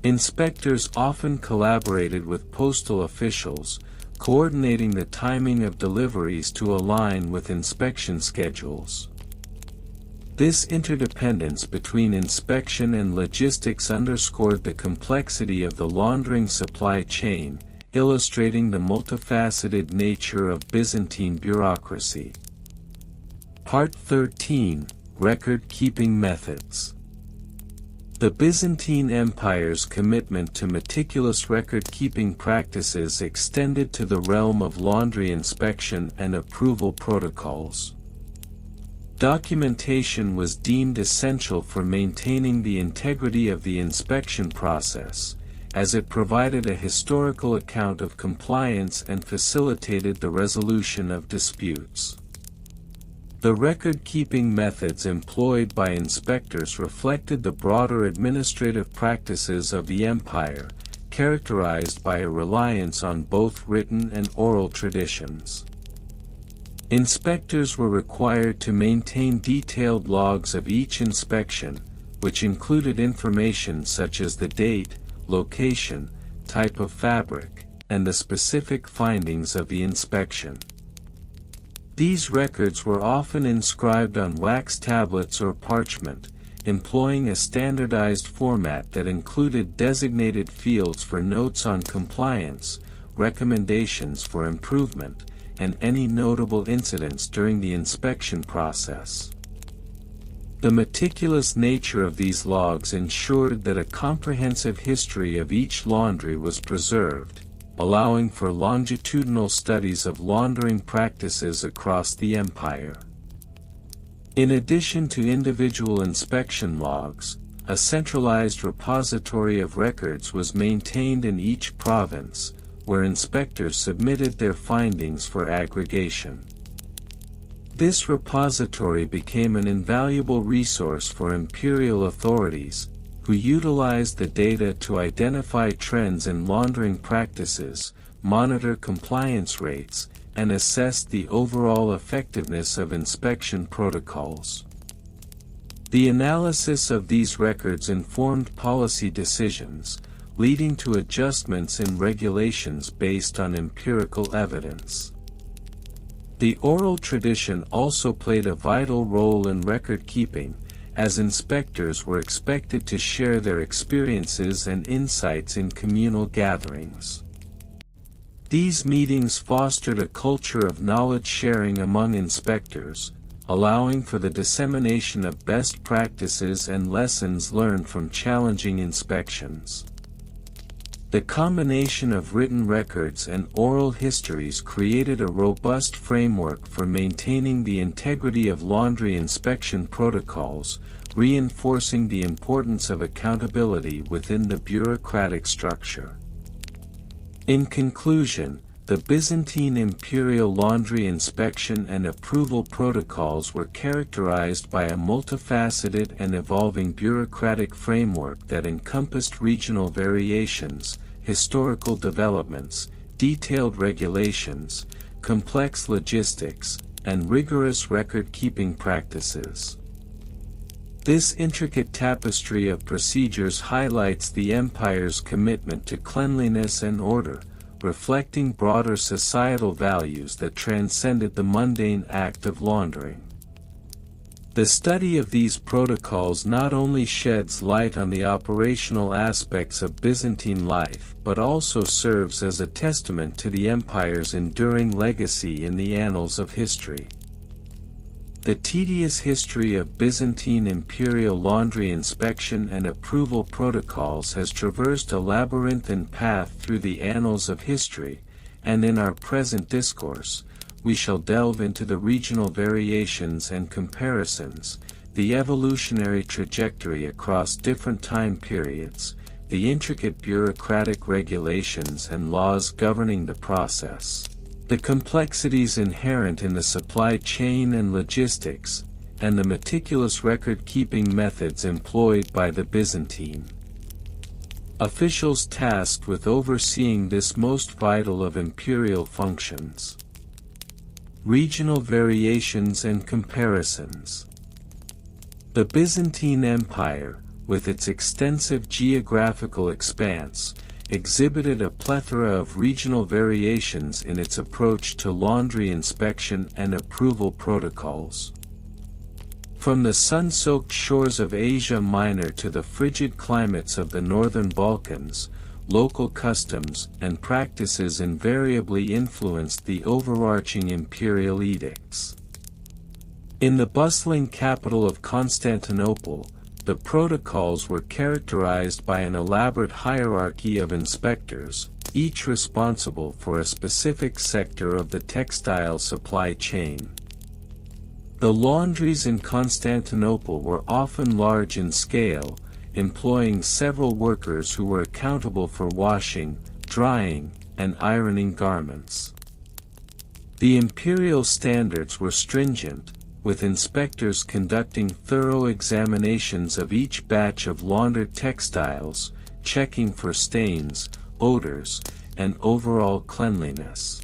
Inspectors often collaborated with postal officials, coordinating the timing of deliveries to align with inspection schedules. This interdependence between inspection and logistics underscored the complexity of the laundering supply chain, illustrating the multifaceted nature of Byzantine bureaucracy. Part 13: Record-Keeping Methods. The Byzantine Empire's commitment to meticulous record-keeping practices extended to the realm of laundry inspection and approval protocols. Documentation was deemed essential for maintaining the integrity of the inspection process, as it provided a historical account of compliance and facilitated the resolution of disputes. The record-keeping methods employed by inspectors reflected the broader administrative practices of the empire, characterized by a reliance on both written and oral traditions. Inspectors were required to maintain detailed logs of each inspection, which included information such as the date, location, type of fabric, and the specific findings of the inspection. These records were often inscribed on wax tablets or parchment, employing a standardized format that included designated fields for notes on compliance, recommendations for improvement, and any notable incidents during the inspection process. The meticulous nature of these logs ensured that a comprehensive history of each laundry was preserved, allowing for longitudinal studies of laundering practices across the empire. In addition to individual inspection logs, a centralized repository of records was maintained in each province, where inspectors submitted their findings for aggregation. This repository became an invaluable resource for imperial authorities, who utilized the data to identify trends in laundering practices, monitor compliance rates, and assess the overall effectiveness of inspection protocols. The analysis of these records informed policy decisions, leading to adjustments in regulations based on empirical evidence. The oral tradition also played a vital role in record-keeping, as inspectors were expected to share their experiences and insights in communal gatherings. These meetings fostered a culture of knowledge sharing among inspectors, allowing for the dissemination of best practices and lessons learned from challenging inspections. The combination of written records and oral histories created a robust framework for maintaining the integrity of laundry inspection protocols, reinforcing the importance of accountability within the bureaucratic structure. In conclusion, the Byzantine imperial laundry inspection and approval protocols were characterized by a multifaceted and evolving bureaucratic framework that encompassed regional variations, historical developments, detailed regulations, complex logistics, and rigorous record-keeping practices. This intricate tapestry of procedures highlights the empire's commitment to cleanliness and order, reflecting broader societal values that transcended the mundane act of laundering. The study of these protocols not only sheds light on the operational aspects of Byzantine life but also serves as a testament to the empire's enduring legacy in the annals of history. The tedious history of Byzantine imperial laundry inspection and approval protocols has traversed a labyrinthine path through the annals of history, and in our present discourse, we shall delve into the regional variations and comparisons, the evolutionary trajectory across different time periods, the intricate bureaucratic regulations and laws governing the process, the complexities inherent in the supply chain and logistics, and the meticulous record-keeping methods employed by the Byzantine officials tasked with overseeing this most vital of imperial functions. Regional variations and comparisons. The Byzantine Empire, with its extensive geographical expanse, exhibited a plethora of regional variations in its approach to laundry inspection and approval protocols. From the sun-soaked shores of Asia Minor to the frigid climates of the northern Balkans, local customs and practices invariably influenced the overarching imperial edicts. In the bustling capital of Constantinople, the protocols were characterized by an elaborate hierarchy of inspectors, each responsible for a specific sector of the textile supply chain. The laundries in Constantinople were often large in scale, employing several workers who were accountable for washing, drying, and ironing garments. The imperial standards were stringent, with inspectors conducting thorough examinations of each batch of laundered textiles, checking for stains, odors, and overall cleanliness.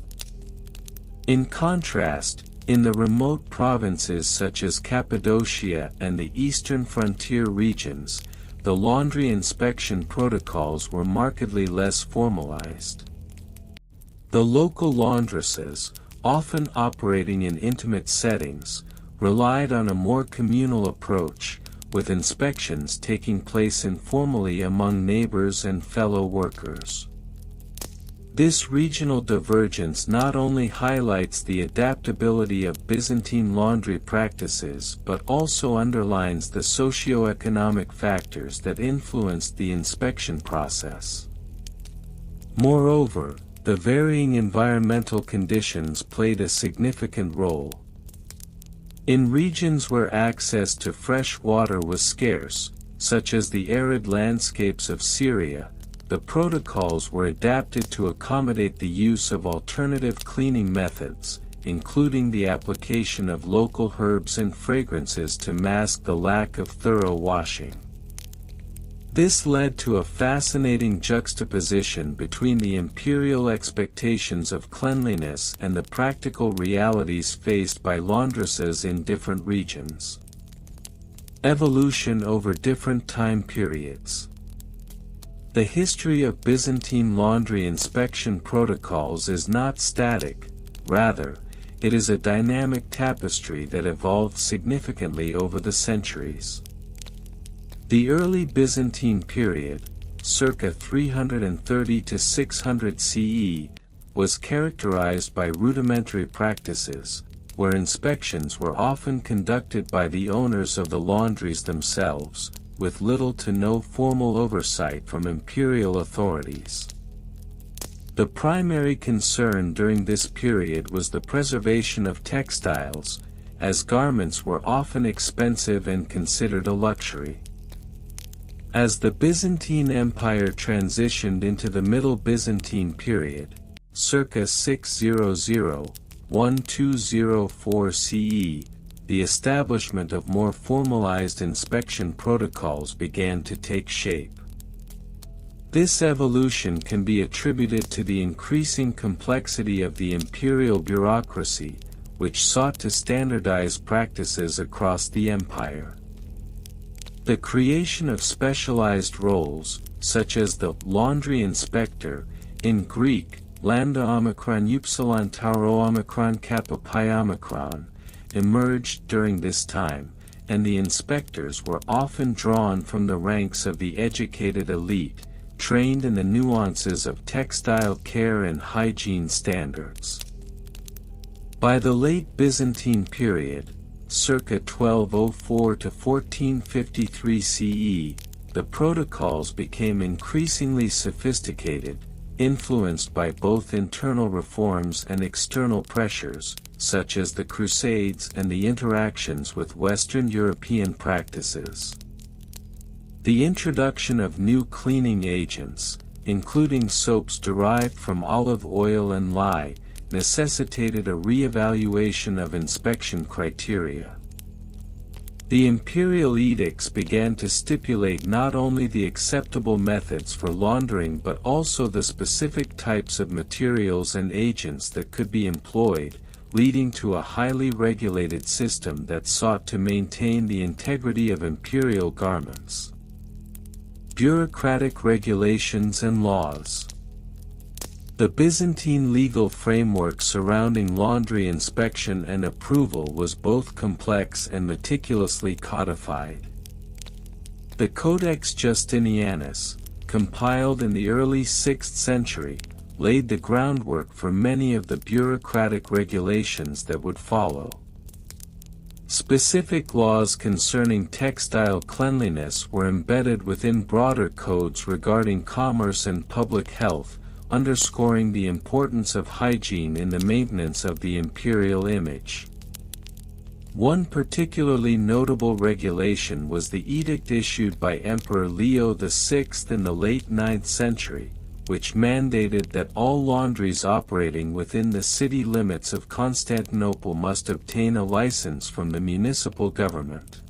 In contrast, in the remote provinces such as Cappadocia and the eastern frontier regions, the laundry inspection protocols were markedly less formalized. The local laundresses, often operating in intimate settings, relied on a more communal approach, with inspections taking place informally among neighbors and fellow workers. This regional divergence not only highlights the adaptability of Byzantine laundry practices but also underlines the socio-economic factors that influenced the inspection process. Moreover, the varying environmental conditions played a significant role. In regions where access to fresh water was scarce, such as the arid landscapes of Syria, the protocols were adapted to accommodate the use of alternative cleaning methods, including the application of local herbs and fragrances to mask the lack of thorough washing. This led to a fascinating juxtaposition between the imperial expectations of cleanliness and the practical realities faced by laundresses in different regions. Evolution over different time periods. The history of Byzantine laundry inspection protocols is not static, rather, it is a dynamic tapestry that evolved significantly over the centuries. The early Byzantine period, circa 330 to 600 CE, was characterized by rudimentary practices, where inspections were often conducted by the owners of the laundries themselves, with little to no formal oversight from imperial authorities. The primary concern during this period was the preservation of textiles, as garments were often expensive and considered a luxury. As the Byzantine Empire transitioned into the Middle Byzantine period, circa 600–1204 CE, the establishment of more formalized inspection protocols began to take shape. This evolution can be attributed to the increasing complexity of the imperial bureaucracy, which sought to standardize practices across the empire. The creation of specialized roles, such as the laundry inspector, in Greek, lambda omicron upsilon tau omicron kappa pi omicron, emerged during this time, and the inspectors were often drawn from the ranks of the educated elite, trained in the nuances of textile care and hygiene standards. By the late Byzantine period, circa 1204 to 1453 CE, the protocols became increasingly sophisticated, influenced by both internal reforms and external pressures, such as the Crusades and the interactions with Western European practices. The introduction of new cleaning agents, including soaps derived from olive oil and lye, necessitated a re-evaluation of inspection criteria. The imperial edicts began to stipulate not only the acceptable methods for laundering but also the specific types of materials and agents that could be employed, leading to a highly regulated system that sought to maintain the integrity of imperial garments. Bureaucratic regulations and laws. The Byzantine legal framework surrounding laundry inspection and approval was both complex and meticulously codified. The Codex Justinianus, compiled in the early 6th century, laid the groundwork for many of the bureaucratic regulations that would follow. Specific laws concerning textile cleanliness were embedded within broader codes regarding commerce and public health, underscoring the importance of hygiene in the maintenance of the imperial image. One particularly notable regulation was the edict issued by Emperor Leo VI in the late 9th century, which mandated that all laundries operating within the city limits of Constantinople must obtain a license from the municipal government.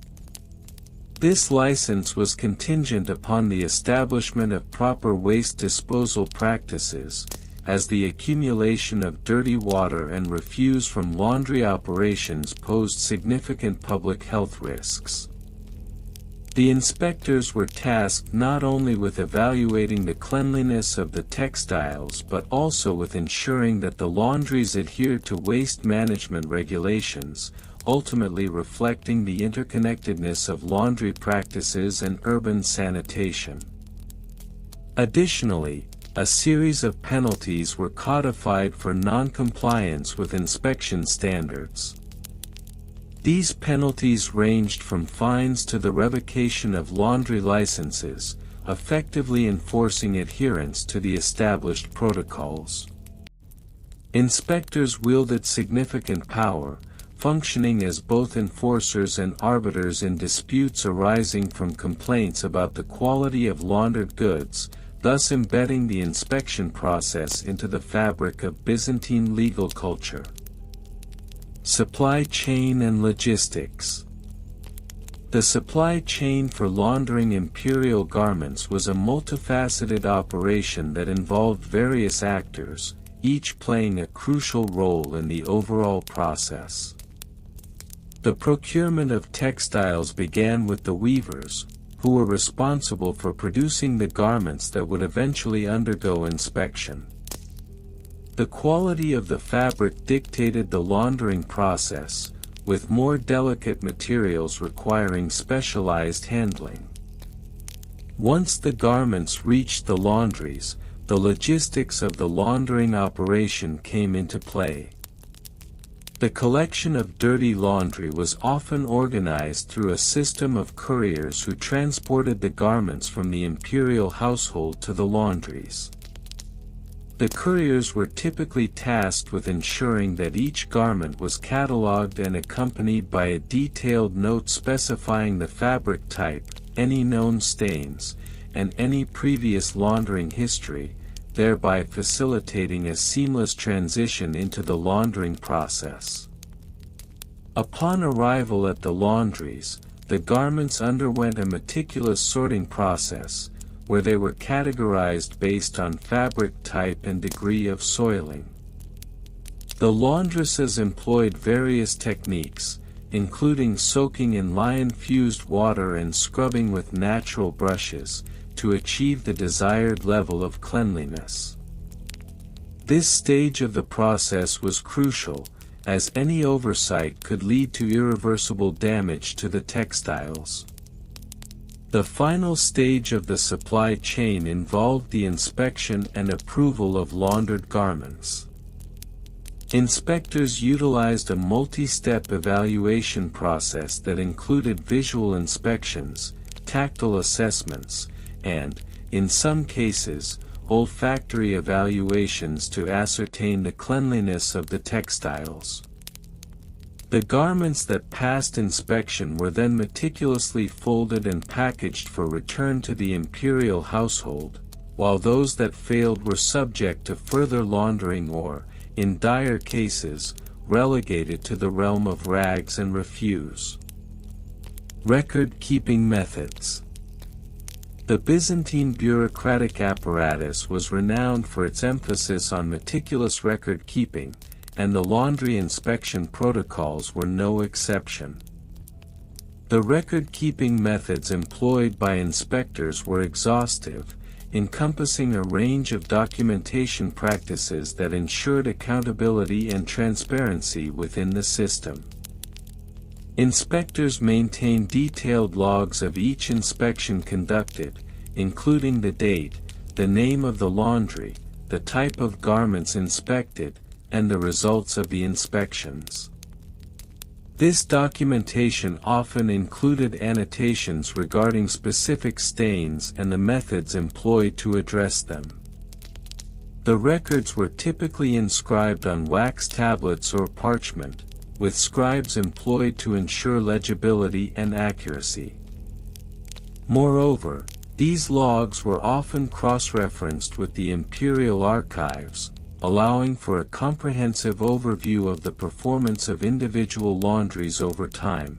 This license was contingent upon the establishment of proper waste disposal practices, as the accumulation of dirty water and refuse from laundry operations posed significant public health risks. The inspectors were tasked not only with evaluating the cleanliness of the textiles but also with ensuring that the laundries adhered to waste management regulations, ultimately reflecting the interconnectedness of laundry practices and urban sanitation. Additionally, a series of penalties were codified for non-compliance with inspection standards. These penalties ranged from fines to the revocation of laundry licenses, effectively enforcing adherence to the established protocols. Inspectors wielded significant power, functioning as both enforcers and arbiters in disputes arising from complaints about the quality of laundered goods, thus embedding the inspection process into the fabric of Byzantine legal culture. Supply chain and logistics. The supply chain for laundering imperial garments was a multifaceted operation that involved various actors, each playing a crucial role in the overall process. The procurement of textiles began with the weavers, who were responsible for producing the garments that would eventually undergo inspection. The quality of the fabric dictated the laundering process, with more delicate materials requiring specialized handling. Once the garments reached the laundries, the logistics of the laundering operation came into play. The collection of dirty laundry was often organized through a system of couriers who transported the garments from the imperial household to the laundries. The couriers were typically tasked with ensuring that each garment was catalogued and accompanied by a detailed note specifying the fabric type, any known stains, and any previous laundering history, thereby facilitating a seamless transition into the laundering process. Upon arrival at the laundries, the garments underwent a meticulous sorting process, where they were categorized based on fabric type and degree of soiling. The laundresses employed various techniques, including soaking in lye-infused water and scrubbing with natural brushes, to achieve the desired level of cleanliness. This stage of the process was crucial, as any oversight could lead to irreversible damage to the textiles. The final stage of the supply chain involved the inspection and approval of laundered garments. Inspectors utilized a multi-step evaluation process that included visual inspections, tactile assessments, and, in some cases, olfactory evaluations to ascertain the cleanliness of the textiles. The garments that passed inspection were then meticulously folded and packaged for return to the imperial household, while those that failed were subject to further laundering or, in dire cases, relegated to the realm of rags and refuse. Record-keeping methods. The Byzantine bureaucratic apparatus was renowned for its emphasis on meticulous record-keeping, and the laundry inspection protocols were no exception. The record-keeping methods employed by inspectors were exhaustive, encompassing a range of documentation practices that ensured accountability and transparency within the system. Inspectors maintained detailed logs of each inspection conducted, including the date, the name of the laundry, the type of garments inspected, and the results of the inspections. This documentation often included annotations regarding specific stains and the methods employed to address them. The records were typically inscribed on wax tablets or parchment, with scribes employed to ensure legibility and accuracy. Moreover, these logs were often cross-referenced with the imperial archives, allowing for a comprehensive overview of the performance of individual laundries over time.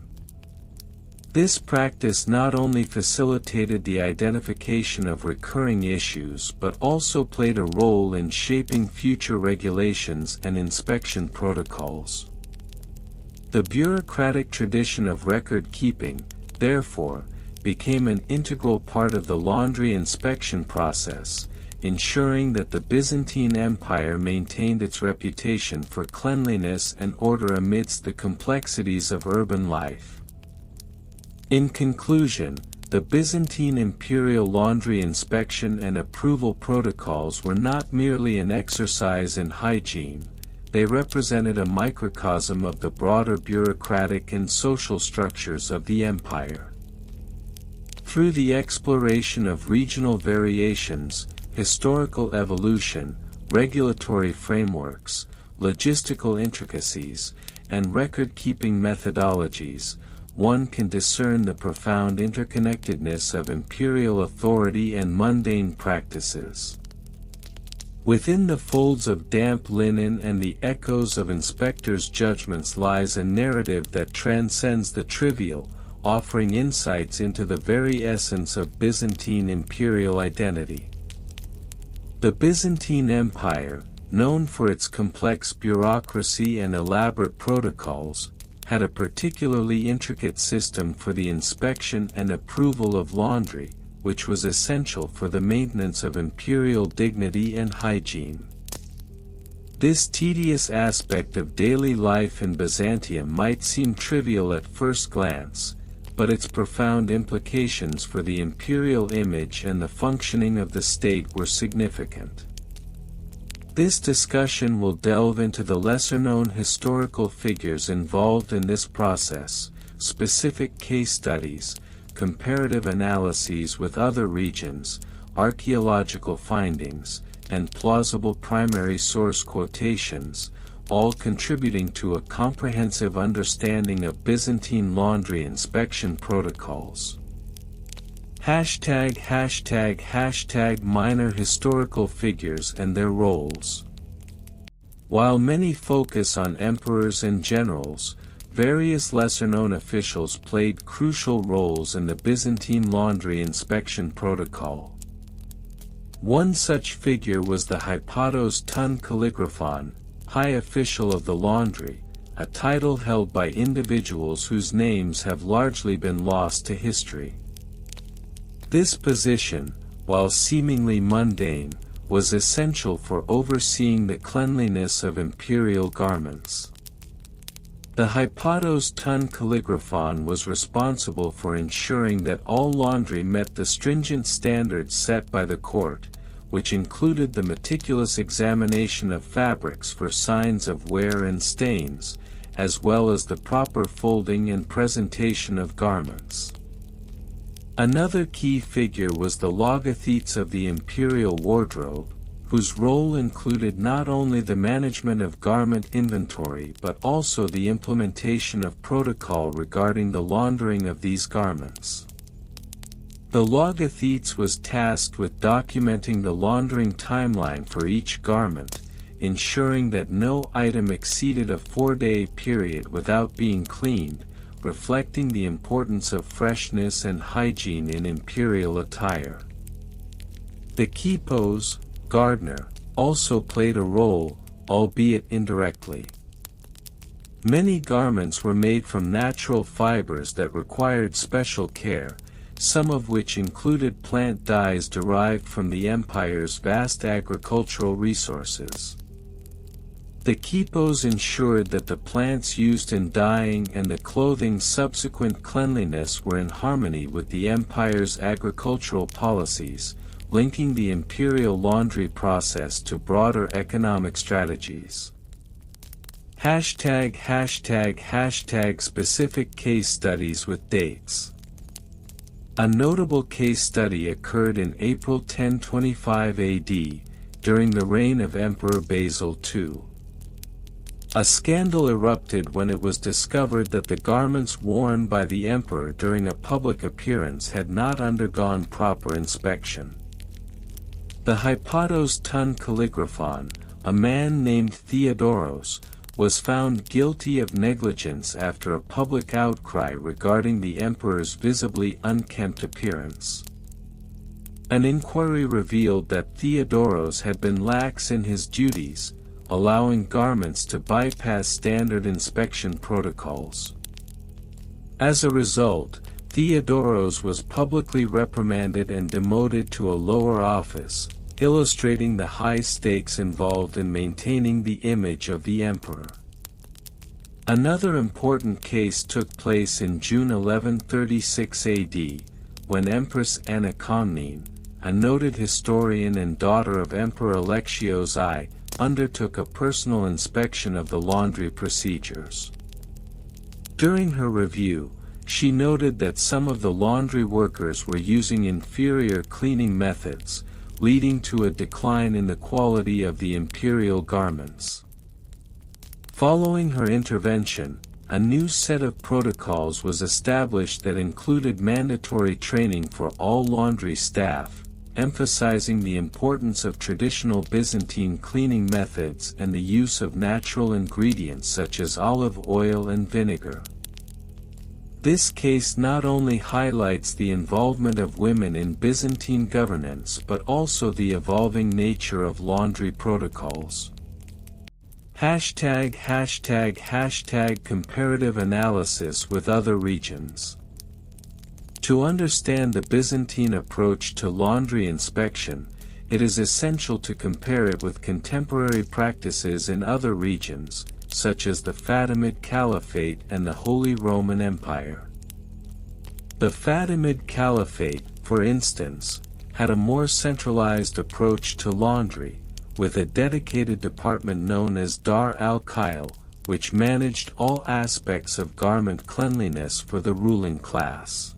This practice not only facilitated the identification of recurring issues but also played a role in shaping future regulations and inspection protocols. The bureaucratic tradition of record-keeping, therefore, became an integral part of the laundry inspection process, ensuring that the Byzantine Empire maintained its reputation for cleanliness and order amidst the complexities of urban life. In conclusion, the Byzantine imperial laundry inspection and approval protocols were not merely an exercise in hygiene, they represented a microcosm of the broader bureaucratic and social structures of the empire. Through the exploration of regional variations, historical evolution, regulatory frameworks, logistical intricacies, and record-keeping methodologies, one can discern the profound interconnectedness of imperial authority and mundane practices. Within the folds of damp linen and the echoes of inspectors' judgments lies a narrative that transcends the trivial, offering insights into the very essence of Byzantine imperial identity. The Byzantine Empire, known for its complex bureaucracy and elaborate protocols, had a particularly intricate system for the inspection and approval of laundry, which was essential for the maintenance of imperial dignity and hygiene. This tedious aspect of daily life in Byzantium might seem trivial at first glance, but its profound implications for the imperial image and the functioning of the state were significant. This discussion will delve into the lesser-known historical figures involved in this process, specific case studies, comparative analyses with other regions, archaeological findings, and plausible primary source quotations, all contributing to a comprehensive understanding of Byzantine laundry inspection protocols. #minor historical figures and their roles. While many focus on emperors and generals, various lesser-known officials played crucial roles in the Byzantine laundry inspection protocol. One such figure was the hypatos ton kalligraphon, high official of the laundry, a title held by individuals whose names have largely been lost to history. This position, while seemingly mundane, was essential for overseeing the cleanliness of imperial garments. The hypatos ton kalligraphon was responsible for ensuring that all laundry met the stringent standards set by the court, which included the meticulous examination of fabrics for signs of wear and stains, as well as the proper folding and presentation of garments. Another key figure was the logothetes of the imperial wardrobe, whose role included not only the management of garment inventory but also the implementation of protocol regarding the laundering of these garments. The logothetes was tasked with documenting the laundering timeline for each garment, ensuring that no item exceeded a 4-day period without being cleaned, reflecting the importance of freshness and hygiene in imperial attire. The quipos, gardener, also played a role, albeit indirectly. Many garments were made from natural fibers that required special care, some of which included plant dyes derived from the empire's vast agricultural resources. The quipos ensured that the plants used in dyeing and the clothing's subsequent cleanliness were in harmony with the empire's agricultural policies, linking the imperial laundry process to broader economic strategies. #specific case studies with dates. A notable case study occurred in April 1025 AD, during the reign of Emperor Basil II. A scandal erupted when it was discovered that the garments worn by the emperor during a public appearance had not undergone proper inspection. The hypatos ton kalligraphon, a man named Theodoros, was found guilty of negligence after a public outcry regarding the emperor's visibly unkempt appearance. An inquiry revealed that Theodoros had been lax in his duties, allowing garments to bypass standard inspection protocols. As a result, Theodoros was publicly reprimanded and demoted to a lower office, illustrating the high stakes involved in maintaining the image of the emperor. Another important case took place in June 1136 AD, when Empress Anna Komnene, a noted historian and daughter of Emperor Alexios I, undertook a personal inspection of the laundry procedures. During her review, she noted that some of the laundry workers were using inferior cleaning methods, leading to a decline in the quality of the imperial garments. Following her intervention, a new set of protocols was established that included mandatory training for all laundry staff, emphasizing the importance of traditional Byzantine cleaning methods and the use of natural ingredients such as olive oil and vinegar. This case not only highlights the involvement of women in Byzantine governance but also the evolving nature of laundry protocols. #comparative analysis with other regions. To understand the Byzantine approach to laundry inspection, it is essential to compare it with contemporary practices in other regions, such as the Fatimid Caliphate and the Holy Roman Empire. The Fatimid Caliphate, for instance, had a more centralized approach to laundry, with a dedicated department known as Dar al-Khail, which managed all aspects of garment cleanliness for the ruling class.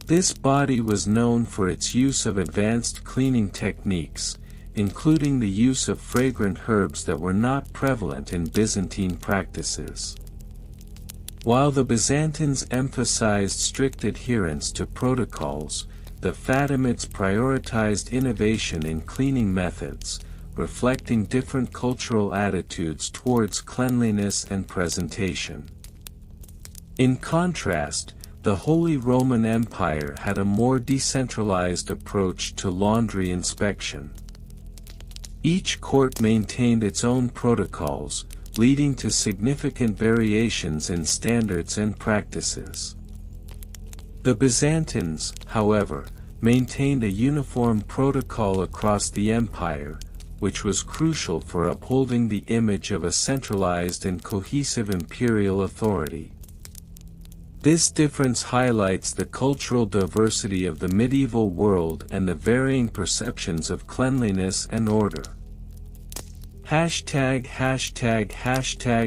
This body was known for its use of advanced cleaning techniques, including the use of fragrant herbs that were not prevalent in Byzantine practices. While the Byzantines emphasized strict adherence to protocols, the Fatimids prioritized innovation in cleaning methods, reflecting different cultural attitudes towards cleanliness and presentation. In contrast, the Holy Roman Empire had a more decentralized approach to laundry inspection. Each court maintained its own protocols, leading to significant variations in standards and practices. The Byzantines, however, maintained a uniform protocol across the empire, which was crucial for upholding the image of a centralized and cohesive imperial authority. This difference highlights the cultural diversity of the medieval world and the varying perceptions of cleanliness and order.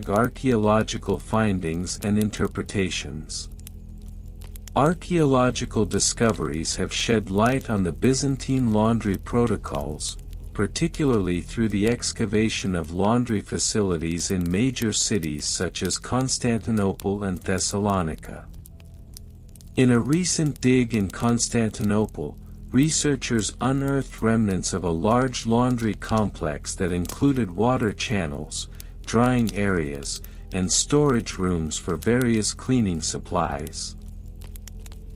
Archaeological findings and interpretations. Archaeological discoveries have shed light on the Byzantine laundry protocols, particularly through the excavation of laundry facilities in major cities such as Constantinople and Thessalonica. In a recent dig in Constantinople, researchers unearthed remnants of a large laundry complex that included water channels, drying areas, and storage rooms for various cleaning supplies.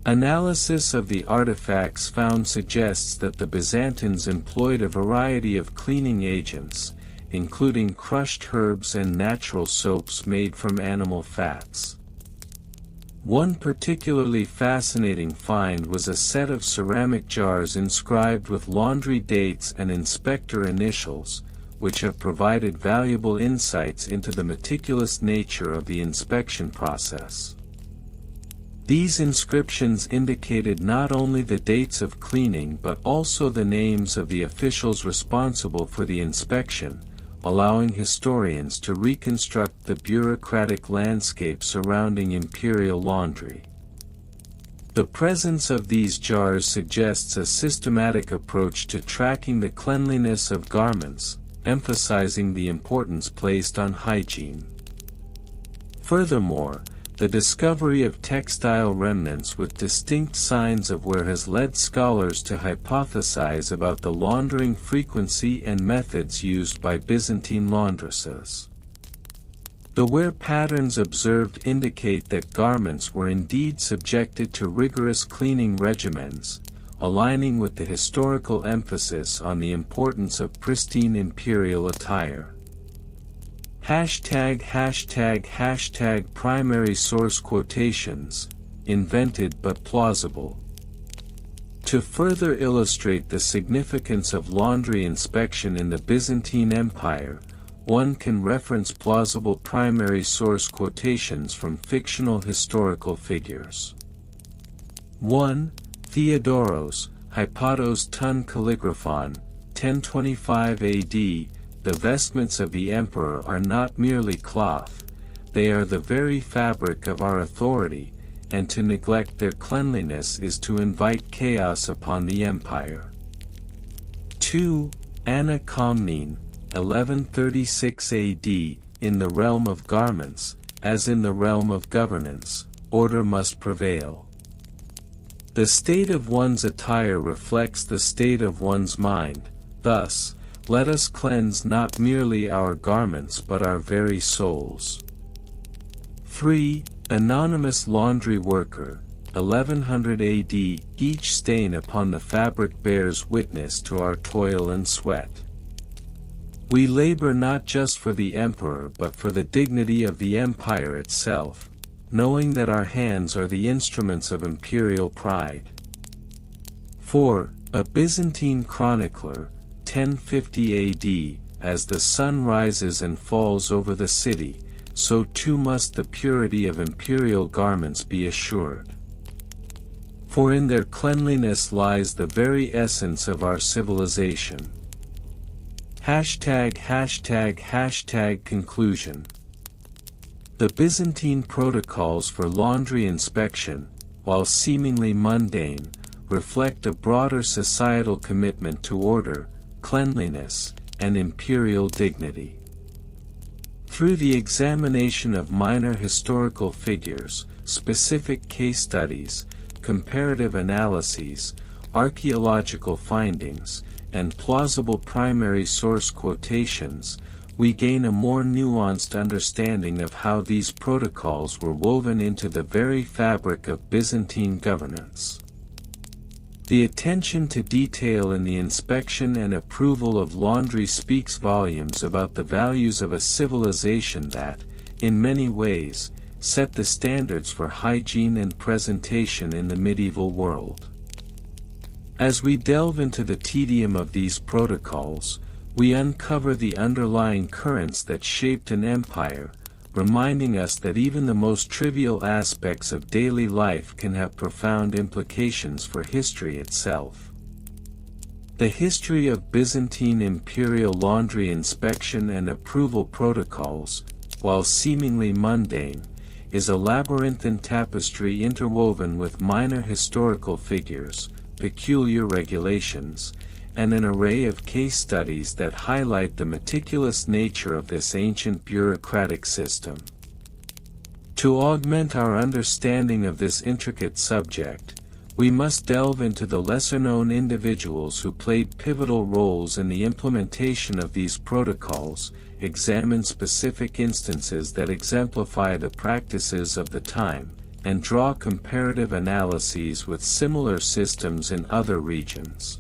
Analysis of the artifacts found suggests that the Byzantines employed a variety of cleaning agents, including crushed herbs and natural soaps made from animal fats. One particularly fascinating find was a set of ceramic jars inscribed with laundry dates and inspector initials, which have provided valuable insights into the meticulous nature of the inspection process. These inscriptions indicated not only the dates of cleaning but also the names of the officials responsible for the inspection, allowing historians to reconstruct the bureaucratic landscape surrounding imperial laundry. The presence of these jars suggests a systematic approach to tracking the cleanliness of garments, emphasizing the importance placed on hygiene. Furthermore, the discovery of textile remnants with distinct signs of wear has led scholars to hypothesize about the laundering frequency and methods used by Byzantine laundresses. The wear patterns observed indicate that garments were indeed subjected to rigorous cleaning regimens, aligning with the historical emphasis on the importance of pristine imperial attire. ##### Primary source quotations, invented but plausible. To further illustrate the significance of laundry inspection in the Byzantine Empire, one can reference plausible primary source quotations from fictional historical figures. 1. Theodoros, Hypatos ton calligraphon, 1025 AD. The vestments of the emperor are not merely cloth, they are the very fabric of our authority, and to neglect their cleanliness is to invite chaos upon the empire. 2. Anna Komnene, 1136 AD. In the realm of garments, as in the realm of governance, order must prevail. The state of one's attire reflects the state of one's mind, thus, let us cleanse not merely our garments but our very souls. 3. Anonymous laundry worker, 1100 AD. Each stain upon the fabric bears witness to our toil and sweat. We labor not just for the emperor but for the dignity of the empire itself, knowing that our hands are the instruments of imperial pride. 4. A Byzantine chronicler, 1050 AD. As the sun rises and falls over the city, so too must the purity of imperial garments be assured. For in their cleanliness lies the very essence of our civilization. Conclusion. The Byzantine protocols for laundry inspection, while seemingly mundane, reflect a broader societal commitment to order, cleanliness, and imperial dignity. Through the examination of minor historical figures, specific case studies, comparative analyses, archaeological findings, and plausible primary source quotations, we gain a more nuanced understanding of how these protocols were woven into the very fabric of Byzantine governance. The attention to detail in the inspection and approval of laundry speaks volumes about the values of a civilization that, in many ways, set the standards for hygiene and presentation in the medieval world. As we delve into the tedium of these protocols, we uncover the underlying currents that shaped an empire, reminding us that even the most trivial aspects of daily life can have profound implications for history itself. The history of Byzantine imperial laundry inspection and approval protocols, while seemingly mundane, is a labyrinthine tapestry interwoven with minor historical figures, peculiar regulations, and an array of case studies that highlight the meticulous nature of this ancient bureaucratic system. To augment our understanding of this intricate subject, we must delve into the lesser-known individuals who played pivotal roles in the implementation of these protocols, examine specific instances that exemplify the practices of the time, and draw comparative analyses with similar systems in other regions.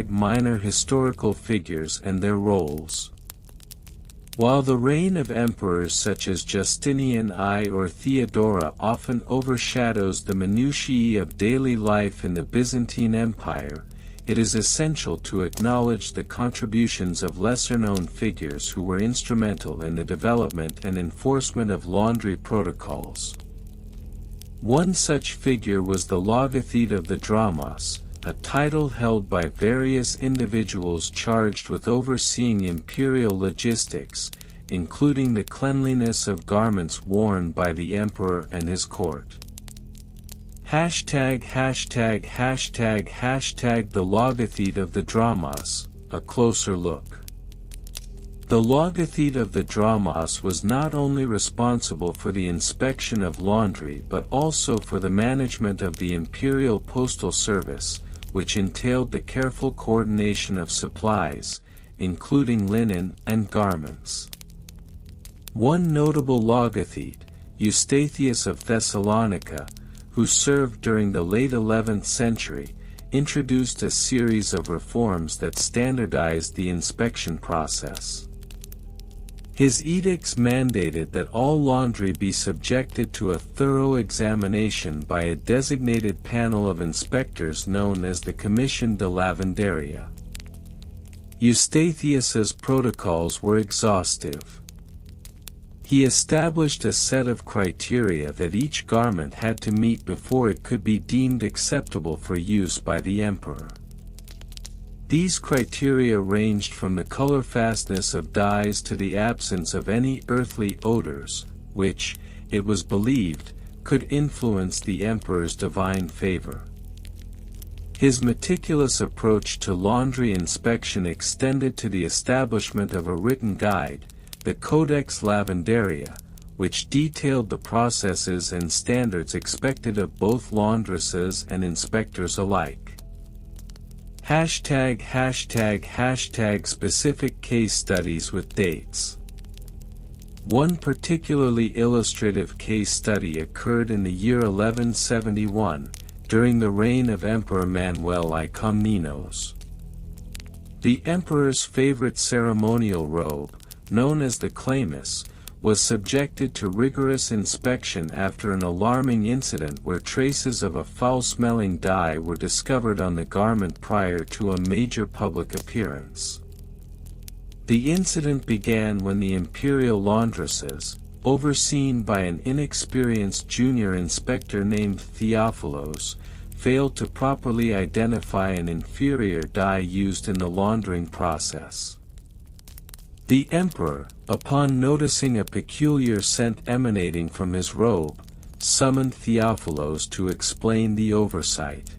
Minor historical figures and their roles. While the reign of emperors such as Justinian I or Theodora often overshadows the minutiae of daily life in the Byzantine Empire, it is essential to acknowledge the contributions of lesser-known figures who were instrumental in the development and enforcement of laundry protocols. One such figure was the logothete of the dramos, a title held by various individuals charged with overseeing imperial logistics, including the cleanliness of garments worn by the emperor and his court. The logothete of the dramos, a closer look. The logothete of the dramos was not only responsible for the inspection of laundry but also for the management of the imperial postal service, which entailed the careful coordination of supplies, including linen and garments. One notable logothete, Eustathius of Thessalonica, who served during the late 11th century, introduced a series of reforms that standardized the inspection process. His edicts mandated that all laundry be subjected to a thorough examination by a designated panel of inspectors known as the Commission de Lavanderia. Eustathius's protocols were exhaustive. He established a set of criteria that each garment had to meet before it could be deemed acceptable for use by the emperor. These criteria ranged from the color fastness of dyes to the absence of any earthly odors, which, it was believed, could influence the emperor's divine favor. His meticulous approach to laundry inspection extended to the establishment of a written guide, the Codex Lavanderia, which detailed the processes and standards expected of both laundresses and inspectors alike. #specific case studies with dates. One particularly illustrative case study occurred in the year 1171, during the reign of Emperor Manuel I Comnenos. The emperor's favorite ceremonial robe, known as the chlamys, was subjected to rigorous inspection after an alarming incident where traces of a foul-smelling dye were discovered on the garment prior to a major public appearance. The incident began when the imperial laundresses, overseen by an inexperienced junior inspector named Theophilos, failed to properly identify an inferior dye used in the laundering process. The emperor, upon noticing a peculiar scent emanating from his robe, summoned Theophilos to explain the oversight.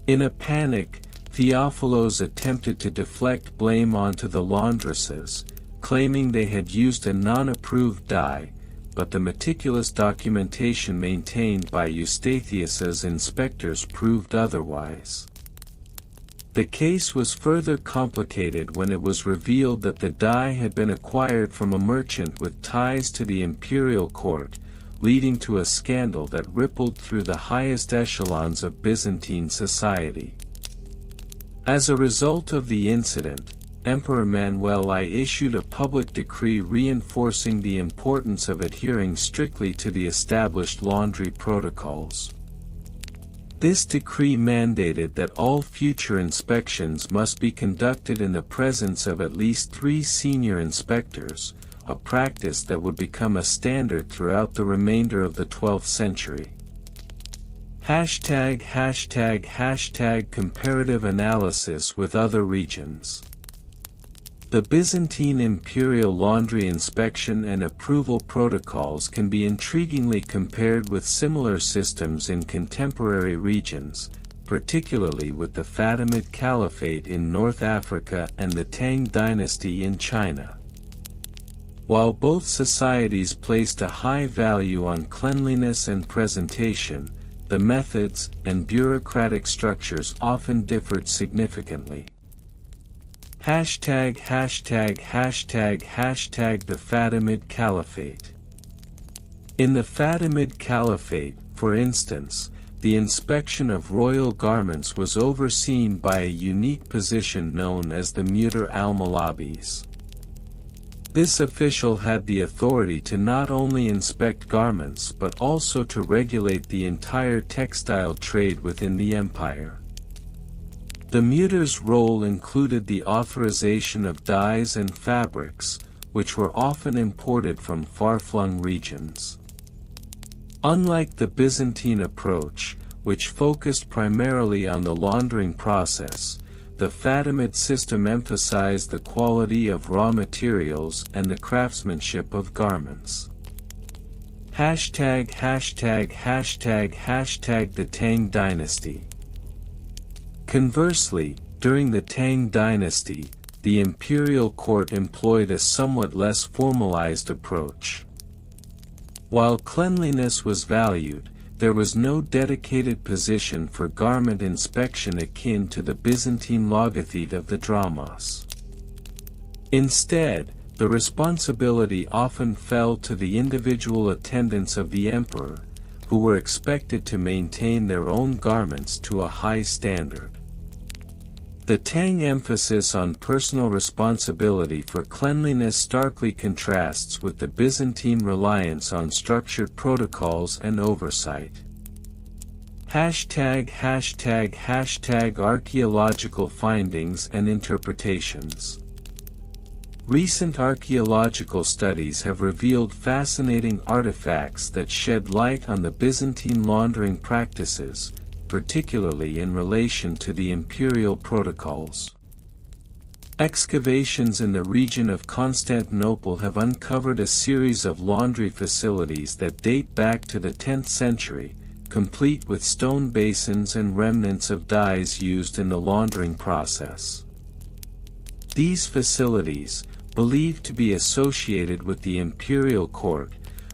In a panic, Theophilos attempted to deflect blame onto the laundresses, claiming they had used a non-approved dye, but the meticulous documentation maintained by Eustathius's inspectors proved otherwise. The case was further complicated when it was revealed that the dye had been acquired from a merchant with ties to the imperial court, leading to a scandal that rippled through the highest echelons of Byzantine society. As a result of the incident, Emperor Manuel I issued a public decree reinforcing the importance of adhering strictly to the established laundry protocols. This decree mandated that all future inspections must be conducted in the presence of at least 3 senior inspectors, a practice that would become a standard throughout the remainder of the 12th century. #comparative analysis with other regions. The Byzantine imperial laundry inspection and approval protocols can be intriguingly compared with similar systems in contemporary regions, particularly with the Fatimid Caliphate in North Africa and the Tang dynasty in China. While both societies placed a high value on cleanliness and presentation, the methods and bureaucratic structures often differed significantly. ### The Fatimid Caliphate. In the Fatimid Caliphate, for instance, the inspection of royal garments was overseen by a unique position known as the Mudir al-Malabis. This official had the authority to not only inspect garments but also to regulate the entire textile trade within the empire. The mudir's role included the authorization of dyes and fabrics, which were often imported from far-flung regions. Unlike the Byzantine approach, which focused primarily on the laundering process, the Fatimid system emphasized the quality of raw materials and the craftsmanship of garments. ### The Tang Dynasty. Conversely, during the Tang dynasty, the imperial court employed a somewhat less formalized approach. While cleanliness was valued, there was no dedicated position for garment inspection akin to the Byzantine logothete of the dramos. Instead, the responsibility often fell to the individual attendants of the emperor, who were expected to maintain their own garments to a high standard. The Tang emphasis on personal responsibility for cleanliness starkly contrasts with the Byzantine reliance on structured protocols and oversight. #Archaeological findings and interpretations. Recent archaeological studies have revealed fascinating artifacts that shed light on the Byzantine laundering practices, particularly in relation to the imperial protocols. Excavations in the region of Constantinople have uncovered a series of laundry facilities that date back to the 10th century, complete with stone basins and remnants of dyes used in the laundering process. These facilities, believed to be associated with the imperial court,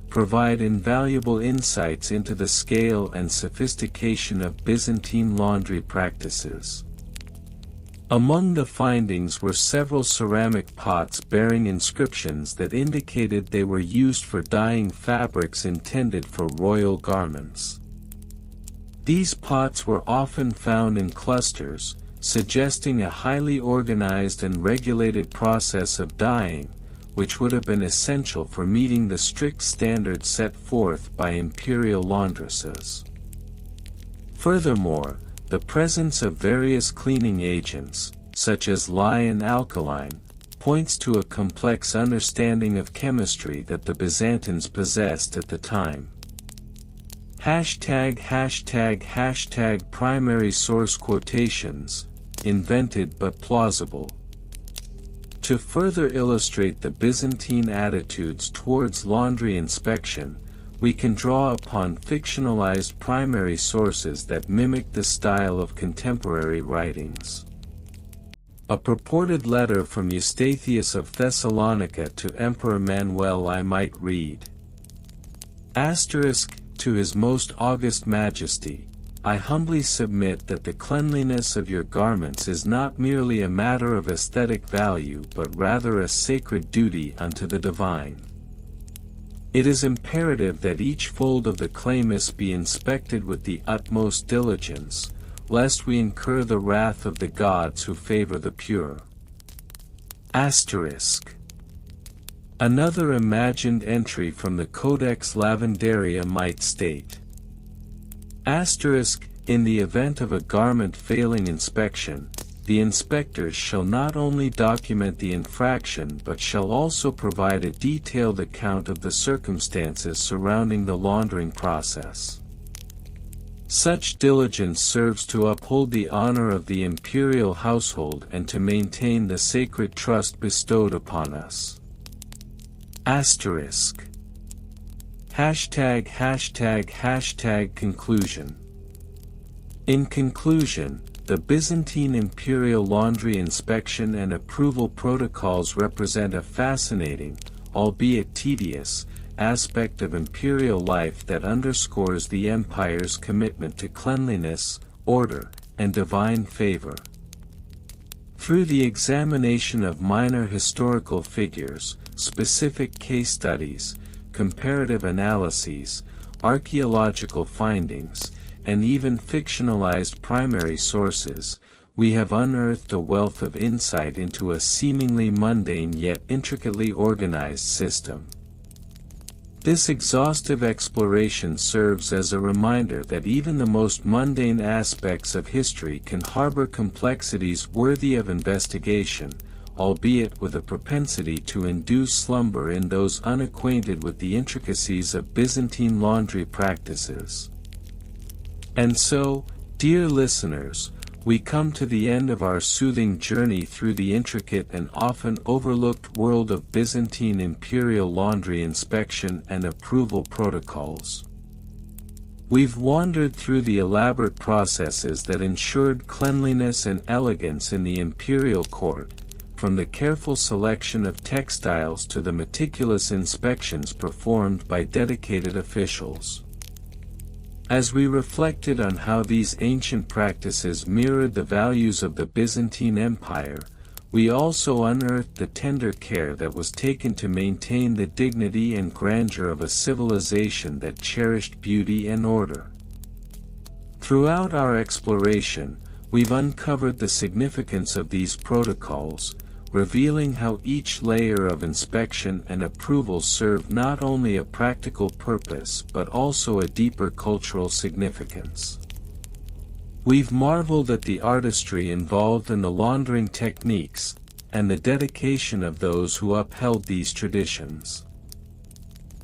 provide invaluable insights into the scale and sophistication of Byzantine laundry practices. Among the findings were several ceramic pots bearing inscriptions that indicated they were used for dyeing fabrics intended for royal garments. These pots were often found in clusters, suggesting a highly organized and regulated process of dyeing, which would have been essential for meeting the strict standards set forth by imperial laundresses. Furthermore, the presence of various cleaning agents, such as lye and alkaline, points to a complex understanding of chemistry that the Byzantines possessed at the time. Primary source quotations, invented but plausible. To further illustrate the Byzantine attitudes towards laundry inspection, we can draw upon fictionalized primary sources that mimic the style of contemporary writings. A purported letter from Eustathius of Thessalonica to Emperor Manuel I might read. To His Most August Majesty, I humbly submit that the cleanliness of your garments is not merely a matter of aesthetic value but rather a sacred duty unto the divine. It is imperative that each fold of the chlamys be inspected with the utmost diligence, lest we incur the wrath of the gods who favor the pure. Another imagined entry from the Codex Lavandaria might state, in the event of a garment failing inspection, the inspectors shall not only document the infraction but shall also provide a detailed account of the circumstances surrounding the laundering process. Such diligence serves to uphold the honor of the imperial household and to maintain the sacred trust bestowed upon us. Conclusion. In conclusion, the Byzantine imperial laundry inspection and approval protocols represent a fascinating, albeit tedious, aspect of imperial life that underscores the empire's commitment to cleanliness, order, and divine favor. Through the examination of minor historical figures, specific case studies, comparative analyses, archaeological findings, and even fictionalized primary sources, we have unearthed a wealth of insight into a seemingly mundane yet intricately organized system. This exhaustive exploration serves as a reminder that even the most mundane aspects of history can harbor complexities worthy of investigation, albeit with a propensity to induce slumber in those unacquainted with the intricacies of Byzantine laundry practices. And so, dear listeners, we come to the end of our soothing journey through the intricate and often overlooked world of Byzantine imperial laundry inspection and approval protocols. We've wandered through the elaborate processes that ensured cleanliness and elegance in the imperial court, from the careful selection of textiles to the meticulous inspections performed by dedicated officials. As we reflected on how these ancient practices mirrored the values of the Byzantine Empire, we also unearthed the tender care that was taken to maintain the dignity and grandeur of a civilization that cherished beauty and order. Throughout our exploration, we've uncovered the significance of these protocols, revealing how each layer of inspection and approval served not only a practical purpose but also a deeper cultural significance. We've marveled at the artistry involved in the laundering techniques, and the dedication of those who upheld these traditions.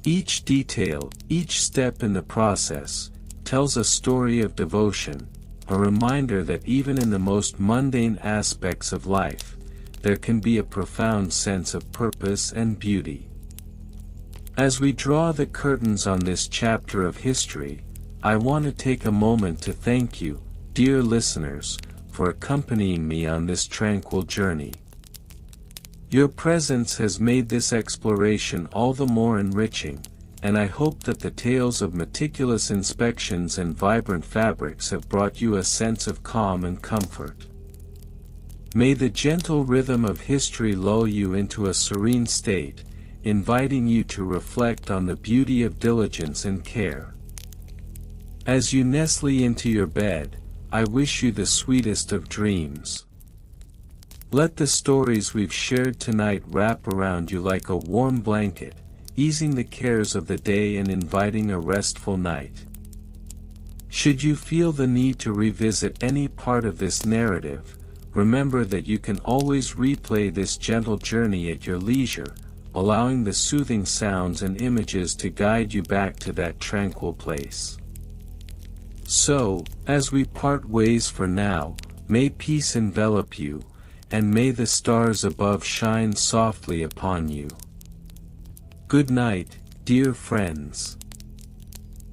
Each detail, each step in the process, tells a story of devotion, a reminder that even in the most mundane aspects of life, there can be a profound sense of purpose and beauty. As we draw the curtains on this chapter of history, I want to take a moment to thank you, dear listeners, for accompanying me on this tranquil journey. Your presence has made this exploration all the more enriching, and I hope that the tales of meticulous inspections and vibrant fabrics have brought you a sense of calm and comfort. May the gentle rhythm of history lull you into a serene state, inviting you to reflect on the beauty of diligence and care. As you nestle into your bed, I wish you the sweetest of dreams. Let the stories we've shared tonight wrap around you like a warm blanket, easing the cares of the day and inviting a restful night. Should you feel the need to revisit any part of this narrative, remember that you can always replay this gentle journey at your leisure, allowing the soothing sounds and images to guide you back to that tranquil place. So, as we part ways for now, may peace envelop you, and may the stars above shine softly upon you. Good night, dear friends.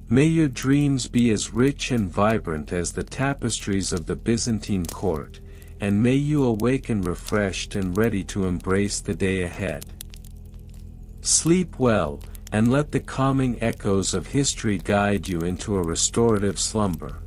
May your dreams be as rich and vibrant as the tapestries of the Byzantine court, and may you awaken refreshed and ready to embrace the day ahead. Sleep well, and let the calming echoes of history guide you into a restorative slumber.